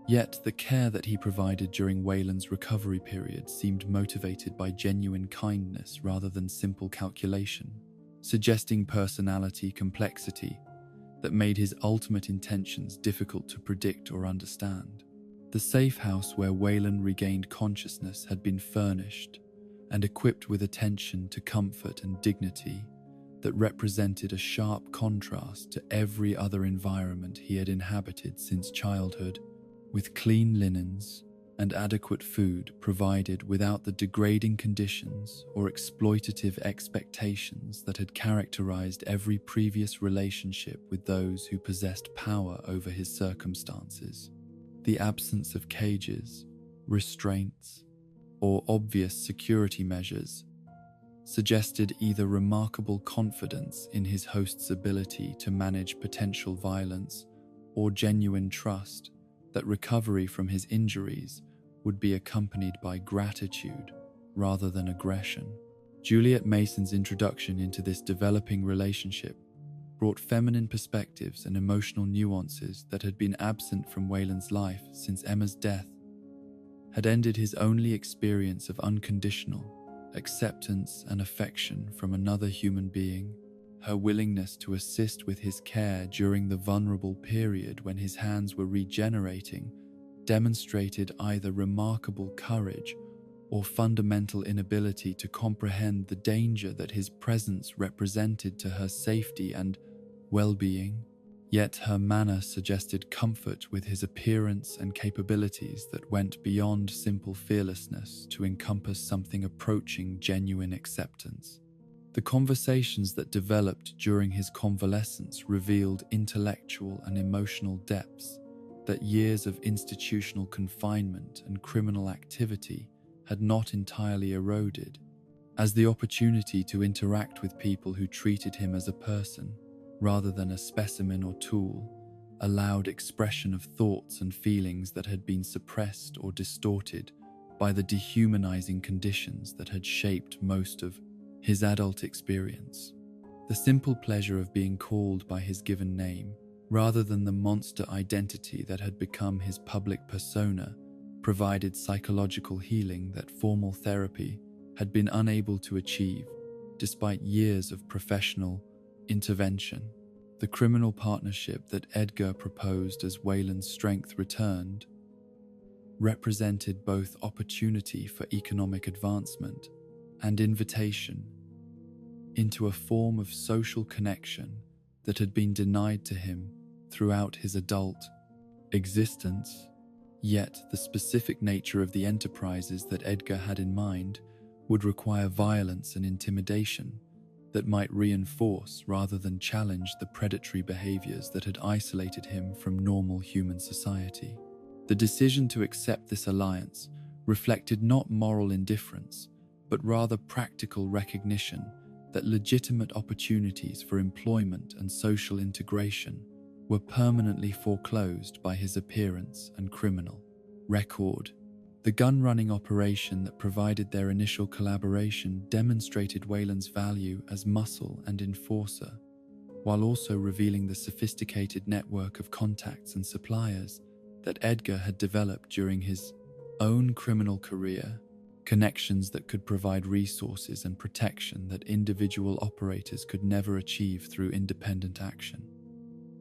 S1: Yet the care that he provided during Wayland's recovery period seemed motivated by genuine kindness rather than simple calculation, suggesting personality complexity that made his ultimate intentions difficult to predict or understand. The safe house where Wayland regained consciousness had been furnished and equipped with attention to comfort and dignity that represented a sharp contrast to every other environment he had inhabited since childhood, with clean linens and adequate food provided without the degrading conditions or exploitative expectations that had characterized every previous relationship with those who possessed power over his circumstances. The absence of cages, restraints, or obvious security measures suggested either remarkable confidence in his host's ability to manage potential violence or genuine trust that recovery from his injuries would be accompanied by gratitude rather than aggression. Juliet Mason's introduction into this developing relationship brought feminine perspectives and emotional nuances that had been absent from Wayland's life since Emma's death had ended his only experience of unconditional acceptance and affection from another human being. Her willingness to assist with his care during the vulnerable period when his hands were regenerating demonstrated either remarkable courage or fundamental inability to comprehend the danger that his presence represented to her safety and well-being. Yet her manner suggested comfort with his appearance and capabilities that went beyond simple fearlessness to encompass something approaching genuine acceptance. The conversations that developed during his convalescence revealed intellectual and emotional depths that years of institutional confinement and criminal activity had not entirely eroded, as the opportunity to interact with people who treated him as a person rather than a specimen or tool allowed expression of thoughts and feelings that had been suppressed or distorted by the dehumanizing conditions that had shaped most of his adult experience. The simple pleasure of being called by his given name, rather than the monster identity that had become his public persona, provided psychological healing that formal therapy had been unable to achieve, despite years of professional intervention. The criminal partnership that Edgar proposed as Wayland's strength returned represented both opportunity for economic advancement and invitation into a form of social connection that had been denied to him throughout his adult existence. Yet the specific nature of the enterprises that Edgar had in mind would require violence and intimidation that might reinforce rather than challenge the predatory behaviors that had isolated him from normal human society. The decision to accept this alliance reflected not moral indifference, but rather practical recognition that legitimate opportunities for employment and social integration were permanently foreclosed by his appearance and criminal record. The gun-running operation that provided their initial collaboration demonstrated Wayland's value as muscle and enforcer, while also revealing the sophisticated network of contacts and suppliers that Edgar had developed during his own criminal career, connections that could provide resources and protection that individual operators could never achieve through independent action.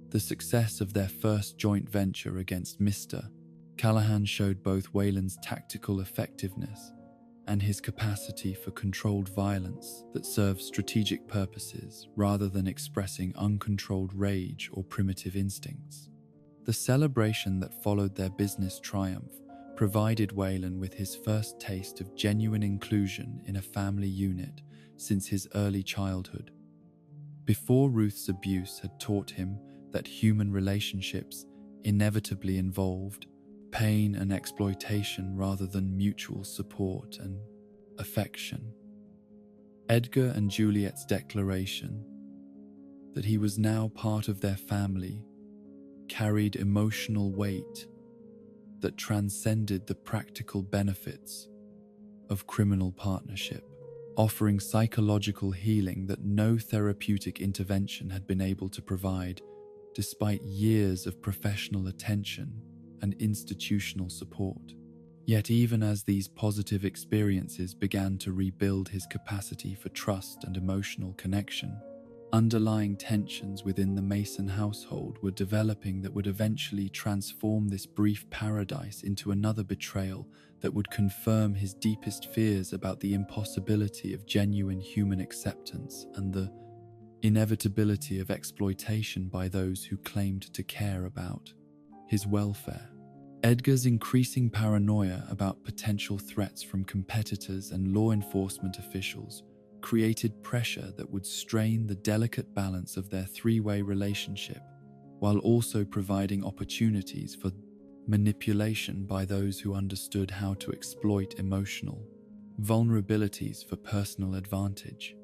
S1: The success of their first joint venture against Mr. Callahan showed both Wayland's tactical effectiveness and his capacity for controlled violence that served strategic purposes rather than expressing uncontrolled rage or primitive instincts. The celebration that followed their business triumph provided Wayland with his first taste of genuine inclusion in a family unit since his early childhood. Before Ruth's abuse had taught him that human relationships inevitably involved pain and exploitation rather than mutual support and affection. Edgar and Juliet's declaration that he was now part of their family carried emotional weight that transcended the practical benefits of criminal partnership, offering psychological healing that no therapeutic intervention had been able to provide, despite years of professional attention and institutional support. Yet even as these positive experiences began to rebuild his capacity for trust and emotional connection, underlying tensions within the Mason household were developing that would eventually transform this brief paradise into another betrayal that would confirm his deepest fears about the impossibility of genuine human acceptance and the inevitability of exploitation by those who claimed to care about his welfare. Edgar's increasing paranoia about potential threats from competitors and law enforcement officials created pressure that would strain the delicate balance of their three-way relationship, while also providing opportunities for manipulation by those who understood how to exploit emotional vulnerabilities for personal advantage.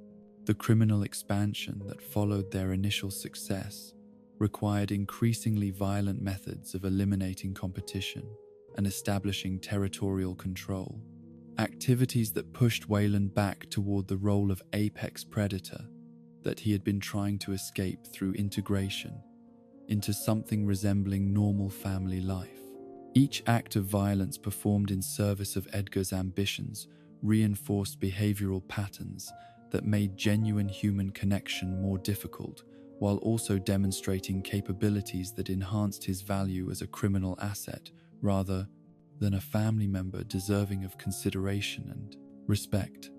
S1: The criminal expansion that followed their initial success required increasingly violent methods of eliminating competition and establishing territorial control. Activities that pushed Wayland back toward the role of apex predator that he had been trying to escape through integration into something resembling normal family life. Each act of violence performed in service of Edgar's ambitions reinforced behavioral patterns that made genuine human connection more difficult, while also demonstrating capabilities that enhanced his value as a criminal asset rather than a family member deserving of consideration and respect.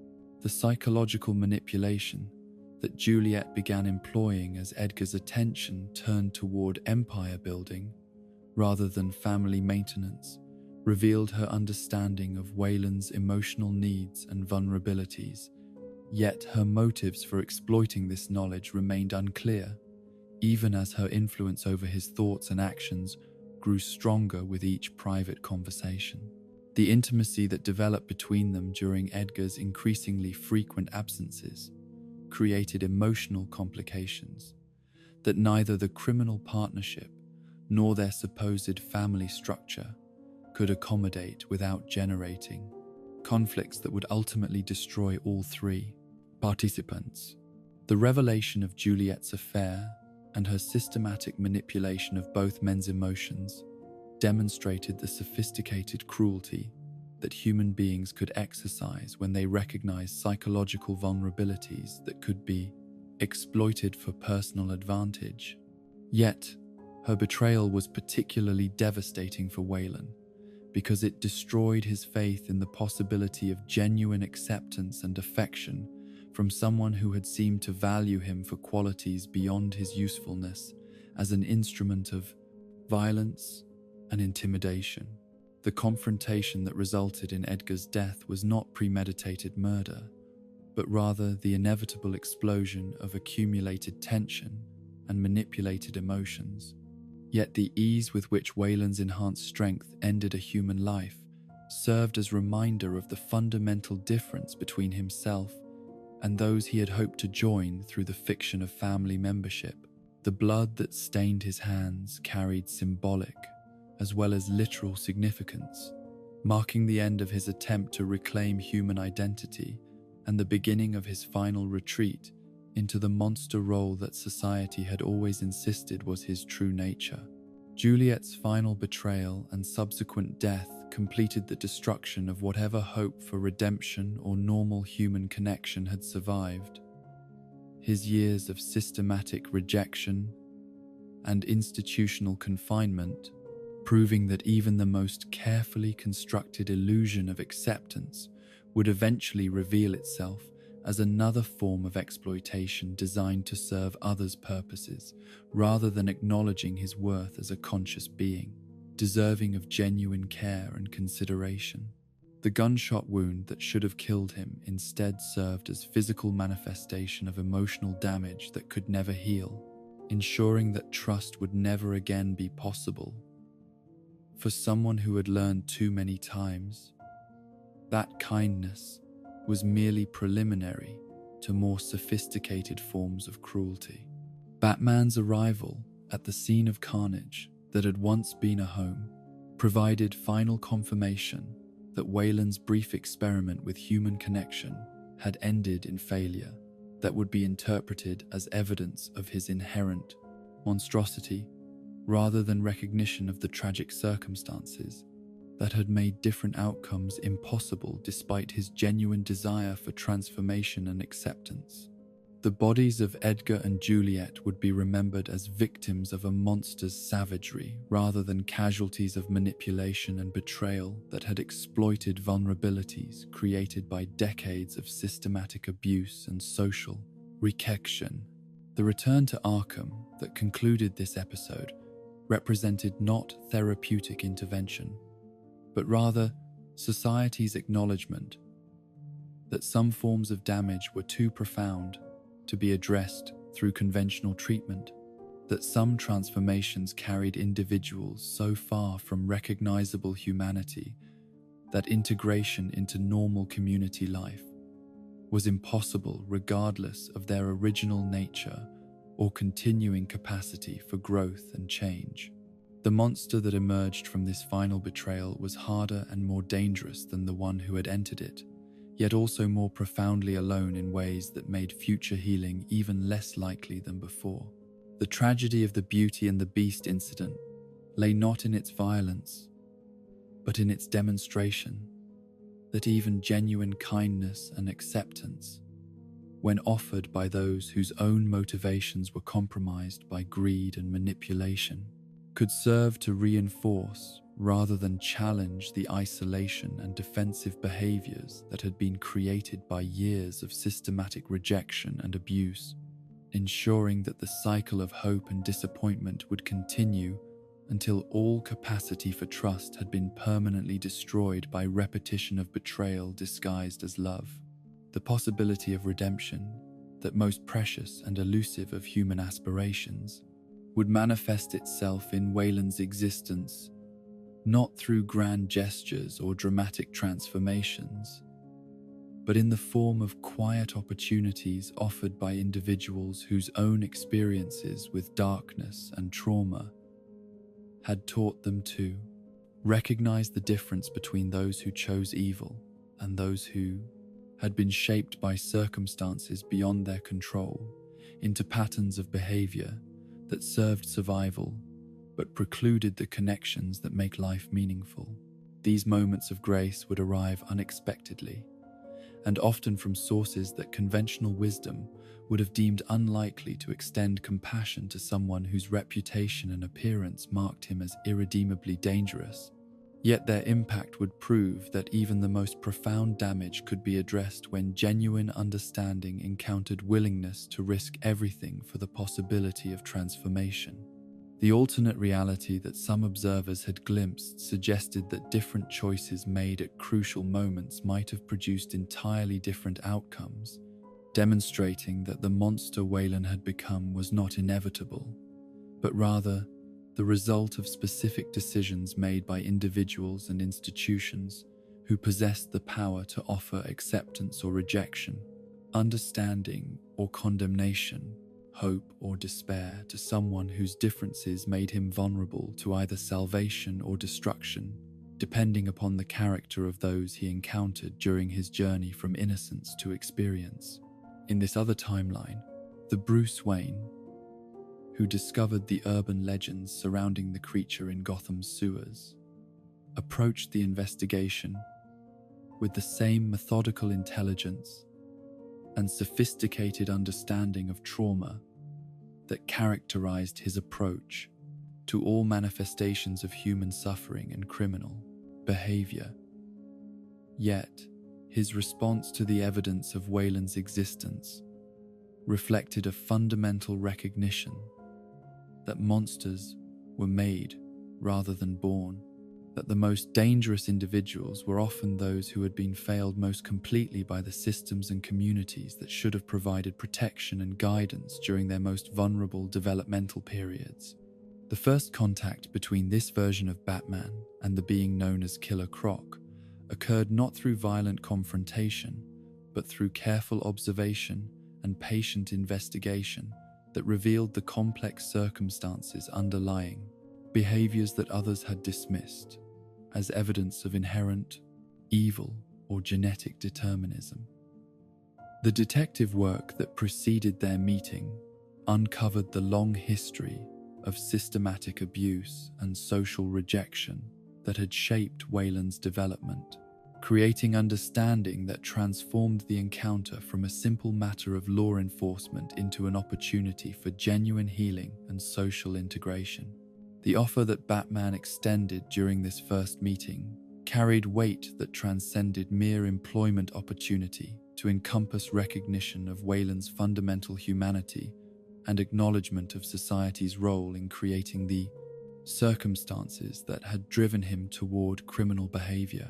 S1: The psychological manipulation that Juliet began employing as Edgar's attention turned toward empire building rather than family maintenance revealed her understanding of Wayland's emotional needs and vulnerabilities. Yet her motives for exploiting this knowledge remained unclear, even as her influence over his thoughts and actions grew stronger with each private conversation. The intimacy that developed between them during Edgar's increasingly frequent absences created emotional complications that neither the criminal partnership nor their supposed family structure could accommodate without generating conflicts that would ultimately destroy all three participants. The revelation of Juliet's affair and her systematic manipulation of both men's emotions demonstrated the sophisticated cruelty that human beings could exercise when they recognized psychological vulnerabilities that could be exploited for personal advantage. Yet, her betrayal was particularly devastating for Wayland because it destroyed his faith in the possibility of genuine acceptance and affection from someone who had seemed to value him for qualities beyond his usefulness as an instrument of violence and intimidation. The confrontation that resulted in Edgar's death was not premeditated murder, but rather the inevitable explosion of accumulated tension and manipulated emotions. Yet the ease with which Wayland's enhanced strength ended a human life served as reminder of the fundamental difference between himself and those he had hoped to join through the fiction of family membership. The blood that stained his hands carried symbolic as well as literal significance, marking the end of his attempt to reclaim human identity and the beginning of his final retreat into the monster role that society had always insisted was his true nature. Juliet's final betrayal and subsequent death completed the destruction of whatever hope for redemption or normal human connection had survived. His years of systematic rejection and institutional confinement, proving that even the most carefully constructed illusion of acceptance would eventually reveal itself as another form of exploitation designed to serve others' purposes, rather than acknowledging his worth as a conscious being, deserving of genuine care and consideration. The gunshot wound that should have killed him instead served as physical manifestation of emotional damage that could never heal, ensuring that trust would never again be possible For someone who had learned too many times, that kindness was merely preliminary to more sophisticated forms of cruelty. Batman's arrival at the scene of carnage that had once been a home provided final confirmation that Wayland's brief experiment with human connection had ended in failure that would be interpreted as evidence of his inherent monstrosity rather than recognition of the tragic circumstances that had made different outcomes impossible despite his genuine desire for transformation and acceptance. The bodies of Edgar and Juliet would be remembered as victims of a monster's savagery rather than casualties of manipulation and betrayal that had exploited vulnerabilities created by decades of systematic abuse and social rejection. The return to Arkham that concluded this episode represented not therapeutic intervention, but rather society's acknowledgement that some forms of damage were too profound to be addressed through conventional treatment, that some transformations carried individuals so far from recognizable humanity that integration into normal community life was impossible regardless of their original nature or continuing capacity for growth and change. The monster that emerged from this final betrayal was harder and more dangerous than the one who had entered it, yet also more profoundly alone in ways that made future healing even less likely than before. The tragedy of the Beauty and the Beast incident lay not in its violence, but in its demonstration that even genuine kindness and acceptance, when offered by those whose own motivations were compromised by greed and manipulation, could serve to reinforce rather than challenge the isolation and defensive behaviors that had been created by years of systematic rejection and abuse, ensuring that the cycle of hope and disappointment would continue until all capacity for trust had been permanently destroyed by repetition of betrayal disguised as love. The possibility of redemption, that most precious and elusive of human aspirations, would manifest itself in Wayland's existence not through grand gestures or dramatic transformations, but in the form of quiet opportunities offered by individuals whose own experiences with darkness and trauma had taught them to recognize the difference between those who chose evil and those who had been shaped by circumstances beyond their control into patterns of behavior that served survival but precluded the connections that make life meaningful. These moments of grace would arrive unexpectedly, and often from sources that conventional wisdom would have deemed unlikely to extend compassion to someone whose reputation and appearance marked him as irredeemably dangerous. Yet their impact would prove that even the most profound damage could be addressed when genuine understanding encountered willingness to risk everything for the possibility of transformation. The alternate reality that some observers had glimpsed suggested that different choices made at crucial moments might have produced entirely different outcomes, demonstrating that the monster Wayland had become was not inevitable, but rather the result of specific decisions made by individuals and institutions who possessed the power to offer acceptance or rejection, understanding or condemnation, hope or despair to someone whose differences made him vulnerable to either salvation or destruction, depending upon the character of those he encountered during his journey from innocence to experience. In this other timeline, the Bruce Wayne who discovered the urban legends surrounding the creature in Gotham's sewers, approached the investigation with the same methodical intelligence and sophisticated understanding of trauma that characterized his approach to all manifestations of human suffering and criminal behavior. Yet, his response to the evidence of Wayland's existence reflected a fundamental recognition that monsters were made rather than born, that the most dangerous individuals were often those who had been failed most completely by the systems and communities that should have provided protection and guidance during their most vulnerable developmental periods. The first contact between this version of Batman and the being known as Killer Croc occurred not through violent confrontation, but through careful observation and patient investigation that revealed the complex circumstances underlying behaviors that others had dismissed as evidence of inherent evil or genetic determinism. The detective work that preceded their meeting uncovered the long history of systematic abuse and social rejection that had shaped Wayland's development, creating understanding that transformed the encounter from a simple matter of law enforcement into an opportunity for genuine healing and social integration. The offer that Batman extended during this first meeting carried weight that transcended mere employment opportunity to encompass recognition of Wayland's fundamental humanity and acknowledgement of society's role in creating the circumstances that had driven him toward criminal behavior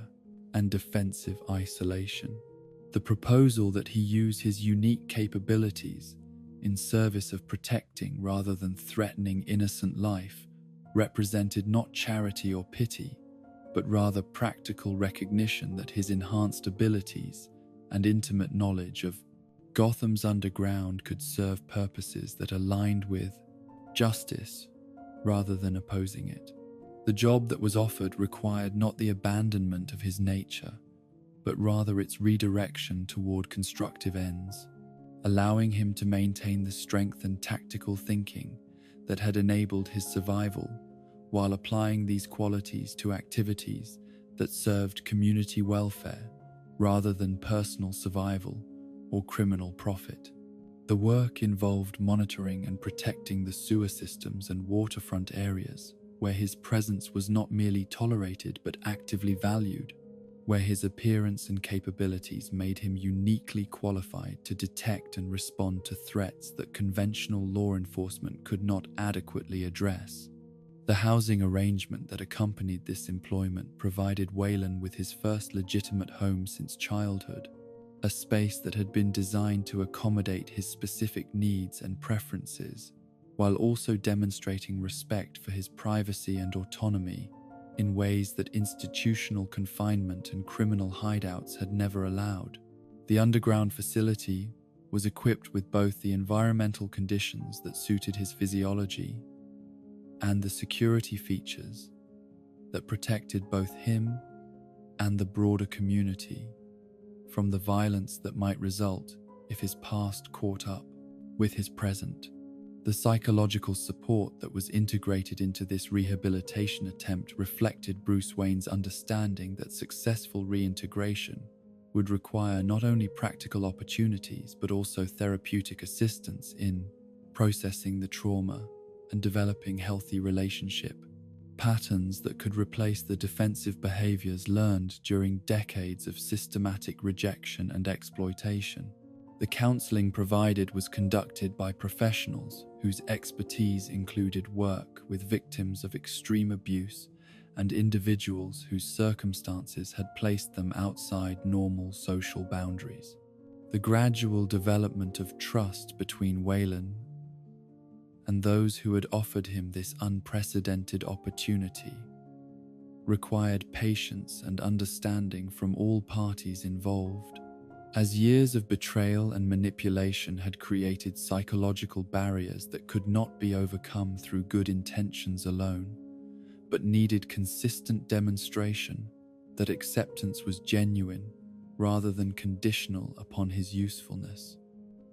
S1: and defensive isolation. The proposal that he use his unique capabilities in service of protecting rather than threatening innocent life represented not charity or pity, but rather practical recognition that his enhanced abilities and intimate knowledge of Gotham's underground could serve purposes that aligned with justice rather than opposing it. The job that was offered required not the abandonment of his nature, but rather its redirection toward constructive ends, allowing him to maintain the strength and tactical thinking that had enabled his survival, while applying these qualities to activities that served community welfare rather than personal survival or criminal profit. The work involved monitoring and protecting the sewer systems and waterfront areas, where his presence was not merely tolerated but actively valued, where his appearance and capabilities made him uniquely qualified to detect and respond to threats that conventional law enforcement could not adequately address. The housing arrangement that accompanied this employment provided Wayland with his first legitimate home since childhood, a space that had been designed to accommodate his specific needs and preferences, while also demonstrating respect for his privacy and autonomy in ways that institutional confinement and criminal hideouts had never allowed. The underground facility was equipped with both the environmental conditions that suited his physiology and the security features that protected both him and the broader community from the violence that might result if his past caught up with his present. The psychological support that was integrated into this rehabilitation attempt reflected Bruce Wayne's understanding that successful reintegration would require not only practical opportunities but also therapeutic assistance in processing the trauma and developing healthy relationship patterns that could replace the defensive behaviors learned during decades of systematic rejection and exploitation. The counseling provided was conducted by professionals whose expertise included work with victims of extreme abuse and individuals whose circumstances had placed them outside normal social boundaries. The gradual development of trust between Wayland and those who had offered him this unprecedented opportunity required patience and understanding from all parties involved. As years of betrayal and manipulation had created psychological barriers that could not be overcome through good intentions alone, but needed consistent demonstration that acceptance was genuine rather than conditional upon his usefulness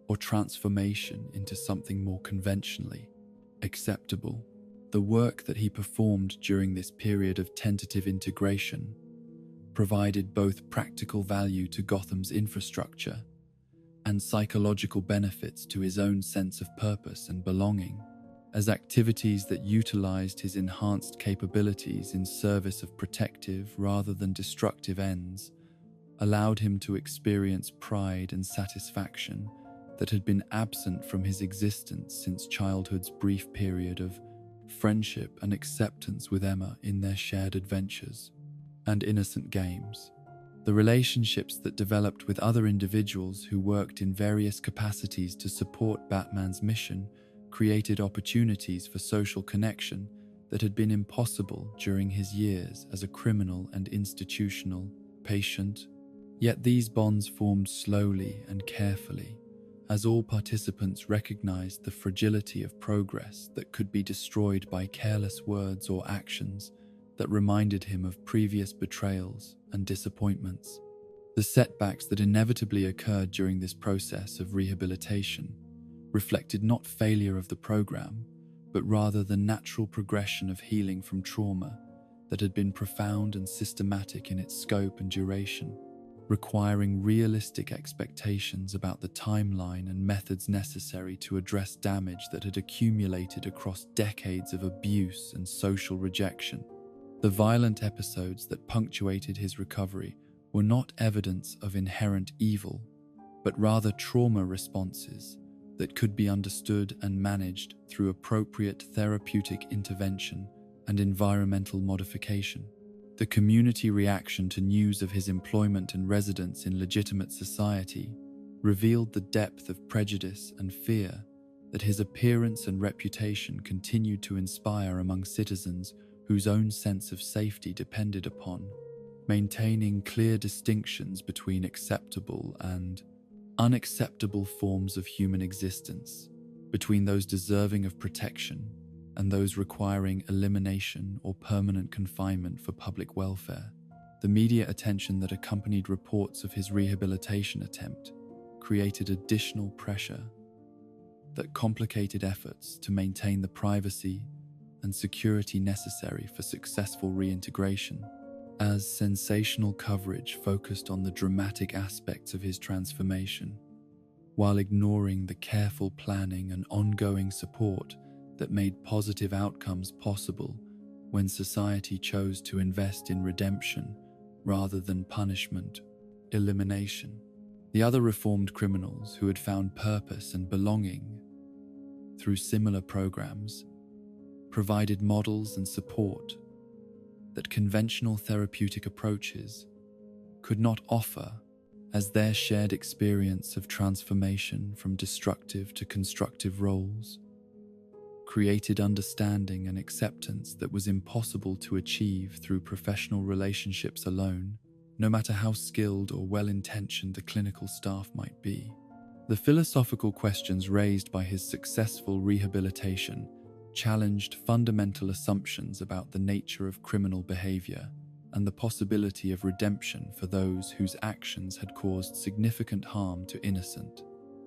S1: or transformation into something more conventionally acceptable. The work that he performed during this period of tentative integration provided both practical value to Gotham's infrastructure and psychological benefits to his own sense of purpose and belonging, as activities that utilized his enhanced capabilities in service of protective rather than destructive ends allowed him to experience pride and satisfaction that had been absent from his existence since childhood's brief period of friendship and acceptance with Emma in their shared adventures and innocent games. The relationships that developed with other individuals who worked in various capacities to support Batman's mission created opportunities for social connection that had been impossible during his years as a criminal and institutional patient. Yet these bonds formed slowly and carefully, as all participants recognized the fragility of progress that could be destroyed by careless words or actions that reminded him of previous betrayals and disappointments. The setbacks that inevitably occurred during this process of rehabilitation reflected not failure of the program, but rather the natural progression of healing from trauma that had been profound and systematic in its scope and duration, requiring realistic expectations about the timeline and methods necessary to address damage that had accumulated across decades of abuse and social rejection. The violent episodes that punctuated his recovery were not evidence of inherent evil, but rather trauma responses that could be understood and managed through appropriate therapeutic intervention and environmental modification. The community reaction to news of his employment and residence in legitimate society revealed the depth of prejudice and fear that his appearance and reputation continued to inspire among citizens whose own sense of safety depended upon maintaining clear distinctions between acceptable and unacceptable forms of human existence, between those deserving of protection and those requiring elimination or permanent confinement for public welfare. The media attention that accompanied reports of his rehabilitation attempt created additional pressure that complicated efforts to maintain the privacy and security necessary for successful reintegration, as sensational coverage focused on the dramatic aspects of his transformation, while ignoring the careful planning and ongoing support that made positive outcomes possible when society chose to invest in redemption rather than punishment, elimination. The other reformed criminals who had found purpose and belonging through similar programs provided models and support that conventional therapeutic approaches could not offer, as their shared experience of transformation from destructive to constructive roles created understanding and acceptance that was impossible to achieve through professional relationships alone, no matter how skilled or well-intentioned the clinical staff might be. The philosophical questions raised by his successful rehabilitation challenged fundamental assumptions about the nature of criminal behavior and the possibility of redemption for those whose actions had caused significant harm to innocent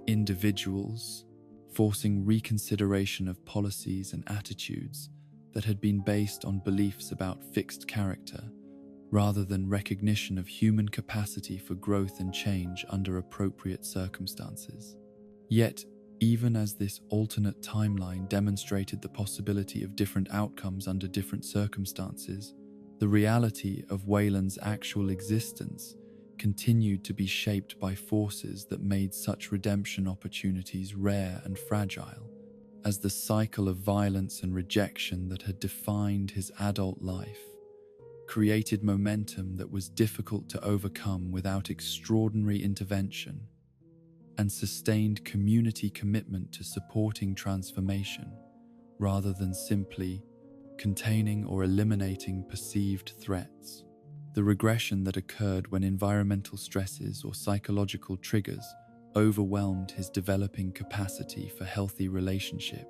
S1: individuals, forcing reconsideration of policies and attitudes that had been based on beliefs about fixed character, rather than recognition of human capacity for growth and change under appropriate circumstances. Yet, even as this alternate timeline demonstrated the possibility of different outcomes under different circumstances, the reality of Wayland's actual existence continued to be shaped by forces that made such redemption opportunities rare and fragile, as the cycle of violence and rejection that had defined his adult life created momentum that was difficult to overcome without extraordinary intervention and sustained community commitment to supporting transformation rather than simply containing or eliminating perceived threats. The regression that occurred when environmental stresses or psychological triggers overwhelmed his developing capacity for healthy relationship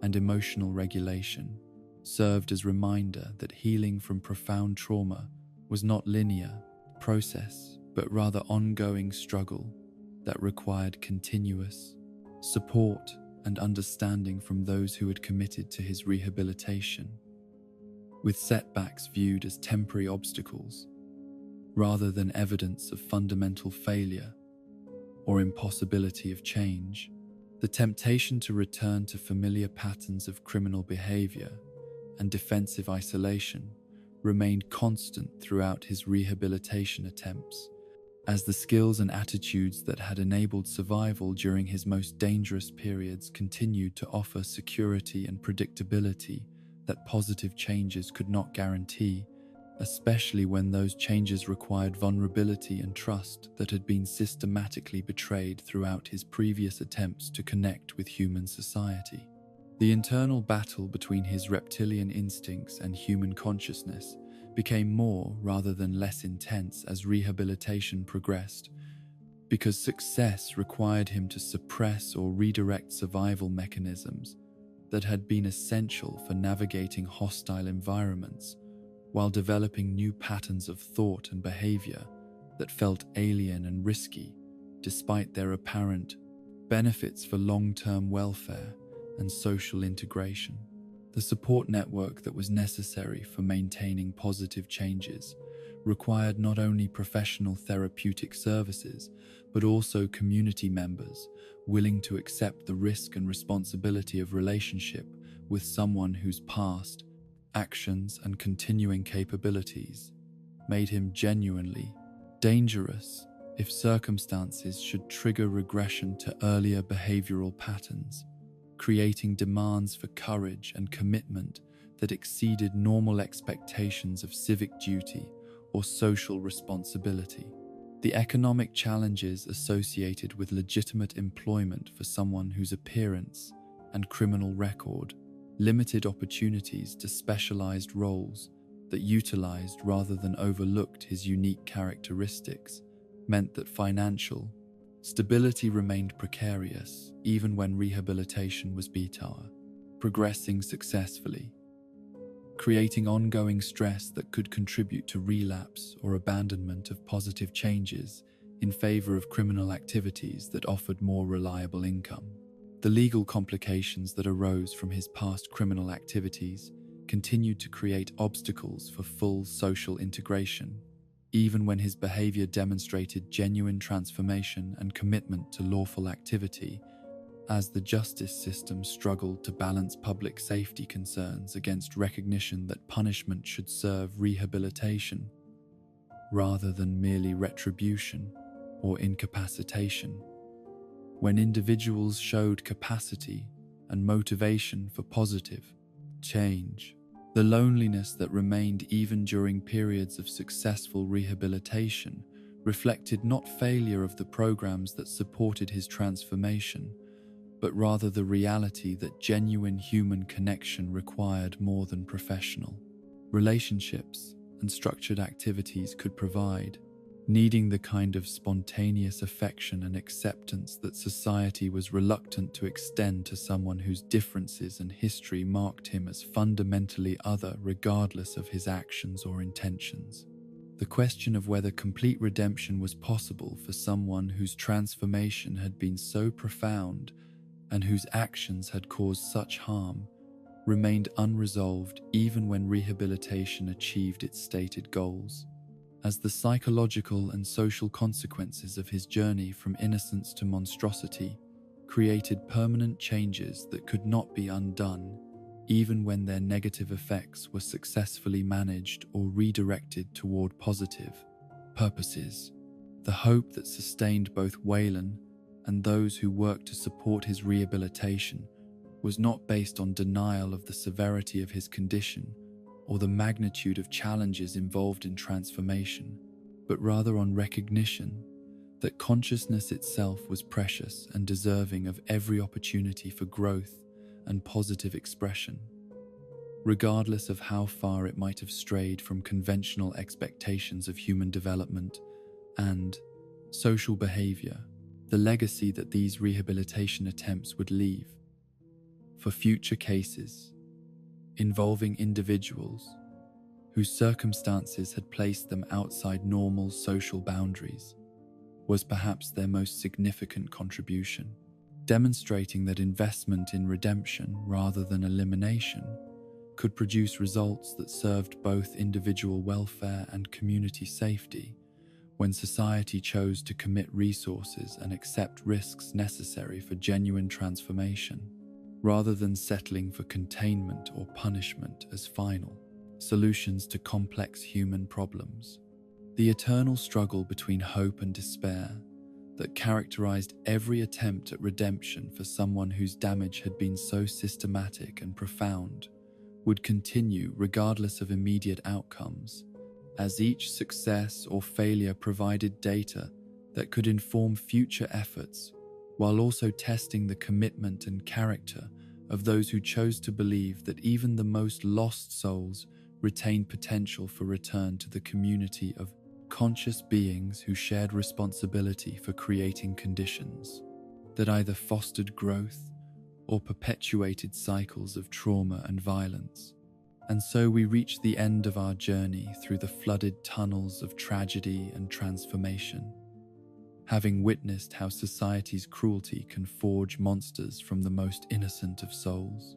S1: and emotional regulation served as reminder that healing from profound trauma was not linear process, but rather ongoing struggle that required continuous support and understanding from those who had committed to his rehabilitation, with setbacks viewed as temporary obstacles rather than evidence of fundamental failure or impossibility of change. The temptation to return to familiar patterns of criminal behavior and defensive isolation remained constant throughout his rehabilitation attempts, as the skills and attitudes that had enabled survival during his most dangerous periods continued to offer security and predictability that positive changes could not guarantee, especially when those changes required vulnerability and trust that had been systematically betrayed throughout his previous attempts to connect with human society. The internal battle between his reptilian instincts and human consciousness became more rather than less intense as rehabilitation progressed, because success required him to suppress or redirect survival mechanisms that had been essential for navigating hostile environments, while developing new patterns of thought and behavior that felt alien and risky, despite their apparent benefits for long-term welfare and social integration. The support network that was necessary for maintaining positive changes required not only professional therapeutic services, but also community members willing to accept the risk and responsibility of relationship with someone whose past, actions, and continuing capabilities made him genuinely dangerous if circumstances should trigger regression to earlier behavioral patterns, creating demands for courage and commitment that exceeded normal expectations of civic duty or social responsibility. The economic challenges associated with legitimate employment for someone whose appearance and criminal record limited opportunities to specialized roles that utilized rather than overlooked his unique characteristics meant that financial stability remained precarious even when rehabilitation was progressing successfully, creating ongoing stress that could contribute to relapse or abandonment of positive changes in favor of criminal activities that offered more reliable income. The legal complications that arose from his past criminal activities continued to create obstacles for full social integration, even when his behavior demonstrated genuine transformation and commitment to lawful activity, as the justice system struggled to balance public safety concerns against recognition that punishment should serve rehabilitation rather than merely retribution or incapacitation. When individuals showed capacity and motivation for positive change, the loneliness that remained even during periods of successful rehabilitation reflected not failure of the programs that supported his transformation, but rather the reality that genuine human connection required more than professional relationships and structured activities could provide, needing the kind of spontaneous affection and acceptance that society was reluctant to extend to someone whose differences and history marked him as fundamentally other regardless of his actions or intentions. The question of whether complete redemption was possible for someone whose transformation had been so profound and whose actions had caused such harm remained unresolved even when rehabilitation achieved its stated goals, as the psychological and social consequences of his journey from innocence to monstrosity created permanent changes that could not be undone, even when their negative effects were successfully managed or redirected toward positive purposes. The hope that sustained both Wayland and those who worked to support his rehabilitation was not based on denial of the severity of his condition or the magnitude of challenges involved in transformation, but rather on recognition that consciousness itself was precious and deserving of every opportunity for growth and positive expression, regardless of how far it might have strayed from conventional expectations of human development and social behavior. The legacy that these rehabilitation attempts would leave for future cases involving individuals whose circumstances had placed them outside normal social boundaries was perhaps their most significant contribution, demonstrating that investment in redemption rather than elimination could produce results that served both individual welfare and community safety when society chose to commit resources and accept risks necessary for genuine transformation, rather than settling for containment or punishment as final solutions to complex human problems. The eternal struggle between hope and despair that characterized every attempt at redemption for someone whose damage had been so systematic and profound would continue regardless of immediate outcomes, as each success or failure provided data that could inform future efforts while also testing the commitment and character of those who chose to believe that even the most lost souls retain potential for return to the community of conscious beings who shared responsibility for creating conditions that either fostered growth or perpetuated cycles of trauma and violence. And so we reach the end of our journey through the flooded tunnels of tragedy and transformation, having witnessed how society's cruelty can forge monsters from the most innocent of souls.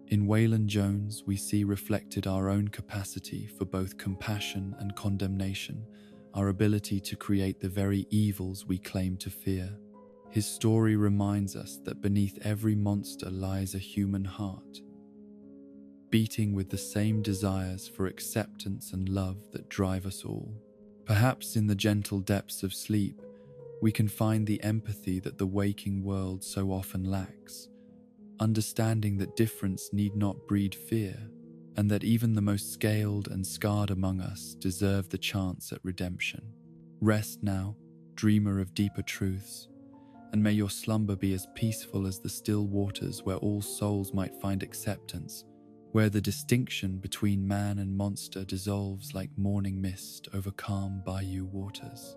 S1: In Waylon Jones, we see reflected our own capacity for both compassion and condemnation, our ability to create the very evils we claim to fear. His story reminds us that beneath every monster lies a human heart, beating with the same desires for acceptance and love that drive us all. Perhaps in the gentle depths of sleep, we can find the empathy that the waking world so often lacks, understanding that difference need not breed fear, and that even the most scaled and scarred among us deserve the chance at redemption. Rest now, dreamer of deeper truths, and may your slumber be as peaceful as the still waters where all souls might find acceptance, where the distinction between man and monster dissolves like morning mist over calm bayou waters.